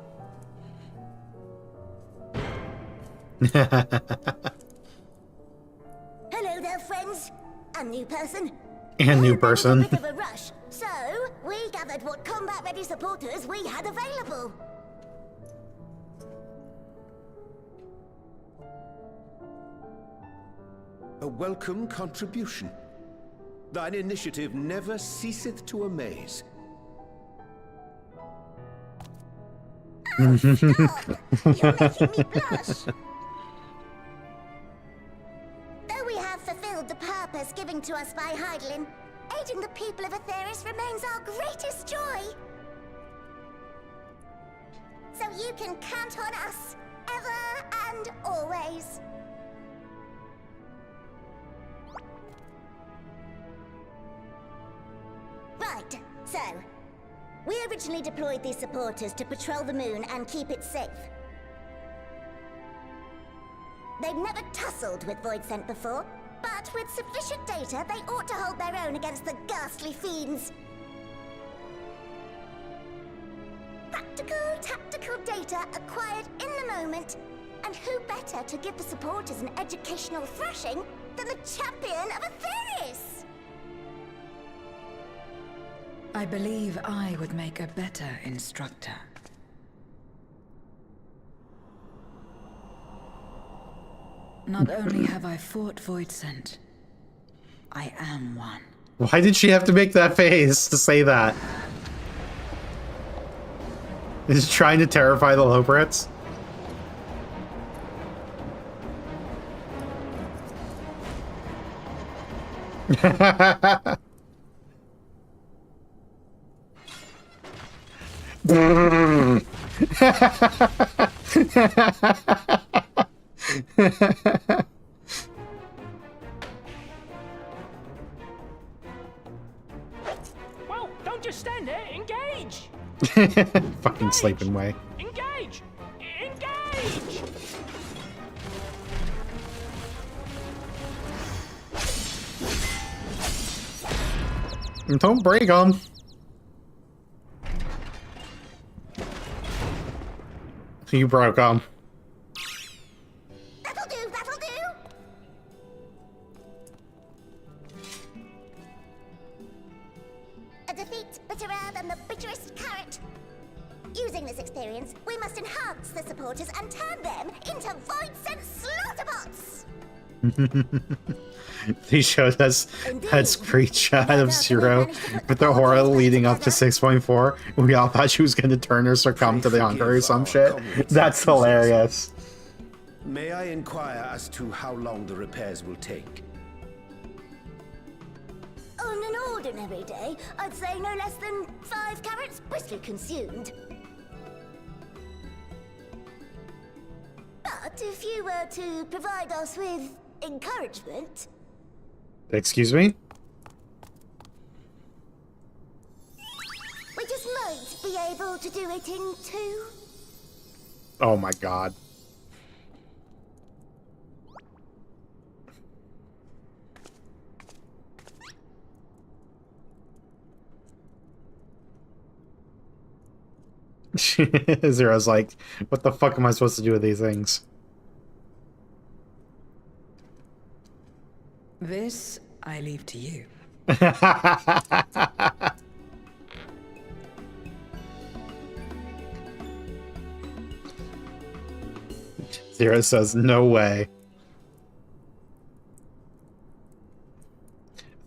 O: Hello there, friends. A new person.
A: And new person.
O: A bit of a rush, So, we gathered what combat-ready supporters we had available.
K: A welcome contribution. Thine initiative never ceaseth to amaze.
O: Oh, stop! You're making me blush! Though we have fulfilled the purpose given to us by Hydaelyn, aiding the people of Aetheris remains our greatest joy. So you can count on us, ever and always. Right, so, we originally deployed these supporters to patrol the moon and keep it safe. They've never tussled with Voidsent before, but with sufficient data, they ought to hold their own against the ghastly fiends. Practical, tactical data acquired in the moment, and who better to give the supporters an educational thrashing than the champion of Aetheris?
E: I believe I would make a better instructor. Not only have I fought Voidsent, I am one.
A: Why did she have to make that face to say that? Is trying to terrify the Lobrits?
L: Well, don't just stand there. Engage!
A: Fucking sleeping way.
L: Engage! Engage!
A: Don't break them. You broke them.
O: That'll do, that'll do! A defeat bitterer than the bitterest carrot. Using this experience, we must enhance the supporters and turn them into Voidsent slaughterbots!
A: They showed us that screenshot of Zero with the horror leading up to 6.4. We all thought she was going to turn or succumb to the hunger or some shit. That's hilarious.
K: May I inquire as to how long the repairs will take?
O: On an ordinary day, I'd say no less than 5 carrots briskly consumed. But if you were to provide us with encouragement...
A: Excuse me?
O: we just might be able to do it in 2.
A: Oh my god. Zero's like, what the fuck am I supposed to do with these things?
E: This I leave to you.
A: Zero says, no way.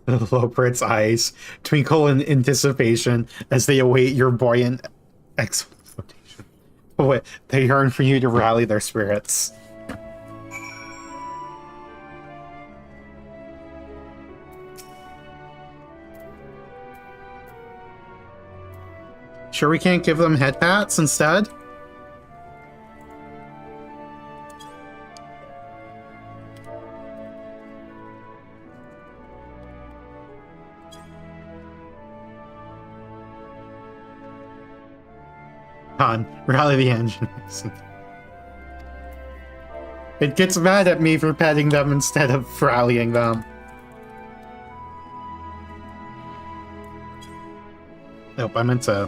A: The Loprit's eyes twinkle in anticipation as they await your buoyant exultation. Wait, they yearn for you to rally their spirits. Sure we can't give them head pats instead? On, rally the engines. It gets mad at me for petting them instead of rallying them. Nope, I meant to...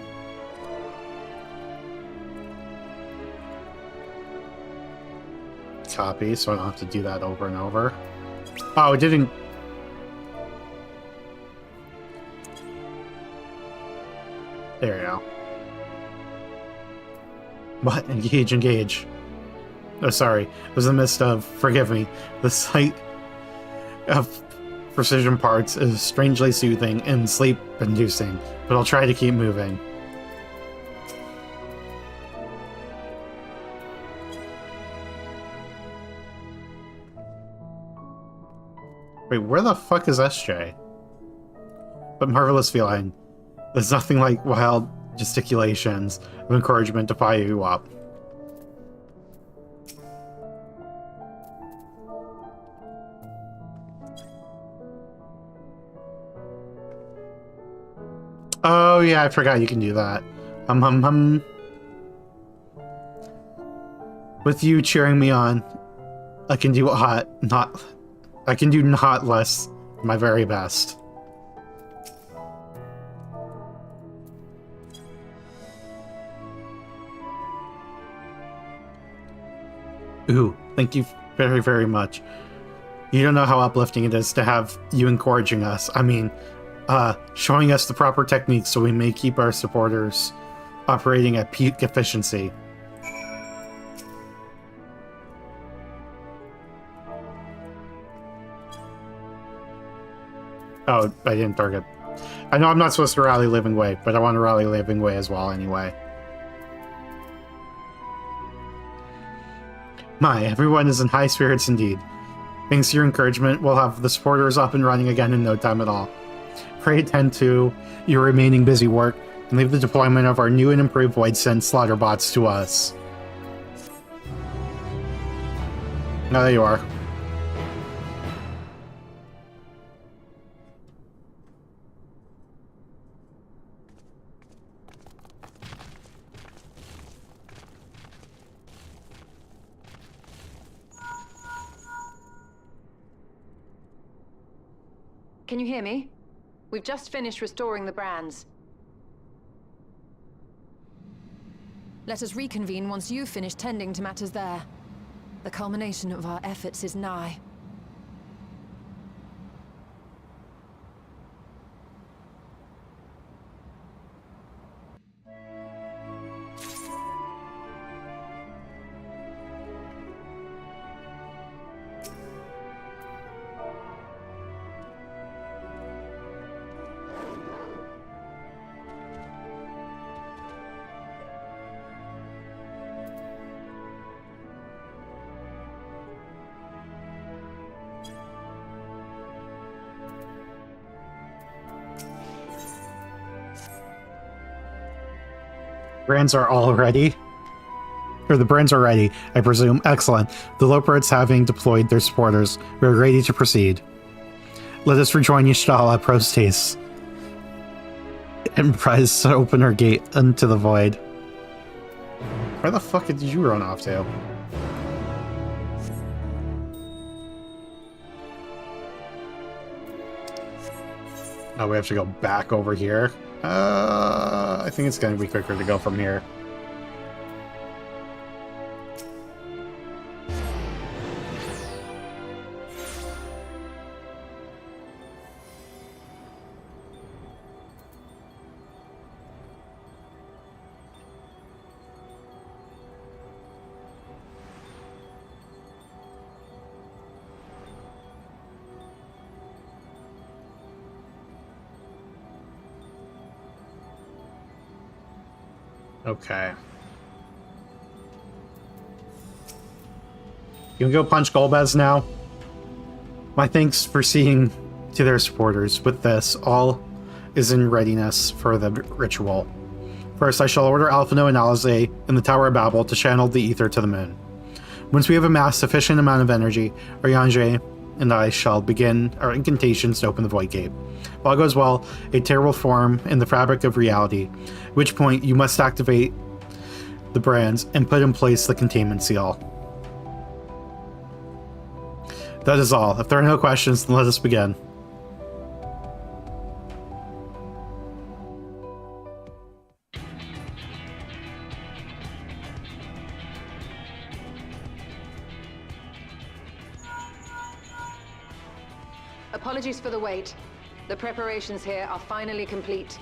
A: copy, so I don't have to do that over and over. Oh, it didn't... There you go. What? Engage, engage. Oh, sorry. It was in the midst of, forgive me, the sight of precision parts is strangely soothing and sleep-inducing, but I'll try to keep moving. Wait, where the fuck is SJ? But marvelous feeling. There's nothing like wild gesticulations of encouragement to fire you up. Oh yeah, I forgot you can do that. With you cheering me on, I can do not less my very best. Ooh, thank you very, very much. You don't know how uplifting it is to have you encouraging us. I mean, showing us the proper techniques so we may keep our supporters operating at peak efficiency. Oh, I didn't target. I know I'm not supposed to rally Living Way, but I want to rally Living Way as well anyway. My, everyone is in high spirits indeed. Thanks to your encouragement, we'll have the supporters up and running again in no time at all. Pray attend to your remaining busy work and leave the deployment of our new and improved Voidsend slaughter bots to us. Oh, there you are.
B: Can you hear me? We've just finished restoring the brands. Let us reconvene once you've finished tending to matters there. The culmination of our efforts is nigh.
A: Brands are all ready. Or the brands are ready, I presume. Excellent. The Loperits having deployed their supporters, we are ready to proceed. Let us rejoin Y'shtola Prostes. Enterprise to open her gate into the void. Where the fuck did you run off to? Oh, we have to go back over here. I think it's going to be quicker to go from here. Okay. You can go punch Golbez now. My thanks for seeing to their supporters. With this, all is in readiness for the ritual. First, I shall order Alphino and Alize in the Tower of Babel to channel the ether to the moon. Once we have amassed sufficient amount of energy, Arianje and I shall begin our incantations to open the Void Gate. If all goes well, a tear will form in the fabric of reality, at which point you must activate the brands and put in place the containment seal. That is all. If there are no questions, then let us begin.
B: Apologies for the wait. The preparations here are finally complete.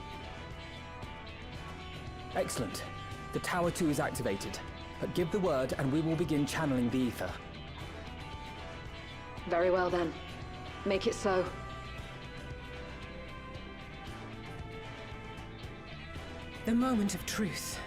N: Excellent. The Tower 2 is activated. But give the word and we will begin channeling the ether.
B: Very well then. Make it so.
E: The moment of truth.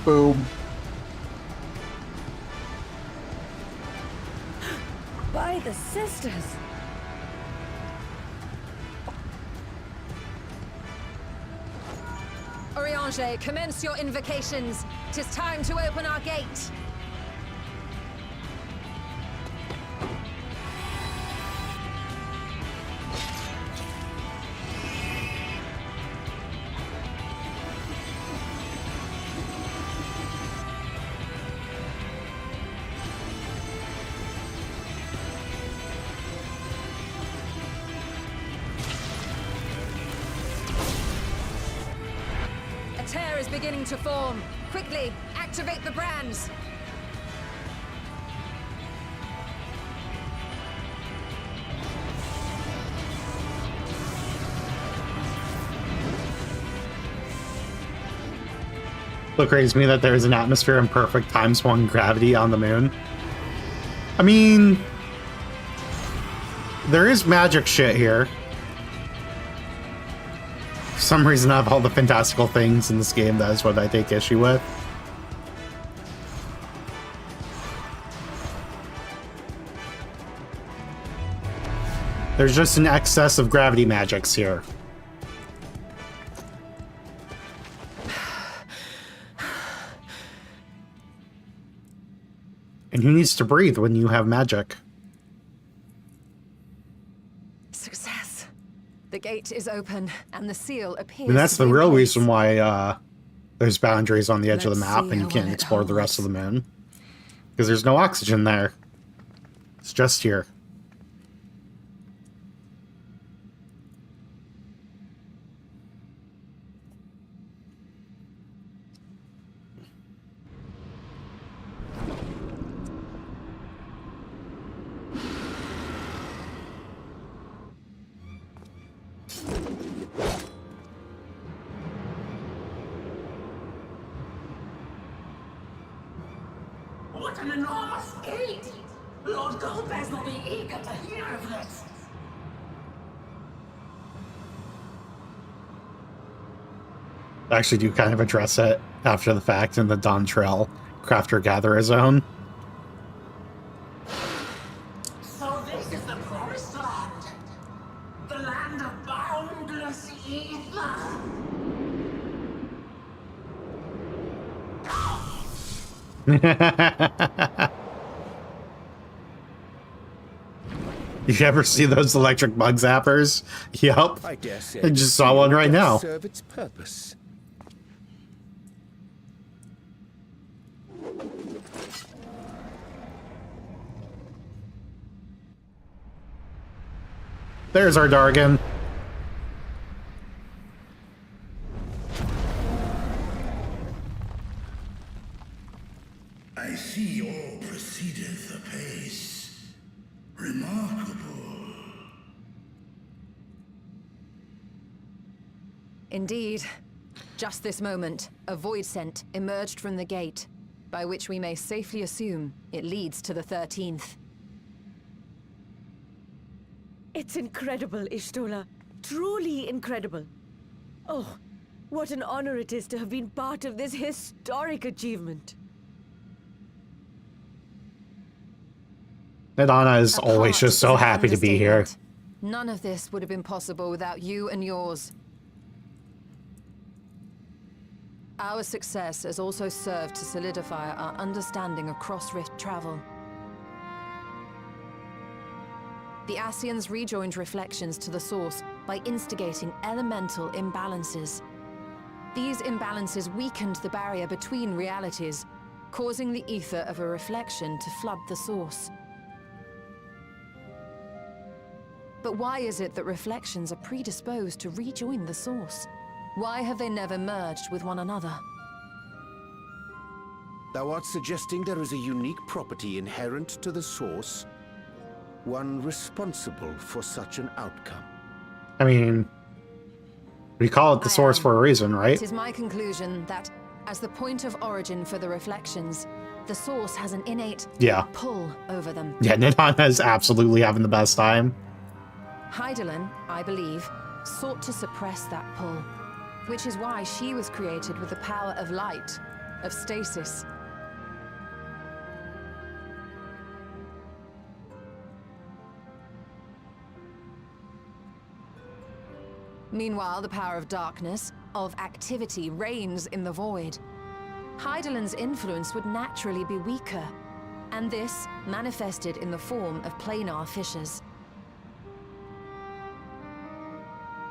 A: Boom.
P: By the sisters!
B: Oriange, commence your invocations. 'Tis time to open our gate. A tear is beginning to form. Quickly, activate the brands.
A: What crazy to me that there is an atmosphere and perfect time swung gravity on the moon. I mean, there is magic shit here. For some reason, I have all the fantastical things in this game. That is what I take issue with. There's just an excess of gravity magics here. And who needs to breathe when you have magic?
B: Success. The gate is open, and the seal appears.
A: And that's
B: to
A: the
B: be in
A: real
B: place.
A: reason why there's boundaries on the edge of the
B: Let's
A: map
B: see
A: and you
B: how
A: can't
B: well it
A: explore the rest of the moon. Because there's no oxygen there. It's just here.
Q: What an enormous gate! Lord Golbez will be eager to hear of this.
A: I actually do kind of address it after the fact in the Dawn Trail Crafter-Gatherer zone.
Q: So this is the promised land. The land of boundless ether.
A: You ever see those electric bug zappers? Yup.
K: I dare say
A: I just saw one right now.
K: Serve its purpose.
A: There's our Dargan.
D: I see all proceedeth apace. Remarkable.
B: Indeed. Just this moment, a void scent emerged from the gate, by which we may safely assume it leads to the 13th.
P: It's incredible, Ishtola. Truly incredible. Oh, what an honor it is to have been part of this historic achievement.
A: Nadana is
B: A
A: always
B: part
A: just so
B: is an
A: happy to be here.
B: understatement. None of this would have been possible without you and yours. Our success has also served to solidify our understanding of cross-rift travel. The Ascians rejoined reflections to the source by instigating elemental imbalances. These imbalances weakened the barrier between realities, causing the ether of a reflection to flood the source. But why is it that reflections are predisposed to rejoin the source? Why have they never merged with one another?
K: Thou art suggesting there is a unique property inherent to the source, one responsible for such an outcome.
A: I mean, we call it the source for a reason, right?
B: It is my conclusion that, as the point of origin for the reflections, the source has an innate pull over them.
A: Yeah, Nidana is absolutely having the best time.
B: Hydaelyn, I believe, sought to suppress that pull, which is why she was created with the power of light, of stasis. Meanwhile, the power of darkness, of activity, reigns in the void. Hydaelyn's influence would naturally be weaker, and this manifested in the form of planar fissures.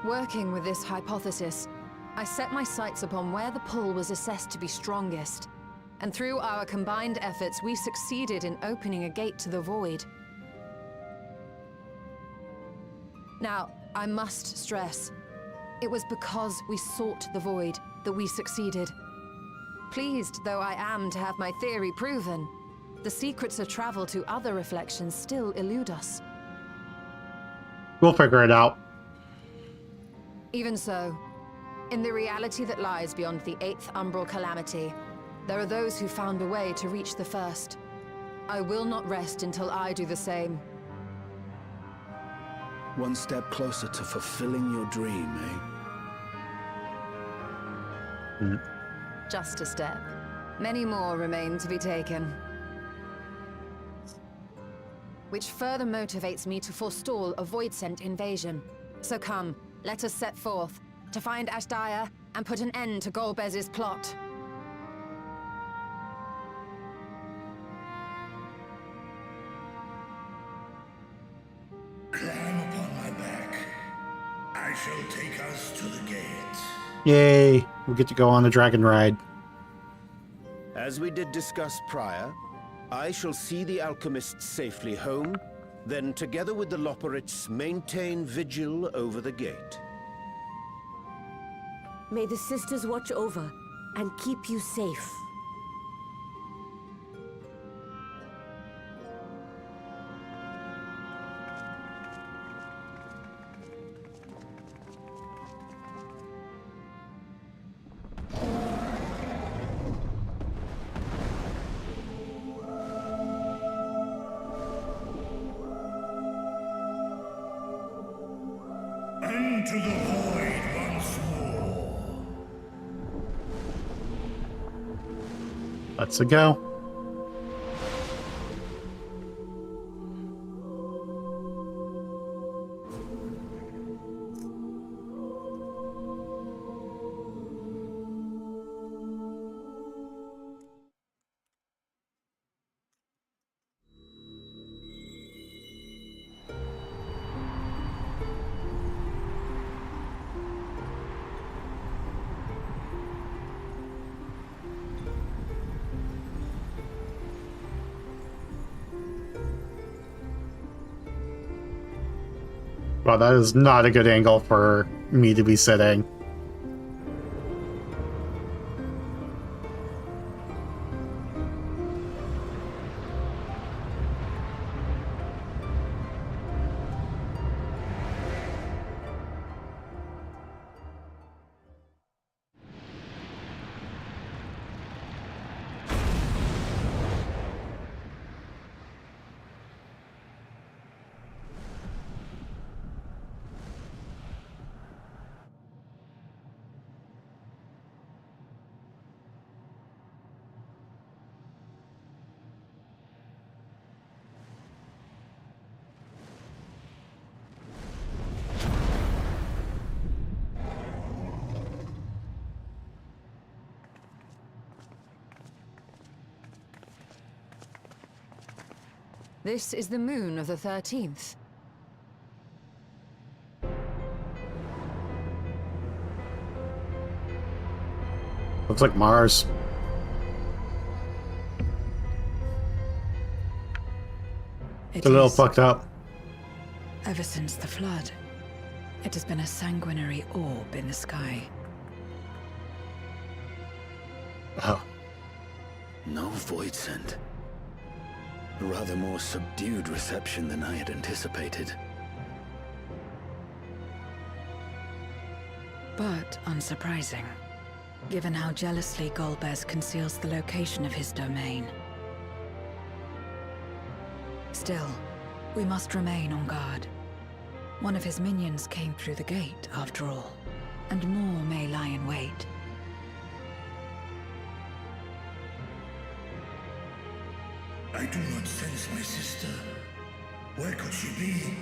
B: Working with this hypothesis, I set my sights upon where the pull was assessed to be strongest, and through our combined efforts, we succeeded in opening a gate to the void. Now, I must stress, it was because we sought the void that we succeeded. Pleased though I am to have my theory proven, the secrets of travel to other reflections still elude us.
A: We'll figure it out.
B: Even so, in the reality that lies beyond the 8th umbral calamity, there are those who found a way to reach the first. I will not rest until I do the same.
C: One step closer to fulfilling your dream, eh?
B: Just a step. Many more remain to be taken. Which further motivates me to forestall a void-sent invasion. So come, let us set forth, to find Ashdaya and put an end to Golbez's plot.
D: Climb upon my back. I shall take us to the gates.
A: Yay! We get to go on the dragon ride.
K: As we did discuss prior, I shall see the alchemists safely home, then together with the Loporrits maintain vigil over the gate.
P: May the sisters watch over and keep you safe.
D: Into the void once more.
A: Let's go. Well, that is not a good angle for me to be sitting.
B: This is the moon of the 13th.
A: Looks like Mars. It's a little fucked up.
E: Ever since the flood, it has been a sanguinary orb in the sky.
A: Oh.
C: No Voidsent. A rather more subdued reception than I had anticipated.
E: But unsurprising, given how jealously Golbez conceals the location of his domain. Still, we must remain on guard. One of his minions came through the gate, after all, and more may lie in wait.
D: I do not sense my sister. Where could she be?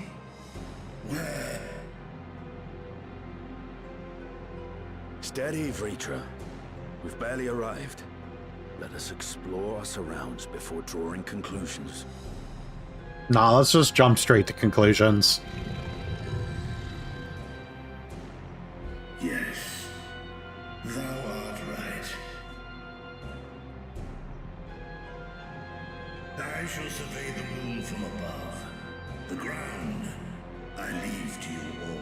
D: Where?
C: Steady, Vritra. We've barely arrived. Let us explore our surrounds before drawing conclusions.
A: Nah, let's just jump straight to conclusions.
D: Yes, thou art right. I shall survey the moon from above. The ground I leave to you all.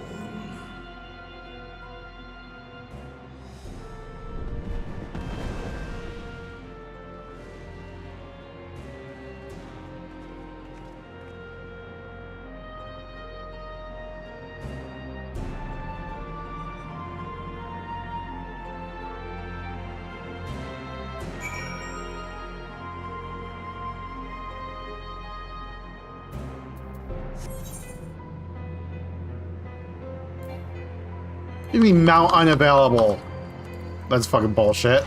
A: You mean mount unavailable? That's fucking bullshit.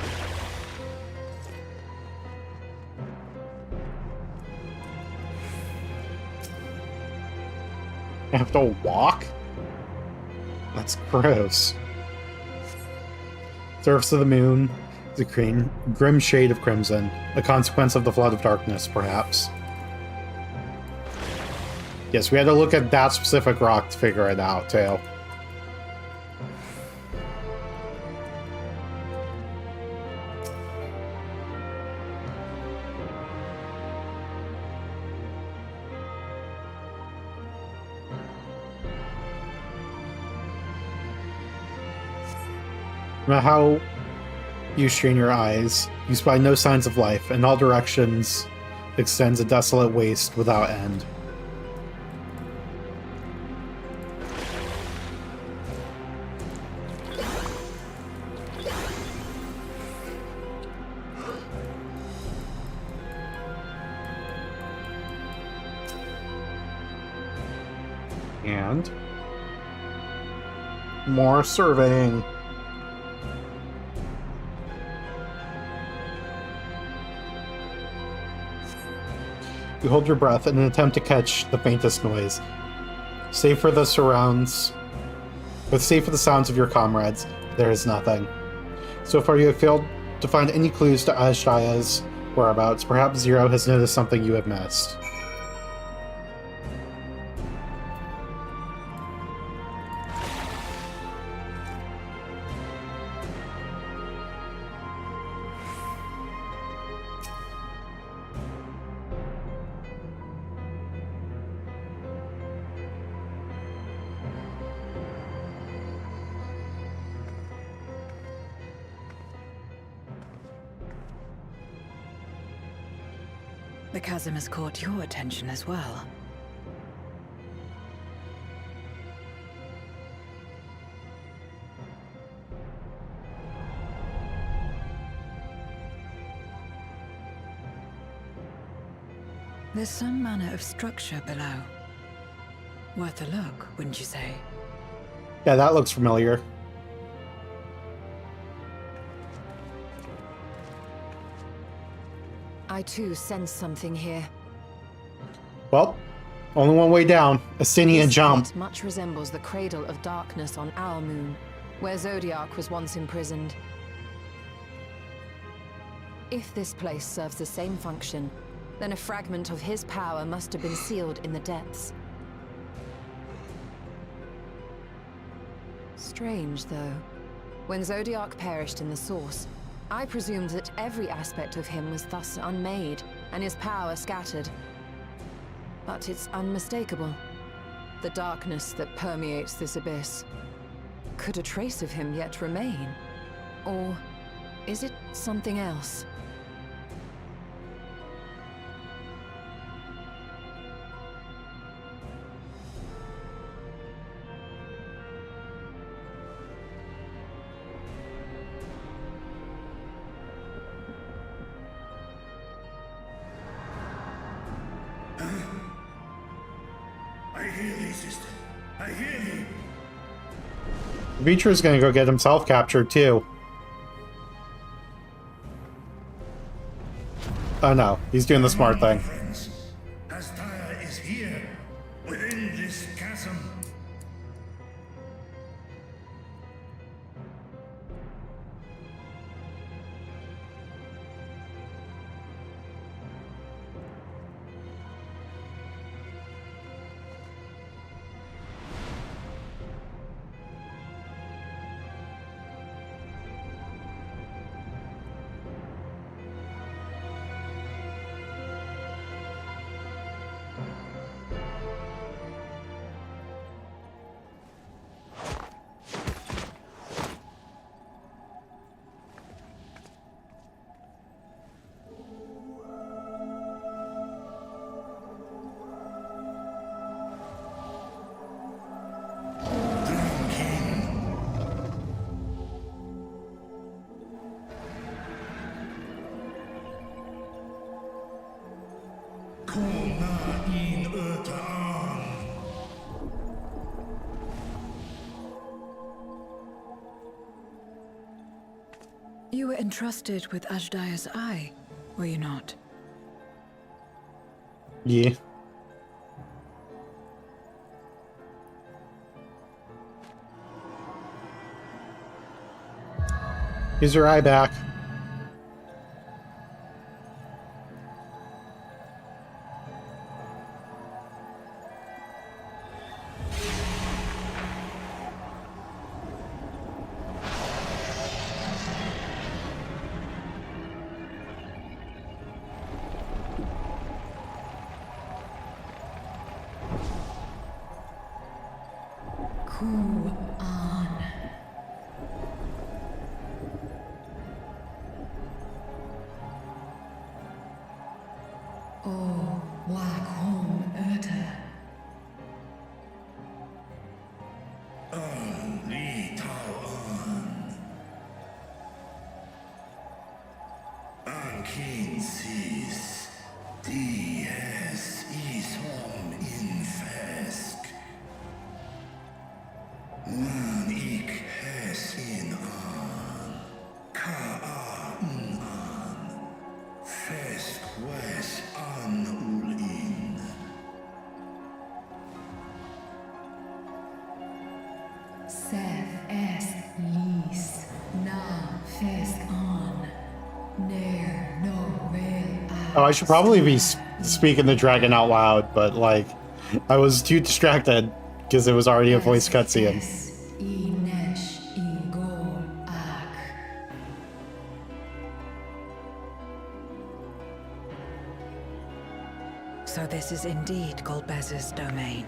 A: I have to walk? That's gross. Surface of the moon is a grim shade of crimson, a consequence of the flood of darkness, perhaps. Yes, we had to look at that specific rock to figure it out, too. No matter how you strain your eyes, you spy no signs of life. In all directions extends a desolate waste without end. And more surveying. You hold your breath in an attempt to catch the faintest noise. Save for the sounds of your comrades, there is nothing. So far you have failed to find any clues to Ashaya's whereabouts. Perhaps Zero has noticed something you have missed.
E: The chasm has caught your attention as well. There's some manner of structure below. Worth a look, wouldn't you say?
A: Yeah, that looks familiar.
B: I too sense something here.
A: Well, only one way down. A Sinian jump.
B: It much resembles the Cradle of Darkness on Owl Moon, where Zodiac was once imprisoned. If this place serves the same function, then a fragment of his power must have been sealed in the depths. Strange, though. When Zodiac perished in the Source, I presumed that every aspect of him was thus unmade, and his power scattered. But it's unmistakable. The darkness that permeates this abyss. Could a trace of him yet remain? Or is it something else?
D: I hear thee, sister. I hear thee.
A: Beecher's gonna go get himself captured too. Oh no, he's doing the smart thing.
D: Astaya is here, within this chasm.
E: You were entrusted with Ajdaya's eye, were you not?
A: Yeah. Here's your eye back. Oh, I should probably be speaking the dragon out loud, but like, I was too distracted because it was already a voice cutscene.
E: So this is indeed Golbez's domain.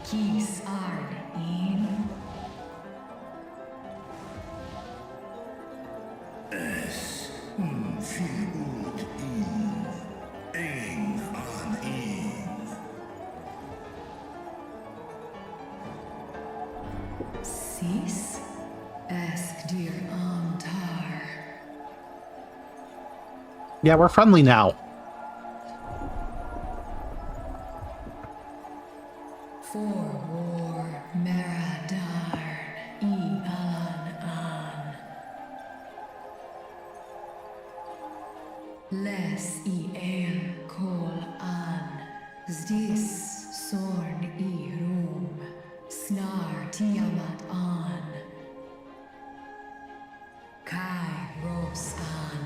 Q: Kies Ard in.
D: Es viel ut in. Ein an in.
Q: Sis? Ask dear Antar.
A: Yeah, we're friendly now.
Q: For war, Meradarn, Alan an. Les el kol an. Zdis sorn rum. Snar tiamat an. Kai ros an.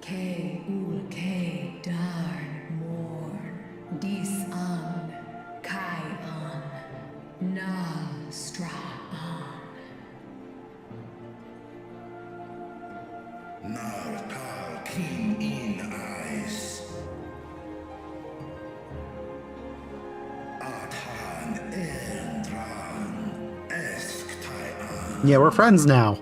Q: Ke ul ke darn morn. Dis an
D: Narkal king in eyes. Atan Endran Esk Taian.
A: Yeah, we're friends now.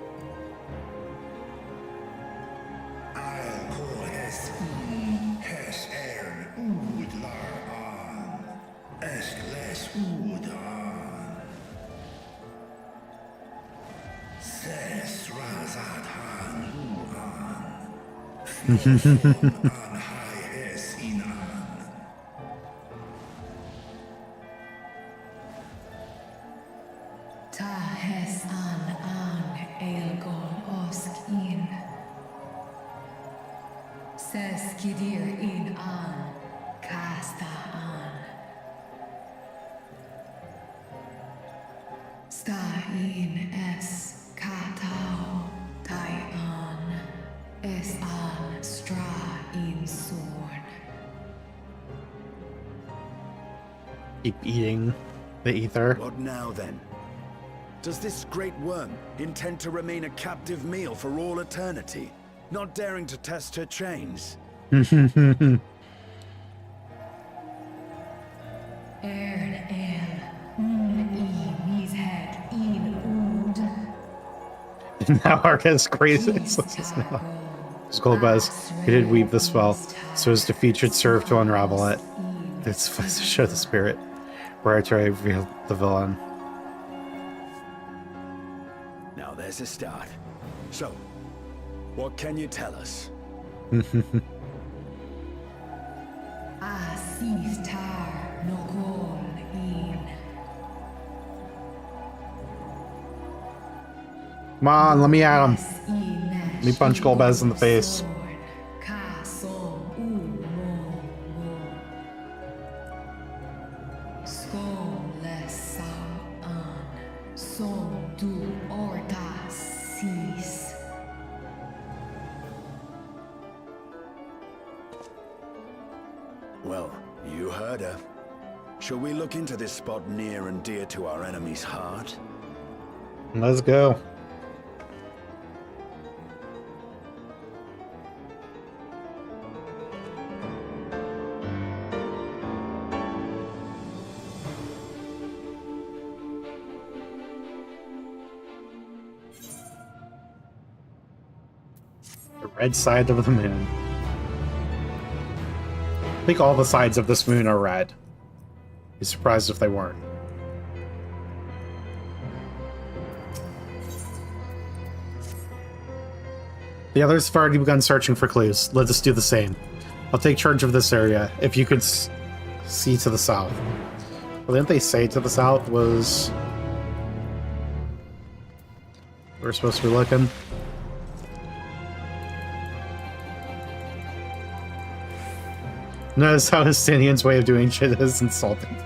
E: Tahes an Aelgon Osk in. Ses Kidir in an Casta an. Sta in es Katao Tai an. Es an Stra in Sorn.
A: Keep eating the ether.
C: What now then? Does this great worm intend to remain a captive meal for all eternity, not daring to test her chains?
E: Ern el Mis head in Ood.
A: Now Arca's crazy. It's cold as he did weave the spell, so his defeat should serve to unravel it. It's supposed to show the spirit, where I try to reveal the villain.
C: Now there's a start. So, what can you tell us?
E: Asif tar no gol in.
A: Come on, let me at him. Let me punch Golbez in the face.
C: Well, you heard her. Shall we look into this spot near and dear to our enemy's heart?
A: Let's go. The red side of the moon. I think all the sides of this moon are red. Be surprised if they weren't. The others have already begun searching for clues. Let us do the same. I'll take charge of this area. If you could see to the south. Well, didn't they say to the south was... we're supposed to be looking? Notice how Justinian's way of doing shit is insulting.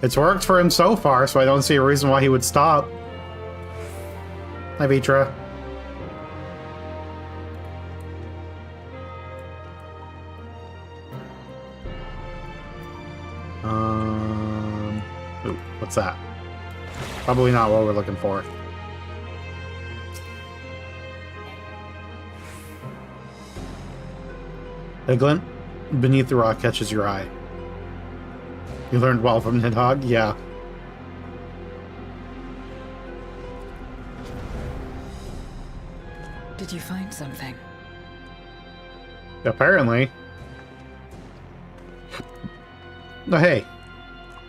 A: It's worked for him so far, so I don't see a reason why he would stop. Hi, Vitra. Ooh, what's that? Probably not what we're looking for. A glint beneath the rock catches your eye. You learned well from Nidhogg? Yeah.
E: Did you find something?
A: Apparently. Oh, hey.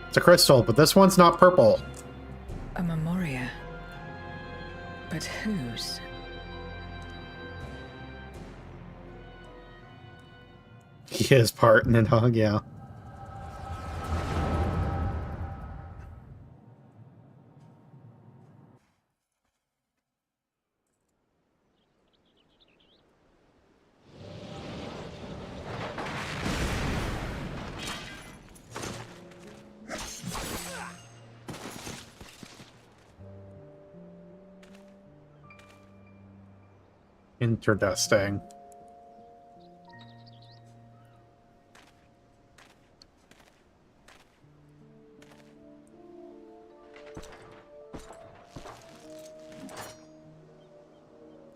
A: It's a crystal, but this one's not purple.
E: A memoria. But whose?
A: He is part Nidhogg, yeah. Interesting.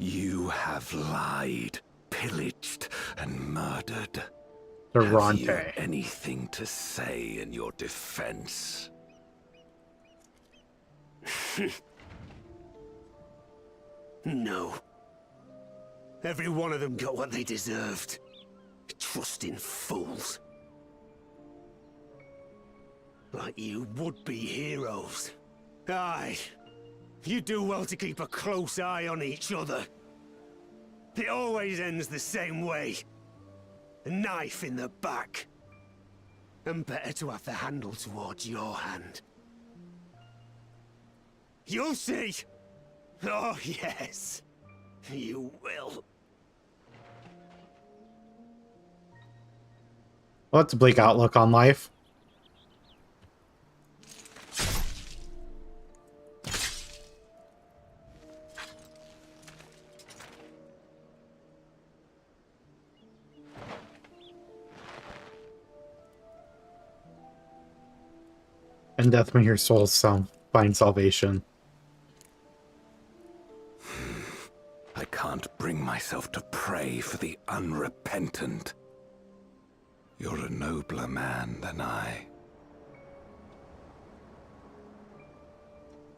F: You have lied, pillaged, and murdered.
A: Durante.
F: Have you anything to say in your defense?
I: No. Every one of them got what they deserved. Trusting fools. Like you would-be heroes. Aye. You do well to keep a close eye on each other. It always ends the same way. A knife in the back. And better to have the handle towards your hand. You'll see! Oh, yes. You will.
A: Well, that's a bleak outlook on life. And death may your souls find salvation.
F: I can't bring myself to pray for the unrepentant. You're a nobler man than I.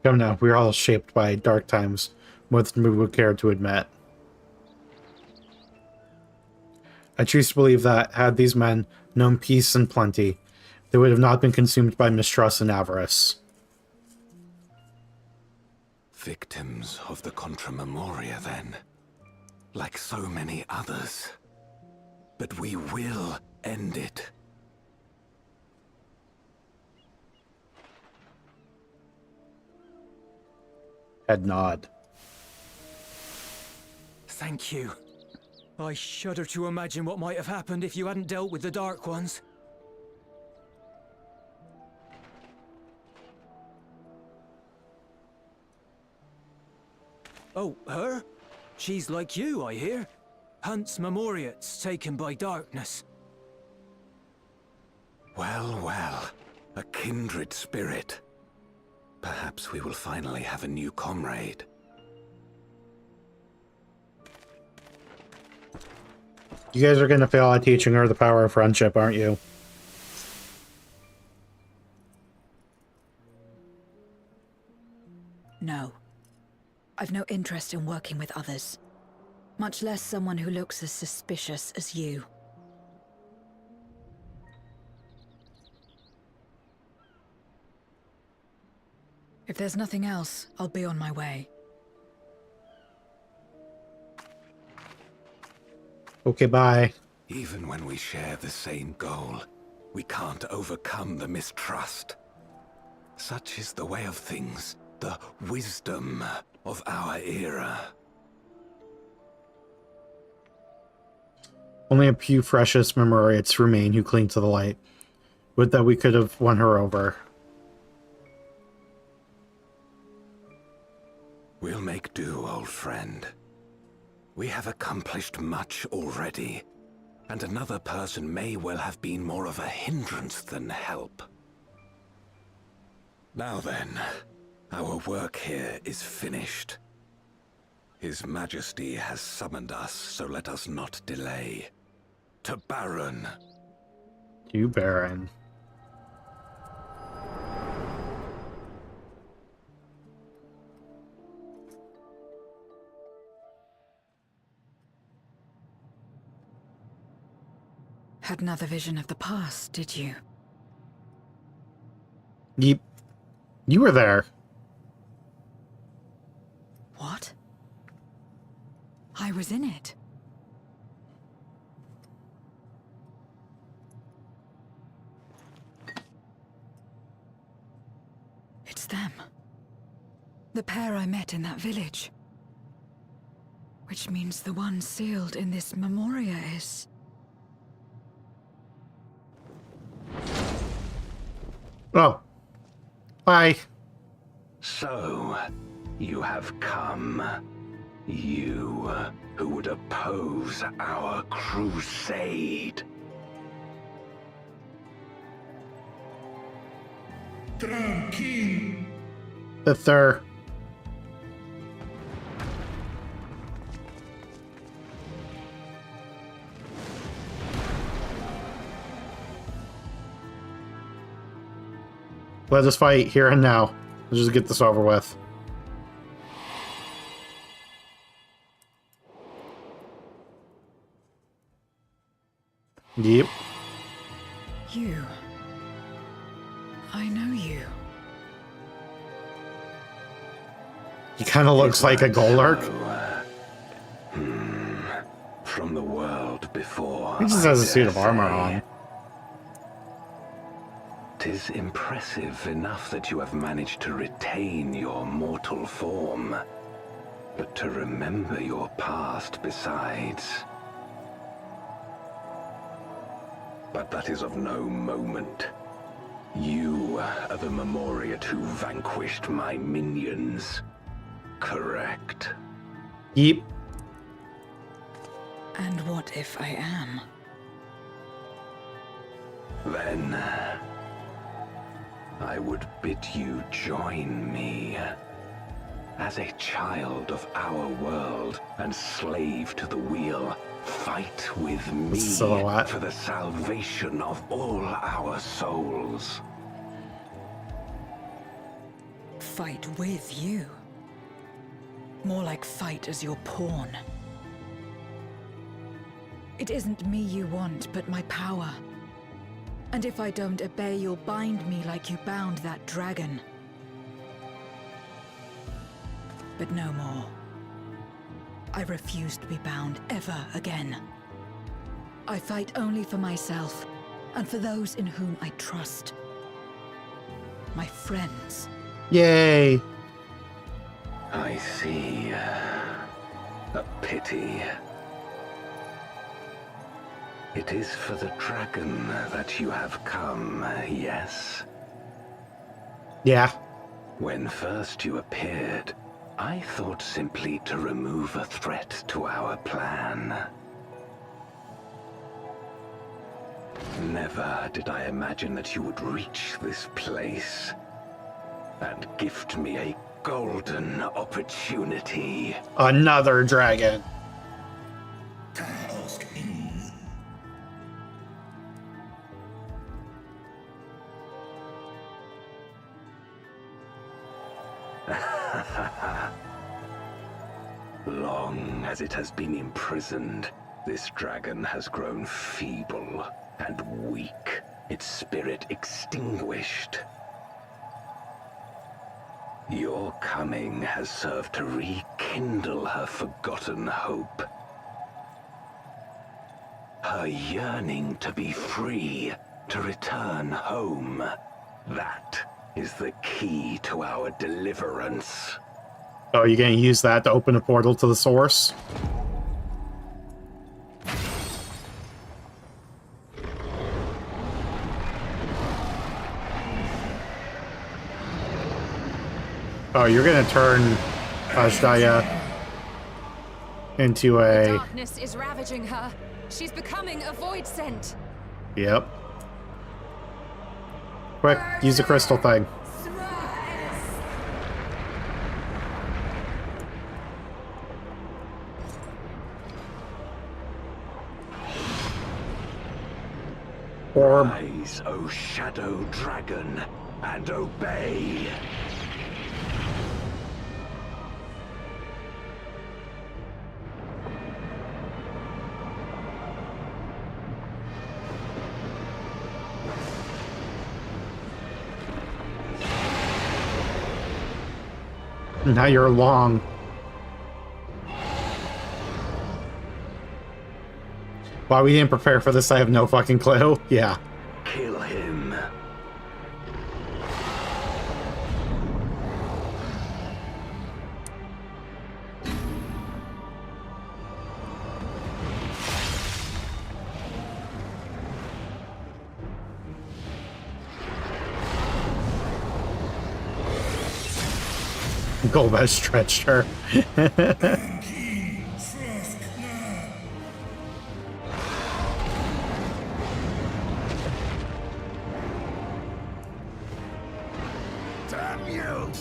A: Come now, we're all shaped by dark times, more than we would care to admit. I choose to believe that, had these men known peace and plenty, they would have not been consumed by mistrust and avarice.
F: Victims of the Contra Memoria, then. Like so many others. But we will end it.
A: Head nod.
N: Thank you. I shudder to imagine what might have happened if you hadn't dealt with the Dark Ones. Oh, her? She's like you, I hear. Hunts Memoriates taken by darkness.
F: Well, well. A kindred spirit. Perhaps we will finally have a new comrade.
A: You guys are going to fail at teaching her the power of friendship, aren't you?
E: No. I've no interest in working with others. Much less someone who looks as suspicious as you. If there's nothing else, I'll be on my way.
A: Okay, bye.
F: Even when we share the same goal, we can't overcome the mistrust. Such is the way of things, the wisdom of our era.
A: Only a few freshest Memoriates remain who cling to the light. Would that we could have won her over.
F: We'll make do, old friend. We have accomplished much already, and another person may well have been more of a hindrance than help. Now then, our work here is finished. His Majesty has summoned us, so let us not delay. To Baron.
A: You, Baron.
E: Had another vision of the past, did you?
A: You were there.
E: What? I was in it. It's them. The pair I met in that village. Which means the one sealed in this Memoria is...
A: Oh. Bye.
F: So, you have come. You, who would oppose our crusade.
A: The third. Let us fight here and now. Let's just get this over with. Yep.
E: You. I know you.
A: He kind of looks like a Golurk.
F: From the world before.
A: He just has a suit of armor on.
F: 'Tis impressive enough that you have managed to retain your mortal form, but to remember your past besides. But that is of no moment. You are the Memoriat who vanquished my minions, correct?
A: Yep.
E: And what if I am?
F: Then I would bid you join me. As a child of our world and slave to the wheel, fight with me for the salvation of all our souls.
E: Fight with you? More like fight as your pawn. It isn't me you want, but my power. And if I don't obey, you'll bind me like you bound that dragon. But no more. I refuse to be bound ever again. I fight only for myself, and for those in whom I trust. My friends.
A: Yay!
F: I see. A pity. It is for the dragon that you have come, yes?
A: Yeah.
F: When first you appeared, I thought simply to remove a threat to our plan. Never did I imagine that you would reach this place and gift me a golden opportunity.
A: Another dragon.
F: Long as it has been imprisoned, this dragon has grown feeble and weak, its spirit extinguished. Your coming has served to rekindle her forgotten hope. Her yearning to be free, to return home. That is the key to our deliverance.
A: Oh, you're gonna use that to open a portal to the source? Oh, you're gonna turn Ajdaya into a...
B: The darkness is ravaging her. She's becoming a void scent.
A: Yep. Quick, use the crystal thing. Orb.
F: Rise, O shadow dragon, and obey.
A: Now you're long. Why we didn't prepare for this, I have no fucking clue. Yeah.
F: Kill him.
A: Golbez stretched her.
C: Damn you!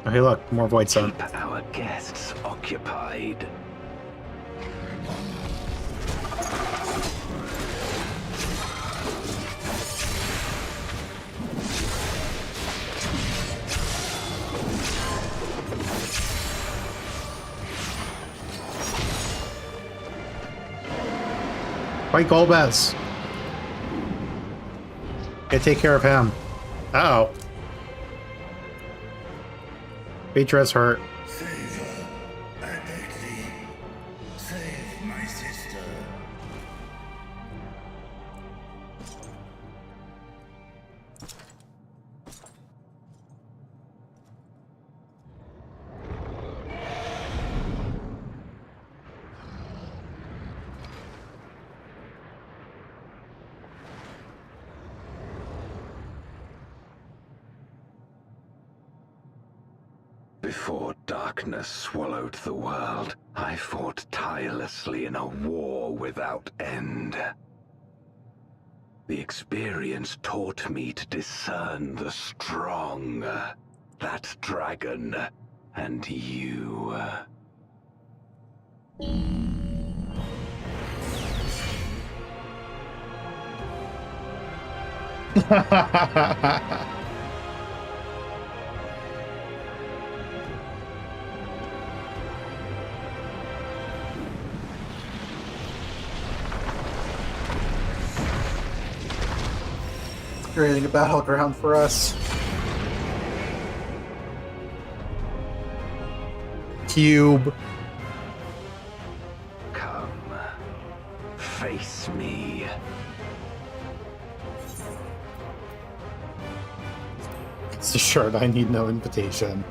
A: Oh, hey, look, more void sun.
F: Keep our guests occupied.
A: Fight Golbez. Okay, take care of him. Uh-oh. Beatrice hurt.
D: Save her. I beg thee. Save my sister.
F: Before darkness swallowed the world, I fought tirelessly in a war without end. The experience taught me to discern the strong, that dragon, and you.
A: Creating a battleground for us. Cube.
F: Come, face me.
A: It's a shirt. I need no invitation.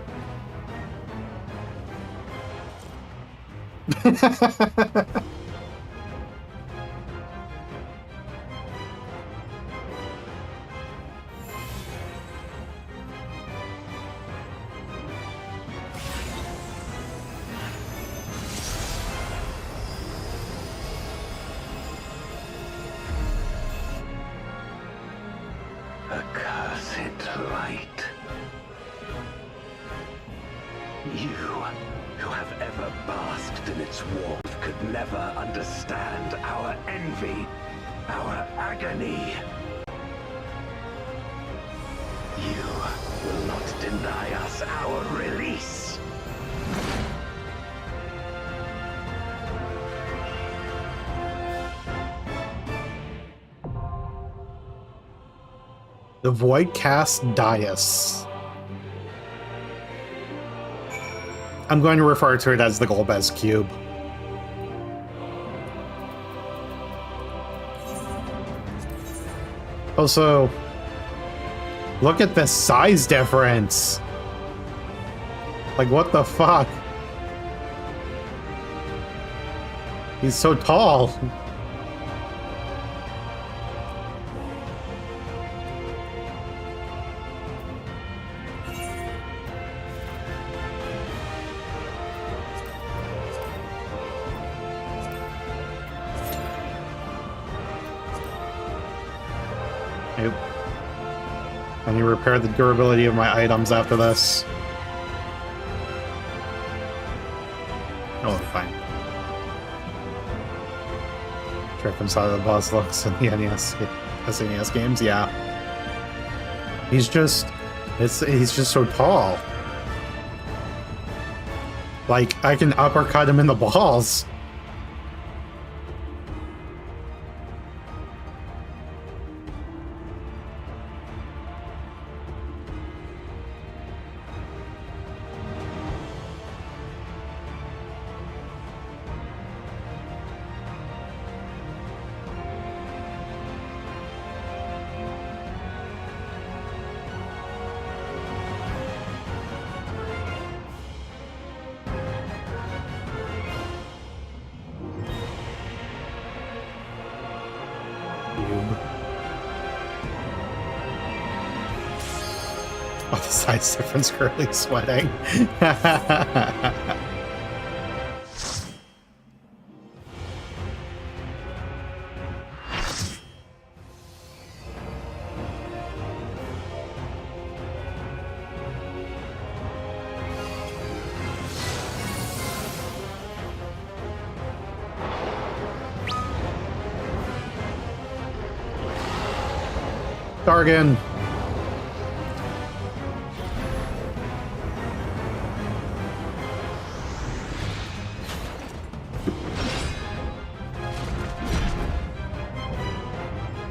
F: Accursed light. You, who have ever basked in its warmth, could never understand our envy, our agony. You will not deny us our release.
A: The Void Cast Dais. I'm going to refer to it as the Golbez Cube. Also, look at the size difference. Like, what the fuck? He's so tall. Nope. I need to repair the durability of my items after this. Oh, fine. Check from side of the boss looks in the NES games, yeah. He's just so tall. Like, I can uppercut him in the balls. Oh, the size difference currently sweating. Dargan.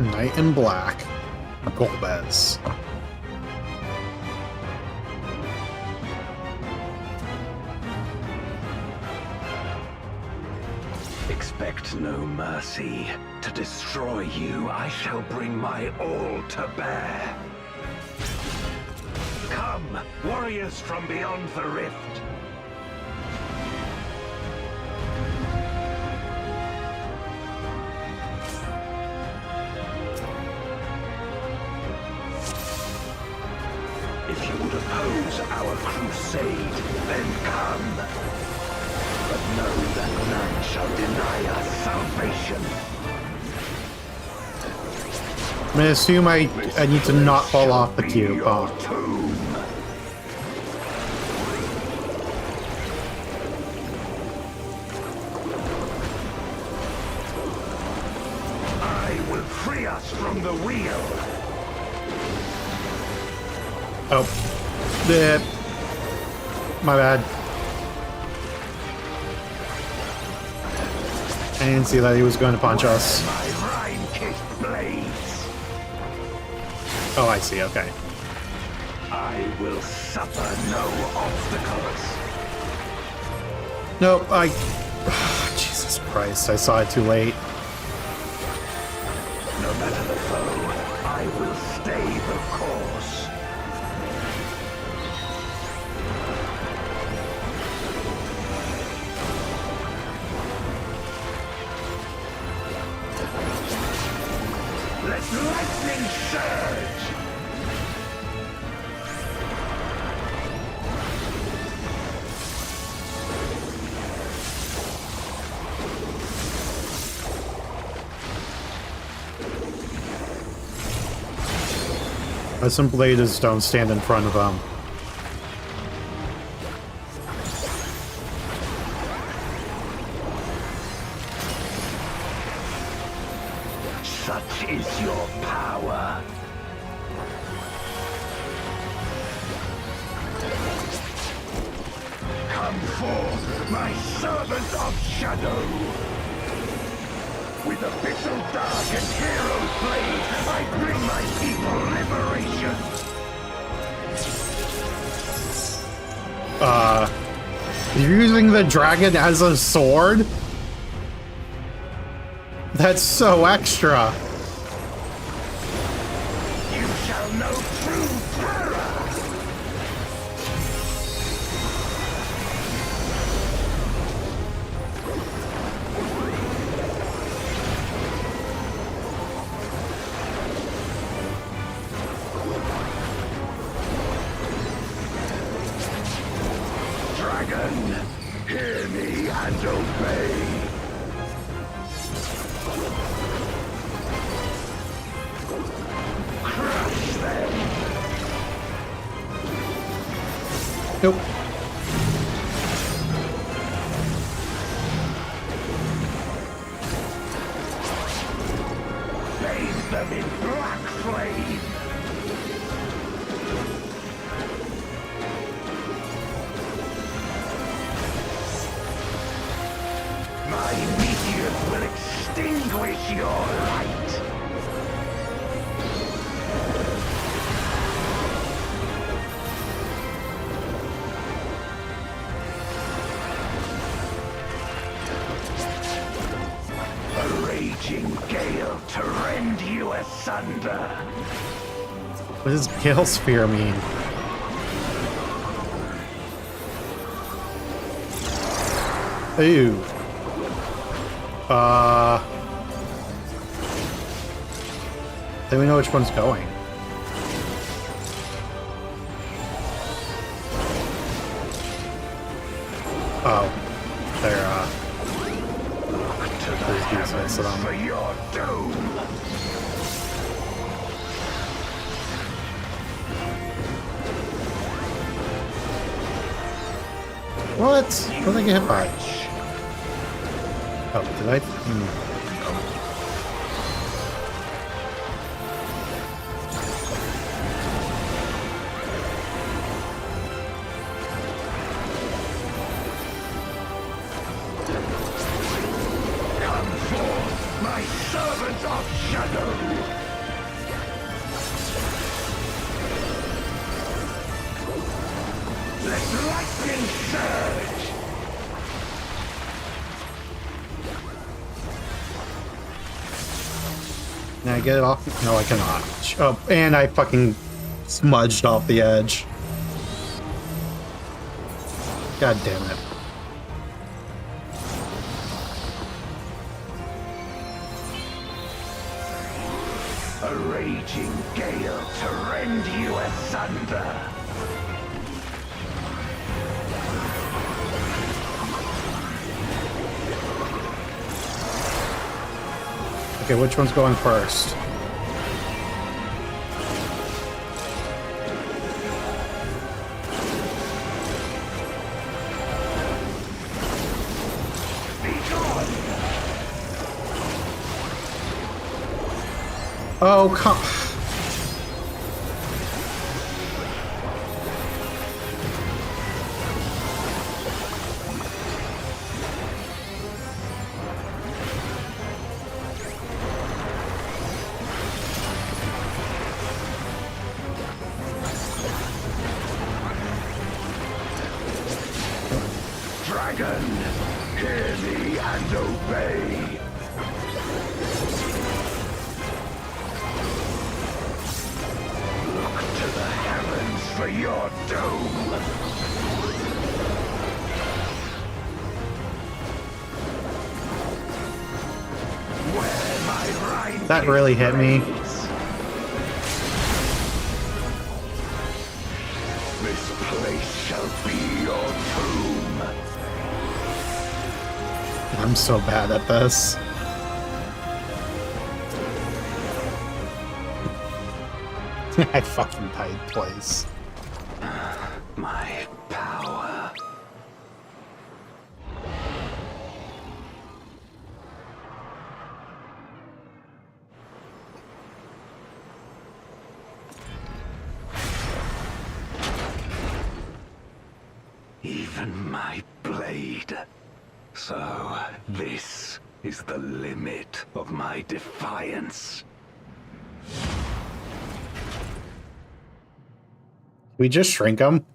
A: Knight in black. Golbez.
F: Expect no mercy. To destroy you, I shall bring my all to bear. Come, warriors from beyond the rift. If you would oppose our crusade, then come. But know that none shall deny us salvation.
A: I'm gonna assume I need to not fall off the cube, huh?
F: I will free us from the wheel.
A: Oh. My bad. I didn't see that he was going to punch us. Oh, I see, okay.
F: I will suffer no obstacles.
A: Nope, Jesus Christ, I saw it too late.
F: No matter the foe, I will stay the course. Let lightning surge!
A: Some bladers don't stand in front of them.
F: Such is your power. Come forth, my servant of shadow. With abyssal dark and hero blade, I bring my people liberation.
A: You're using the dragon as a sword? That's so extra.
F: You shall know true terror. Dragon, hear me and obey. Crush them.
A: Nope.
F: Bathe them in black flame. My meteors will extinguish your light. A raging gale to rend you asunder.
A: What does Gale Sphere mean? Ooh. Then we know which one's going. Oh. They're,
F: To the heavens for your doom.
A: What? What did I get hit by? Oh, did I?
F: Come forth, my servant of shadow.
A: I get it off? No, I cannot. Oh, and I fucking smudged off the edge. God damn it.
F: A raging gale to rend you asunder.
A: Okay, which one's going first? Oh, come...
F: Dragon, hear me and obey. Look to the heavens for your doom. Where my rhyme
A: That really hit me.
F: This place shall be your tomb.
A: I'm so bad at this. I fucking died twice.
F: My power. Even my blade. So, this is the limit of my defiance.
A: We just shrink them?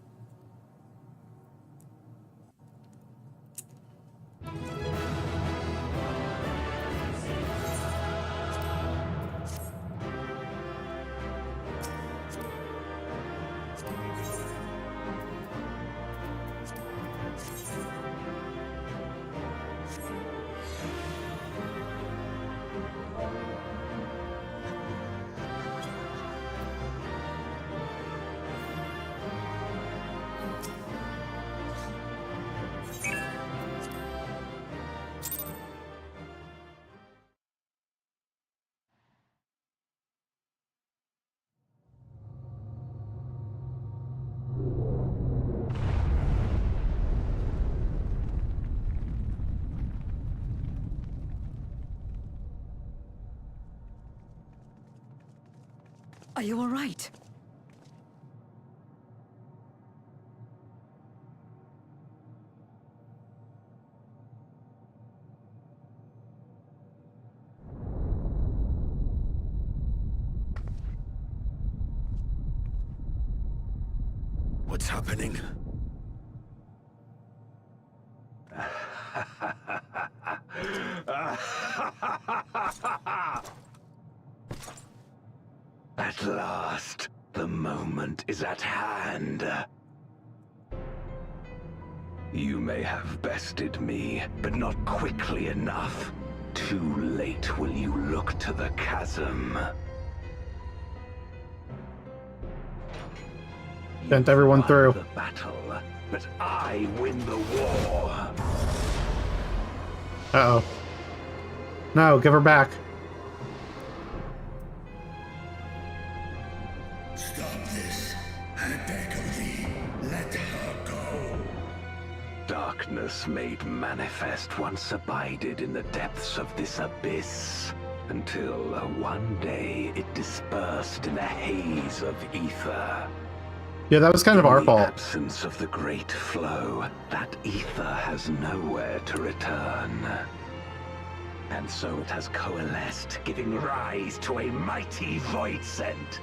E: Are you all right?
C: What's happening?
F: At last, the moment is at hand. You may have bested me, but not quickly enough. Too late will you look to the chasm.
A: Sent everyone through.
F: The battle, but I win the war.
A: Uh-oh. No, give her back.
D: Stop this. I beg of thee, let her go.
F: Darkness made manifest once abided in the depths of this abyss, until one day it dispersed in a haze of ether.
A: Yeah, that was kind of our fault.
F: In the absence of the great flow, that ether has nowhere to return. And so it has coalesced, giving rise to a mighty voidsent.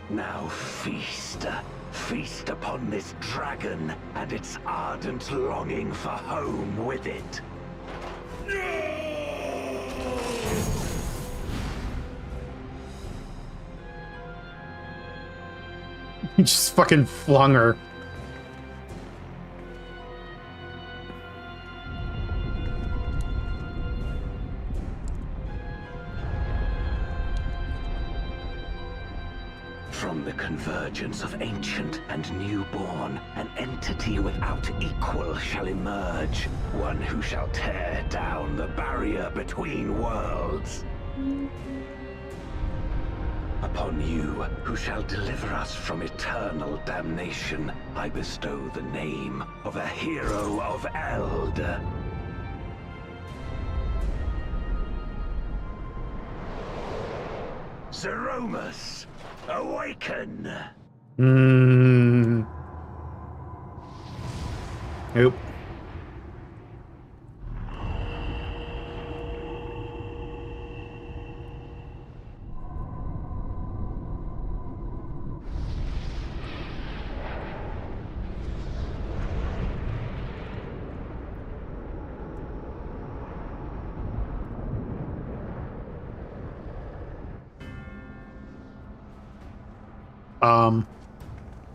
F: Now feast. Feast upon this dragon and its ardent longing for home with it.
A: He just fucking flung her.
F: From the convergence of ancient and newborn, an entity without equal shall emerge, one who shall tear down the barrier between worlds. Upon you, who shall deliver us from eternal damnation, I bestow the name of a hero of Eld. Zeromus, awaken!
A: Nope.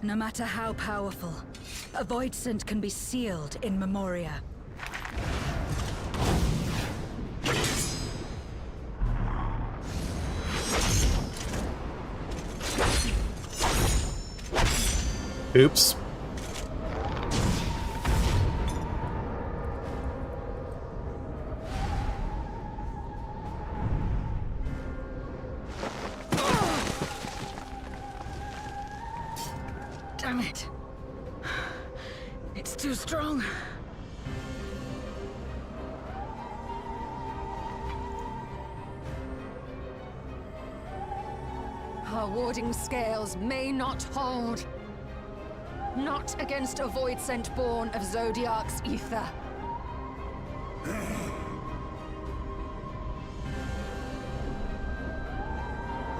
E: No matter how powerful, a voidsent can be sealed in Memoria.
A: Oops.
E: Damn it. It's too strong.
B: Our warding scales may not hold. Not against a voidsent born of Zodiark's ether.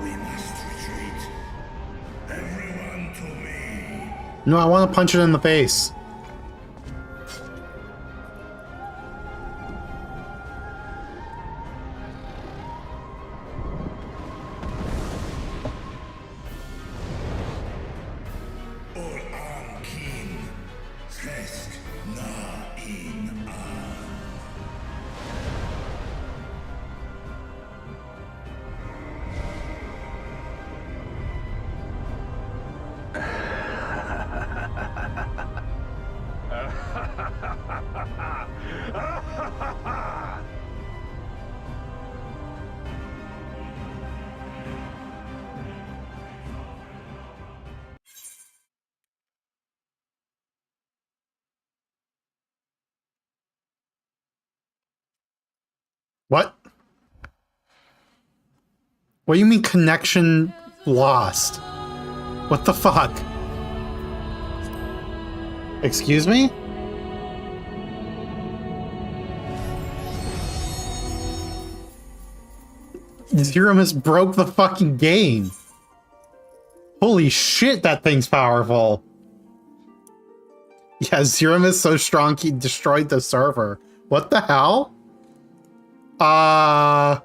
D: We must retreat. Everyone to me.
A: No, I want to punch it in the face. What? What do you mean connection lost? What the fuck? Excuse me? Zeromus broke the fucking game. Holy shit, that thing's powerful. Yeah, Zeromus so strong he destroyed the server. What the hell? Now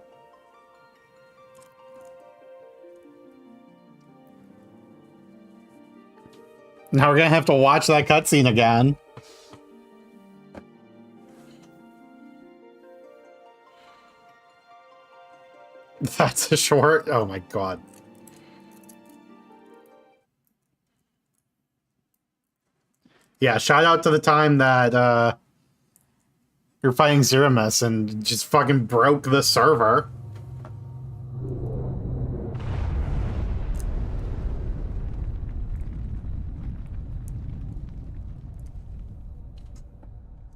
A: we're gonna have to watch that cutscene again. That's a short. Oh my god. Yeah, shout out to the time that you're fighting Zeromus and just fucking broke the server.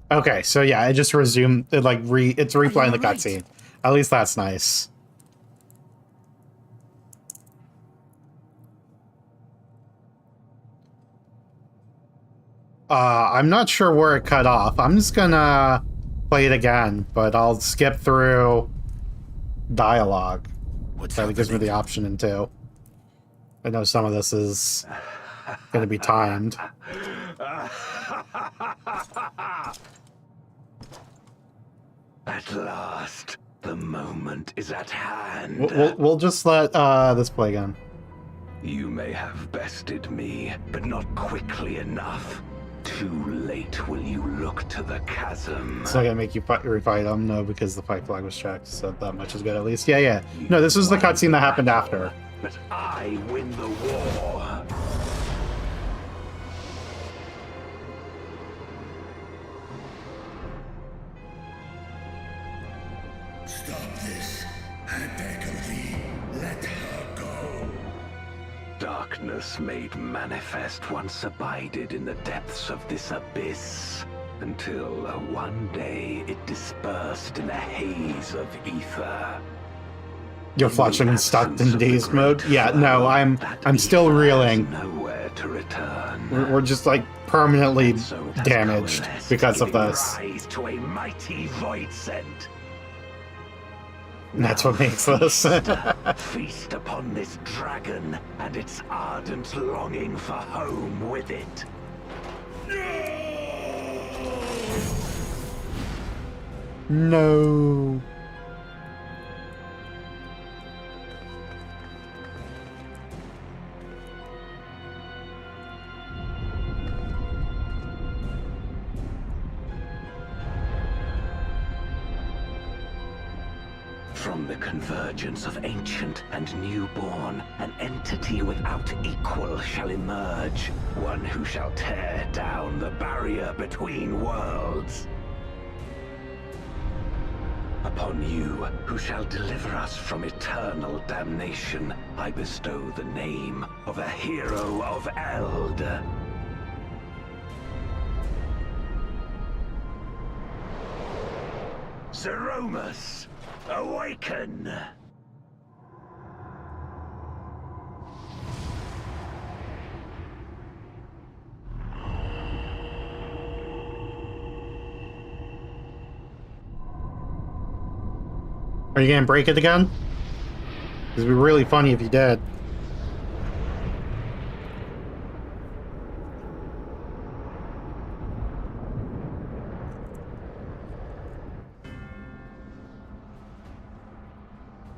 A: Okay, so yeah, it just resumed. It like it's replaying the cutscene. At least that's nice. I'm not sure where it cut off. I'm just gonna play it again, but I'll skip through dialogue. That gives me the option in two. I know some of this is gonna be timed.
F: At last, the moment is at hand.
A: We'll just let this play again.
F: You may have bested me, but not quickly enough. Too late will you look to the chasm.
A: It's not gonna make you refight them, no, because the fight flag was checked, so that much is good at least. Yeah, yeah. No, this is the cutscene that happened after.
F: But I win the war.
D: Stop this. I beg of thee, let her go.
F: Darkness made manifest once abided in the depths of this abyss, until one day it dispersed in a haze of ether.
A: You're flashing and stuck in dazed mode? Yeah, no, I'm still reeling.
F: Nowhere to return.
A: We're just like permanently damaged because of this.
F: Rise to a mighty void scent.
A: And that's what makes this.
F: Feast upon this dragon and its ardent longing for home with it.
A: No.
F: From the convergence of ancient and newborn, an entity without equal shall emerge, one who shall tear down the barrier between worlds. Upon you, who shall deliver us from eternal damnation, I bestow the name of a hero of Eld. Zeromus, awaken!
A: Are you gonna break it again? It'd be really funny if you did.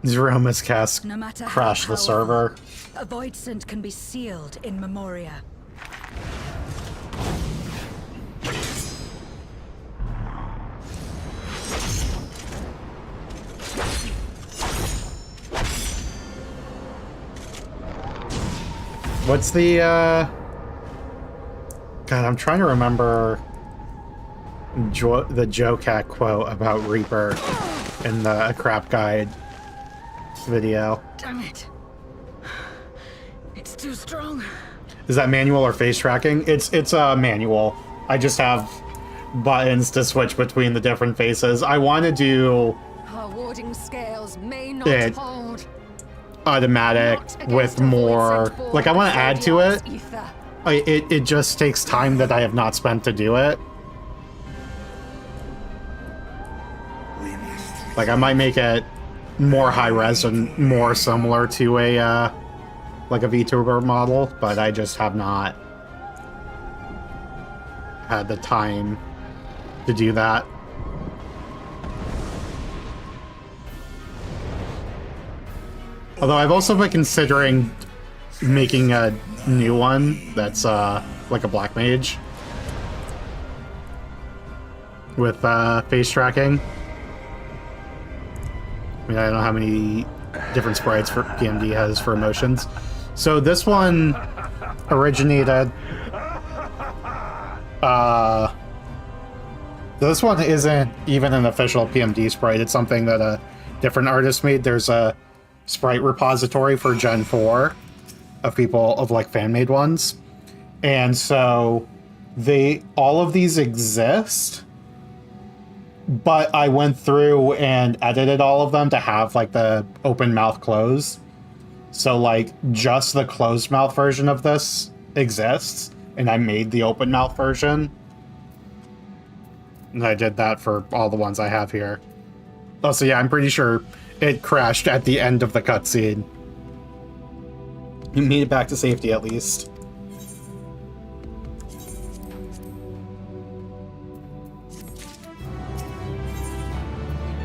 A: Zeromus cast
E: No matter how
A: crash the server.
E: A void scent can be sealed in Memoria.
A: What's the, God, I'm trying to remember the Joe Cat quote about Reaper in the Crap Guide video.
E: Damn it. It's too strong.
A: Is that manual or face tracking? It's manual. I just have buttons to switch between the different faces. I want to do
B: Our warding scales may not
A: it
B: hold.
A: automatic with more, like I want to add to it. It just takes time that I have not spent to do it. Like I might make it more high res and more similar to a like a VTuber model, but I just have not had the time to do that. Although I've also been considering making a new one that's like a black mage with face tracking. I mean, I don't know how many different sprites for PMD has for emotions. So this one originated. This one isn't even an official PMD sprite. It's something that a different artist made. There's a sprite repository for Gen 4 of people of like fan-made ones, and so all of these exist. But I went through and edited all of them to have like the open mouth close. So like just the closed mouth version of this exists, and I made the open mouth version. And I did that for all the ones I have here. Also, yeah, I'm pretty sure it crashed at the end of the cutscene. You made it back to safety at least.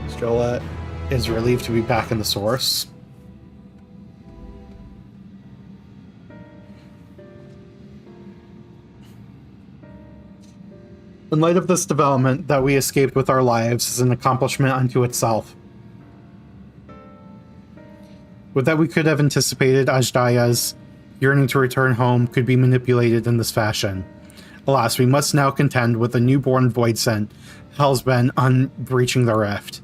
A: Strolla is relieved to be back in the source. In light of this development, that we escaped with our lives is an accomplishment unto itself. With that, we could have anticipated Ajdaya's yearning to return home could be manipulated in this fashion. Alas, we must now contend with a newborn void scent hell's-bent on breaching the rift.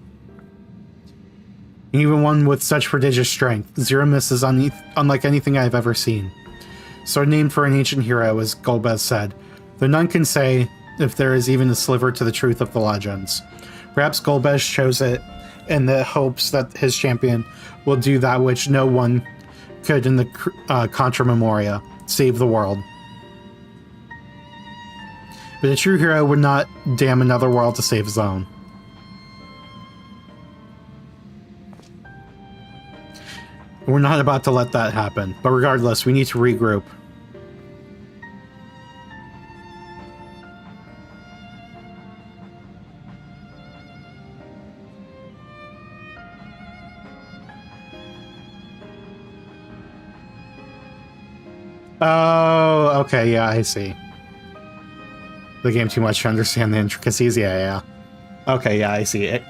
A: Even one with such prodigious strength, Zero Mist is unlike anything I have ever seen. So named for an ancient hero, as Golbez said, though none can say if there is even a sliver to the truth of the legends. Perhaps Golbez chose it in the hopes that his champion will do that which no one could in the Contra Memoria, save the world. But a true hero would not damn another world to save his own. We're not about to let that happen, but regardless, we need to regroup. Oh, okay, yeah, I see. The game too much to understand the intricacies, yeah. Okay, yeah, I see it.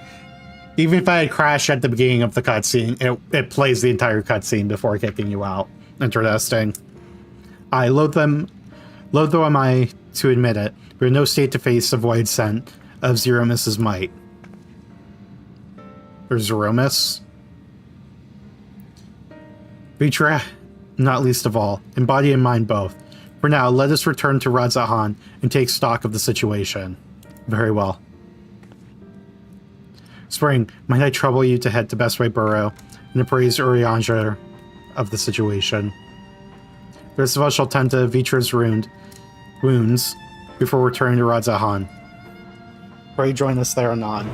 A: Even if I had crashed at the beginning of the cutscene, it plays the entire cutscene before kicking you out. Interesting. I loathe though am I to admit it, we're in no state to face the void scent of Zero Mist's might. Or Zero Mist? Vitra, not least of all, in body and mind both. For now, let us return to Radzahan and take stock of the situation. Very well. Spring, might I trouble you to head to Bestway Burrow and appraise Urianger of the situation? The rest of us shall tend to Vitra's wounds before returning to Radzahan. Pray join us there anon.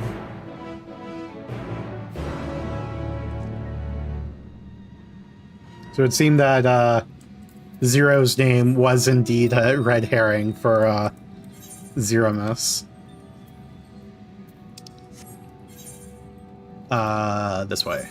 A: So it seemed that Zero's name was indeed a red herring for Zero Mist. This way.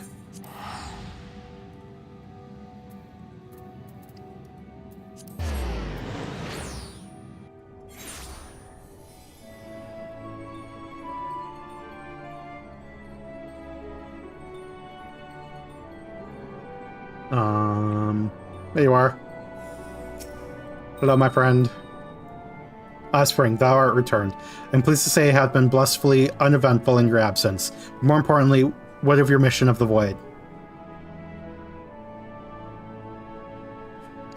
A: There you are. Hello, my friend. Spring, thou art returned. I'm pleased to say I have been blissfully uneventful in your absence. More importantly, what of your mission of the Void?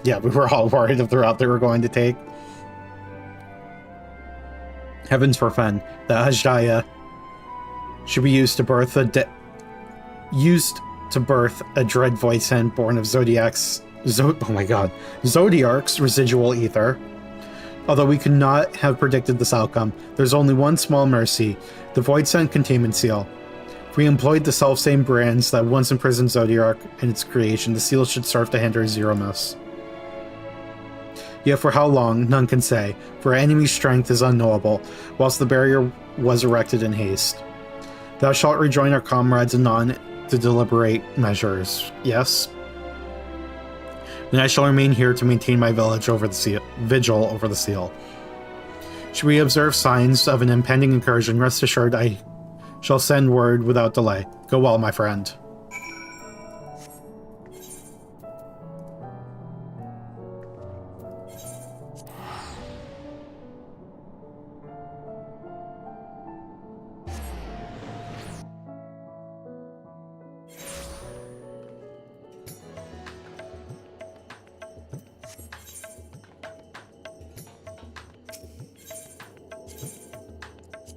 A: Yeah, we were all worried of the route they were going to take. Heavens forfend that Ajdaya should be used to birth a dread void scent born of Zodiarc's residual ether. Although we could not have predicted this outcome, there's only one small mercy: the void scent containment seal. If we employed the self-same brands that once imprisoned Zodiarc and its creation, the seal should serve to hinder Zero Mist. Yet for how long, none can say, for our enemy's strength is unknowable, whilst the barrier was erected in haste. Thou shalt rejoin our comrades anon to deliberate measures, yes? Then I shall remain here to maintain my vigil over the seal. Should we observe signs of an impending incursion, rest assured I shall send word without delay. Go well, my friend.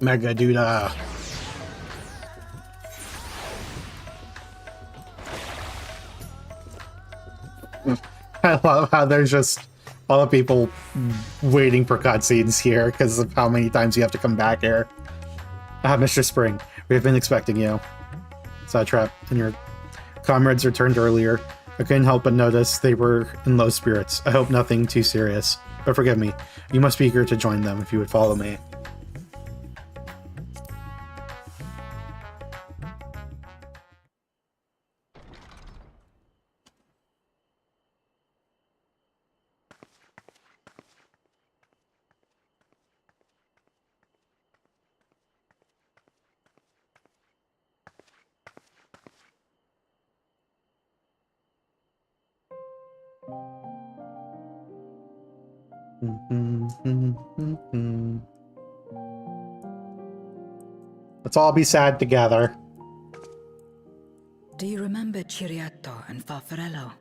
A: Mega Duda. I love how there's just all the people waiting for cutscenes here because of how many times you have to come back here. Mr. Spring, we have been expecting you. Satrap and your comrades returned earlier. I couldn't help but notice they were in low spirits. I hope nothing too serious, but forgive me. You must be eager to join them if you would follow me. Let's all be sad together.
E: Do you remember Ciriato and Farfarello?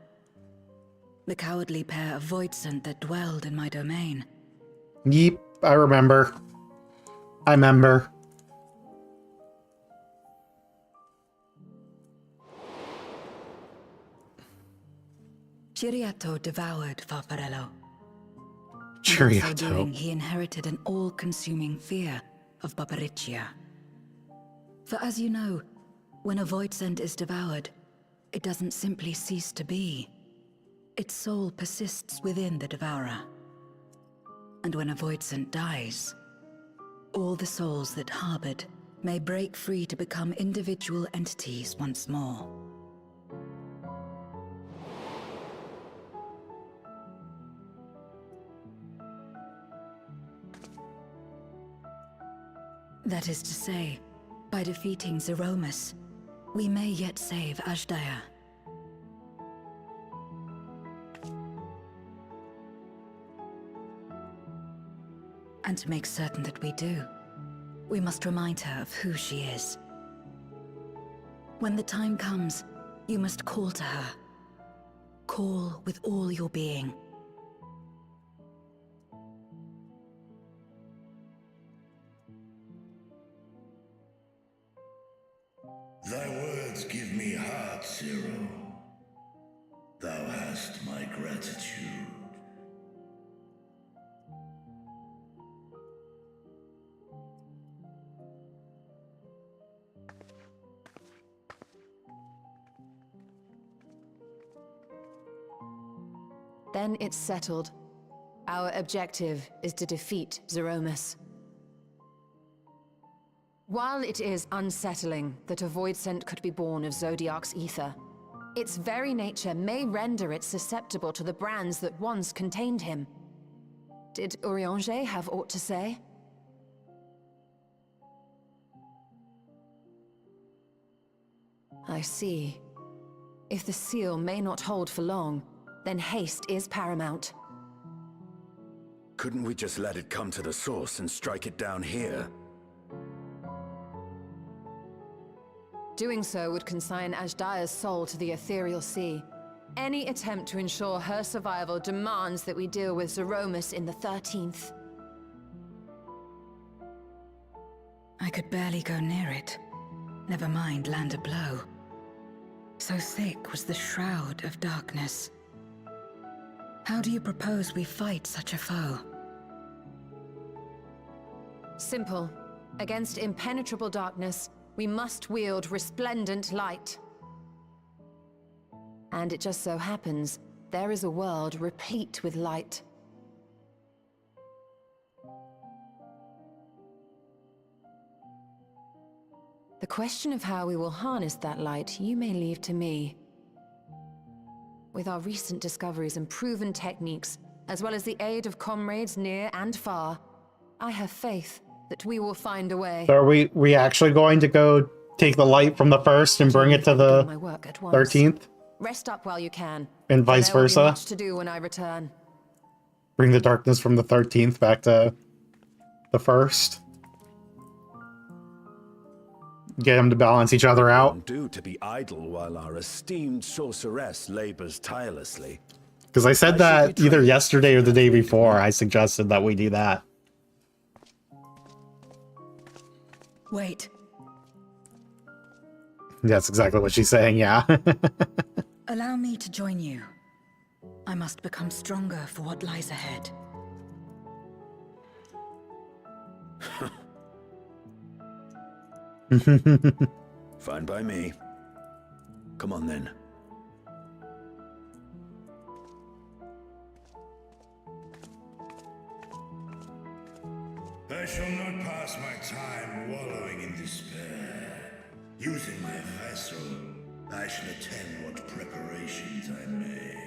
E: The cowardly pair of Voidsent that dwelled in my domain?
A: Yeep, I remember. I remember.
E: Ciriato devoured Farfarello.
A: Ciriato.
E: In so doing, he inherited an all-consuming fear of Barbariccia. For as you know, when a Voidsent is devoured, it doesn't simply cease to be. Its soul persists within the devourer. And when a Voidsent dies, all the souls that harbored may break free to become individual entities once more. That is to say, by defeating Zeromus, we may yet save Azdaja. And to make certain that we do, we must remind her of who she is. When the time comes, you must call to her. Call with all your being.
D: Thy words give me heart, Zero. Thou hast my gratitude.
B: Then it's settled. Our objective is to defeat Zeromus. While it is unsettling that a Voidsent could be born of Zodiac's ether, its very nature may render it susceptible to the brands that once contained him. Did Urianger have aught to say? I see. If the seal may not hold for long, then haste is paramount.
C: Couldn't we just let it come to the source and strike it down here?
B: Doing so would consign Azdaja's soul to the ethereal sea. Any attempt to ensure her survival demands that we deal with Zeromus in the 13th.
E: I could barely go near it. Never mind land a blow. So thick was the shroud of darkness. How do you propose we fight such a foe?
B: Simple. Against impenetrable darkness, we must wield resplendent light. And it just so happens, there is a world replete with light. The question of how we will harness that light, you may leave to me. With our recent discoveries and proven techniques, as well as the aid of comrades near and far, I have faith that we will find a way.
A: So are we actually going to go take the light from the first and bring it to the 13th?
B: Rest up while you can.
A: And vice
B: there will
A: versa?
B: Be much to do when I return.
A: Bring the darkness from the 13th back to the first. Get them to balance each other out.
C: Won't do to be idle while our esteemed sorceress labors tirelessly.
A: Because I said that either yesterday or the day before. I suggested that we do that.
E: Wait.
A: That's exactly what she's saying, yeah.
E: Allow me to join you. I must become stronger for what lies ahead.
C: Fine by me. Come on then.
D: I shall not pass my time wallowing in despair. Using my vessel, I shall attend what preparations I may.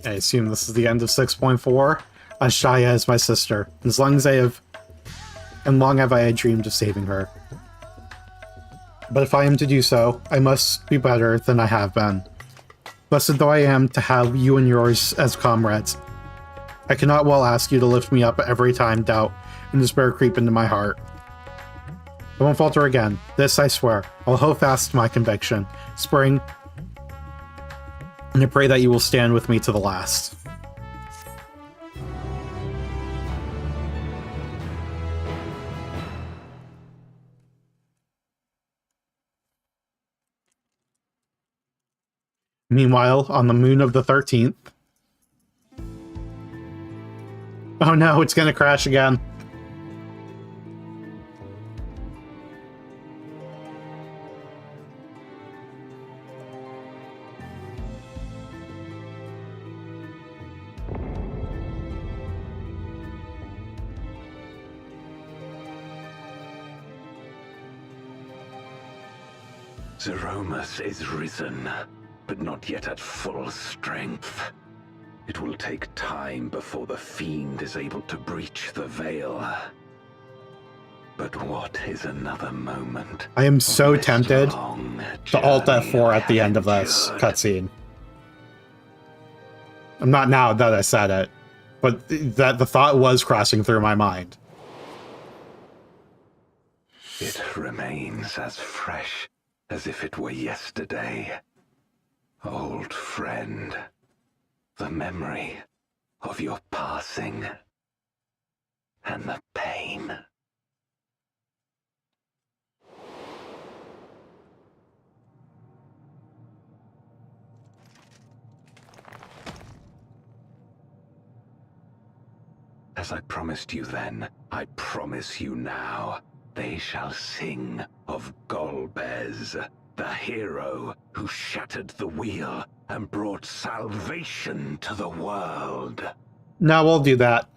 A: I assume this is the end of 6.4. Ashaya is my sister. As long as I have... And long have I dreamed of saving her. But if I am to do so, I must be better than I have been. Blessed though I am to have you and yours as comrades, I cannot well ask you to lift me up every time doubt and despair creep into my heart. I won't falter again. This I swear. I'll hold fast to my conviction. Spring, and I pray that you will stand with me to the last. Meanwhile, on the moon of the 13th... Oh no, it's gonna crash again.
F: Zeromus is risen, but not yet at full strength. It will take time before the Fiend is able to breach the veil. But what is another moment?
A: I am so tempted to Alt F4 at the end of this cutscene. I'm not now that I said it, but that the thought was crossing through my mind.
F: It remains as fresh as if it were yesterday. Old friend, the memory of your passing and the pain. As I promised you then, I promise you now. They shall sing of Golbez, the hero who shattered the wheel and brought salvation to the world.
A: No, we'll do that.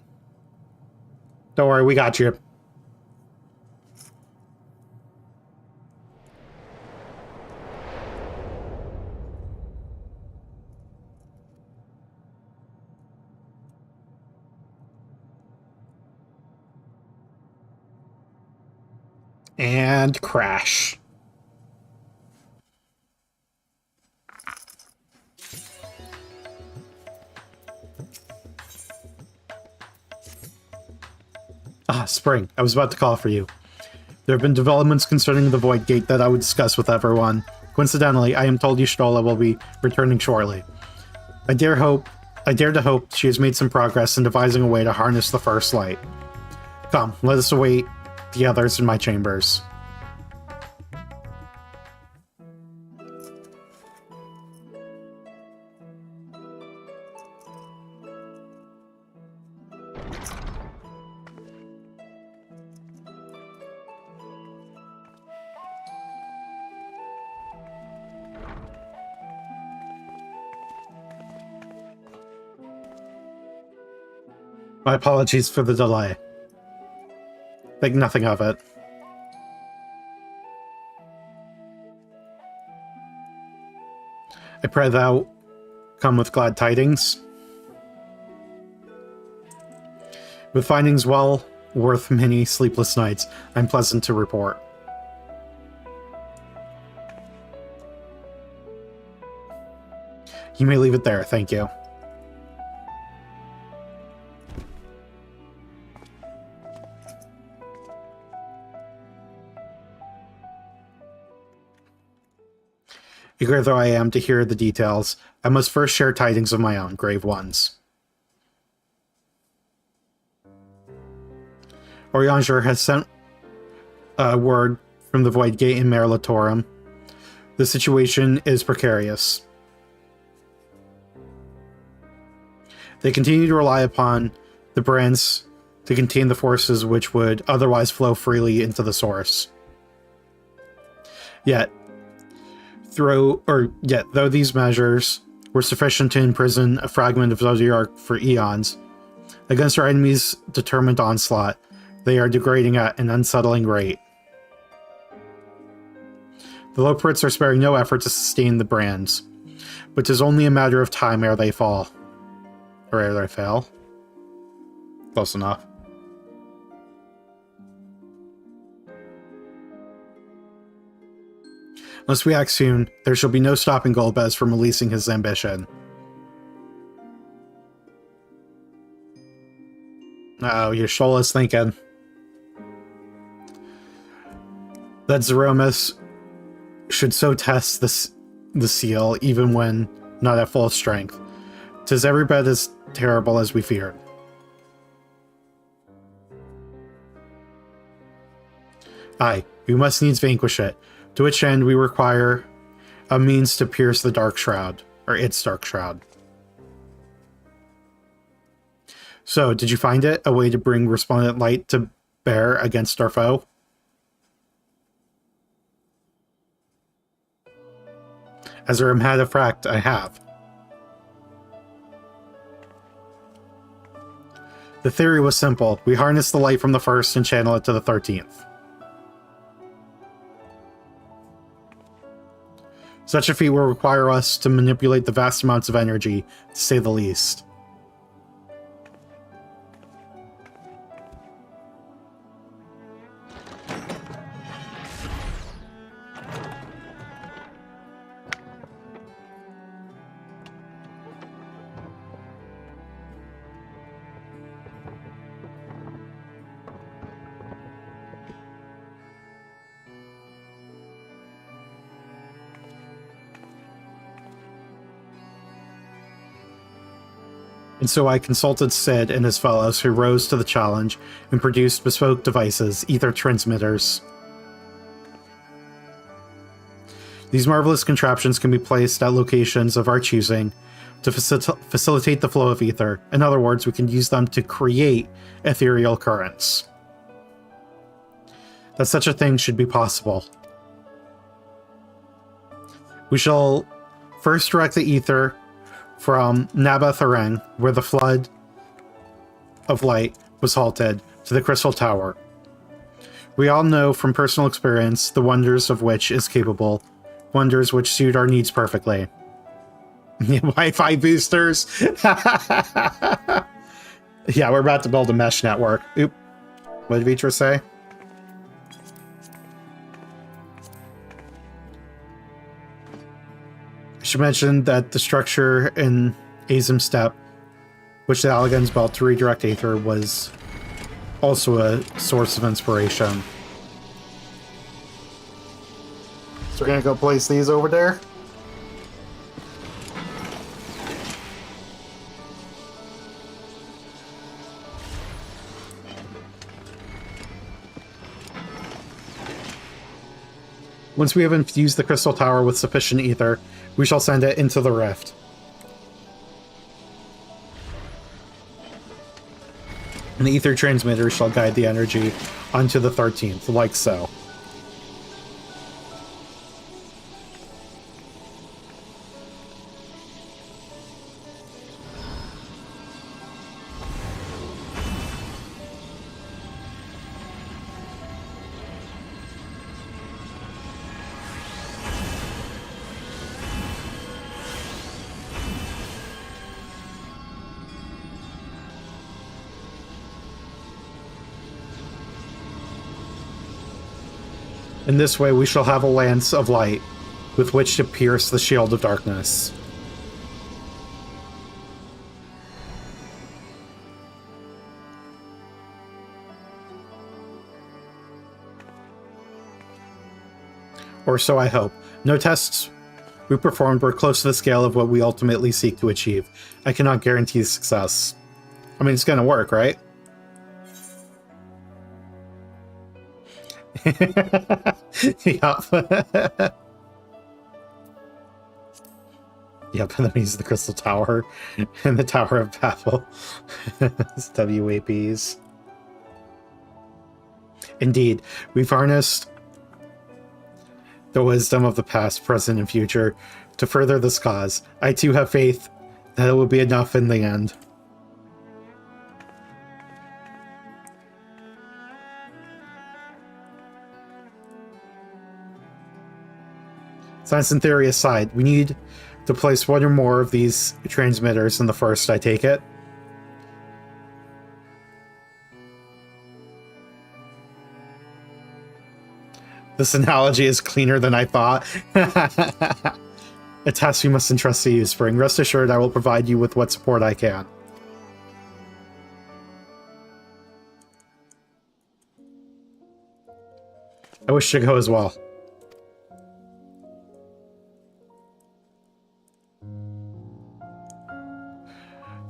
A: Don't worry, we got you. And crash. Ah, Spring. I was about to call for you. There have been developments concerning the Void Gate that I would discuss with everyone. Coincidentally, I am told Y'shtola will be returning shortly. I dare to hope she has made some progress in devising a way to harness the First Light. Come, let us await the others in my chambers. My apologies for the delay. Think nothing of it. I pray thou come with glad tidings. With findings well worth many sleepless nights, I'm pleasant to report. You may leave it there, thank you. Eager though I am to hear the details, I must first share tidings of my own, grave ones. Orianger has sent word from the Void Gate in Mare Latorum. The situation is precarious. They continue to rely upon the brands to contain the forces which would otherwise flow freely into the source. Yet, though these measures were sufficient to imprison a fragment of Zodiac for eons, against our enemies' determined onslaught, they are degrading at an unsettling rate. The Loporits are sparing no effort to sustain the brands, but 'tis only a matter of time ere they fall. Or did I fail? Close enough. Unless we act soon, there shall be no stopping Golbez from releasing his ambition. Oh, Yasholah's thinking that Zeromus should so test the seal even when not at full strength. 'Tis every bit as terrible as we feared. Aye, we must needs vanquish it, to which end we require a means to pierce the dark shroud, or its dark shroud. So, did you find it? A way to bring resplendent light to bear against our foe? As a matter of fact, I have. The theory was simple. We harness the light from the first and channel it to the 13th. Such a feat will require us to manipulate the vast amounts of energy, to say the least. And so I consulted Sid and his fellows, who rose to the challenge and produced bespoke devices, ether transmitters. These marvelous contraptions can be placed at locations of our choosing to facilitate the flow of ether. In other words, we can use them to create ethereal currents. That such a thing should be possible. We shall first direct the ether from Nabathareng, where the flood of light was halted, to the Crystal Tower. We all know from personal experience the wonders of which is capable, wonders which suit our needs perfectly. Wi-Fi boosters! Yeah, we're about to build a mesh network. Oop. What did Vitra say? I should mention that the structure in Azim Step, which the Allagans built to redirect Aether, was also a source of inspiration. So we're gonna go place these over there. Once we have infused the Crystal Tower with sufficient ether, we shall send it into the rift. And the ether transmitter shall guide the energy onto the 13th, like so. In this way we shall have a lance of light with which to pierce the shield of darkness. Or so I hope. No tests we performed were close to the scale of what we ultimately seek to achieve. I cannot guarantee success. I mean, it's gonna work, right? Yup. Yep, and then we use the Crystal Tower and the Tower of Babel. It's WAPs. Indeed, we've harnessed the wisdom of the past, present, and future to further this cause. I too have faith that it will be enough in the end. Science and theory aside, we need to place one or more of these transmitters in the first, I take it. This analogy is cleaner than I thought. A task you must entrust to you, Spring. Rest assured I will provide you with what support I can. I wish to go as well.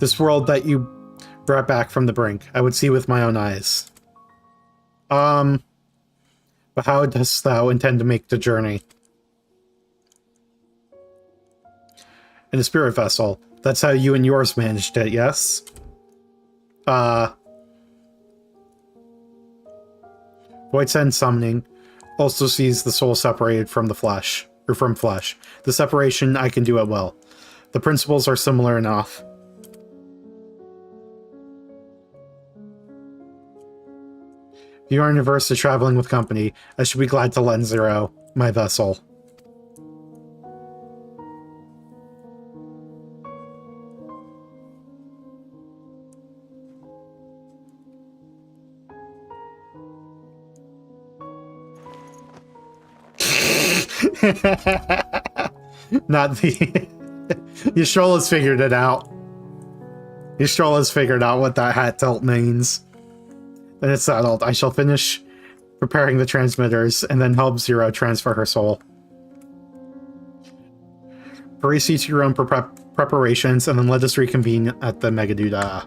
A: This world that you brought back from the brink, I would see with my own eyes. But how dost thou intend to make the journey? In a spirit vessel. That's how you and yours managed it, yes? Void's End summoning also sees the soul separated from the flesh, or from flesh. The separation I can do at will. The principles are similar enough. If you aren't averse to traveling with company, I should be glad to lend Zero my vessel. Not the... Yastroll has figured it out. Yastroll has figured out what that hat tilt means. Then it's settled. I shall finish preparing the transmitters and then help Zero transfer her soul. Proceed to your own preparations and then let us reconvene at the Megaduda.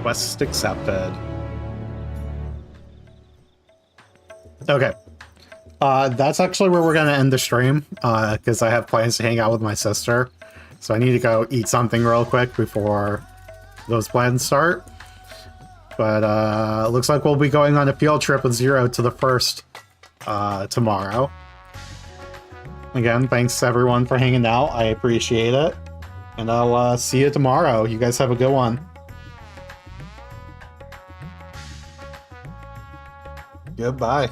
A: Quest accepted. Okay. That's actually where we're going to end the stream, because I have plans to hang out with my sister. So I need to go eat something real quick before those plans start. But looks like we'll be going on a field trip with Zero to the first tomorrow. Again, thanks everyone for hanging out. I appreciate it. And I'll see you tomorrow. You guys have a good one. Goodbye.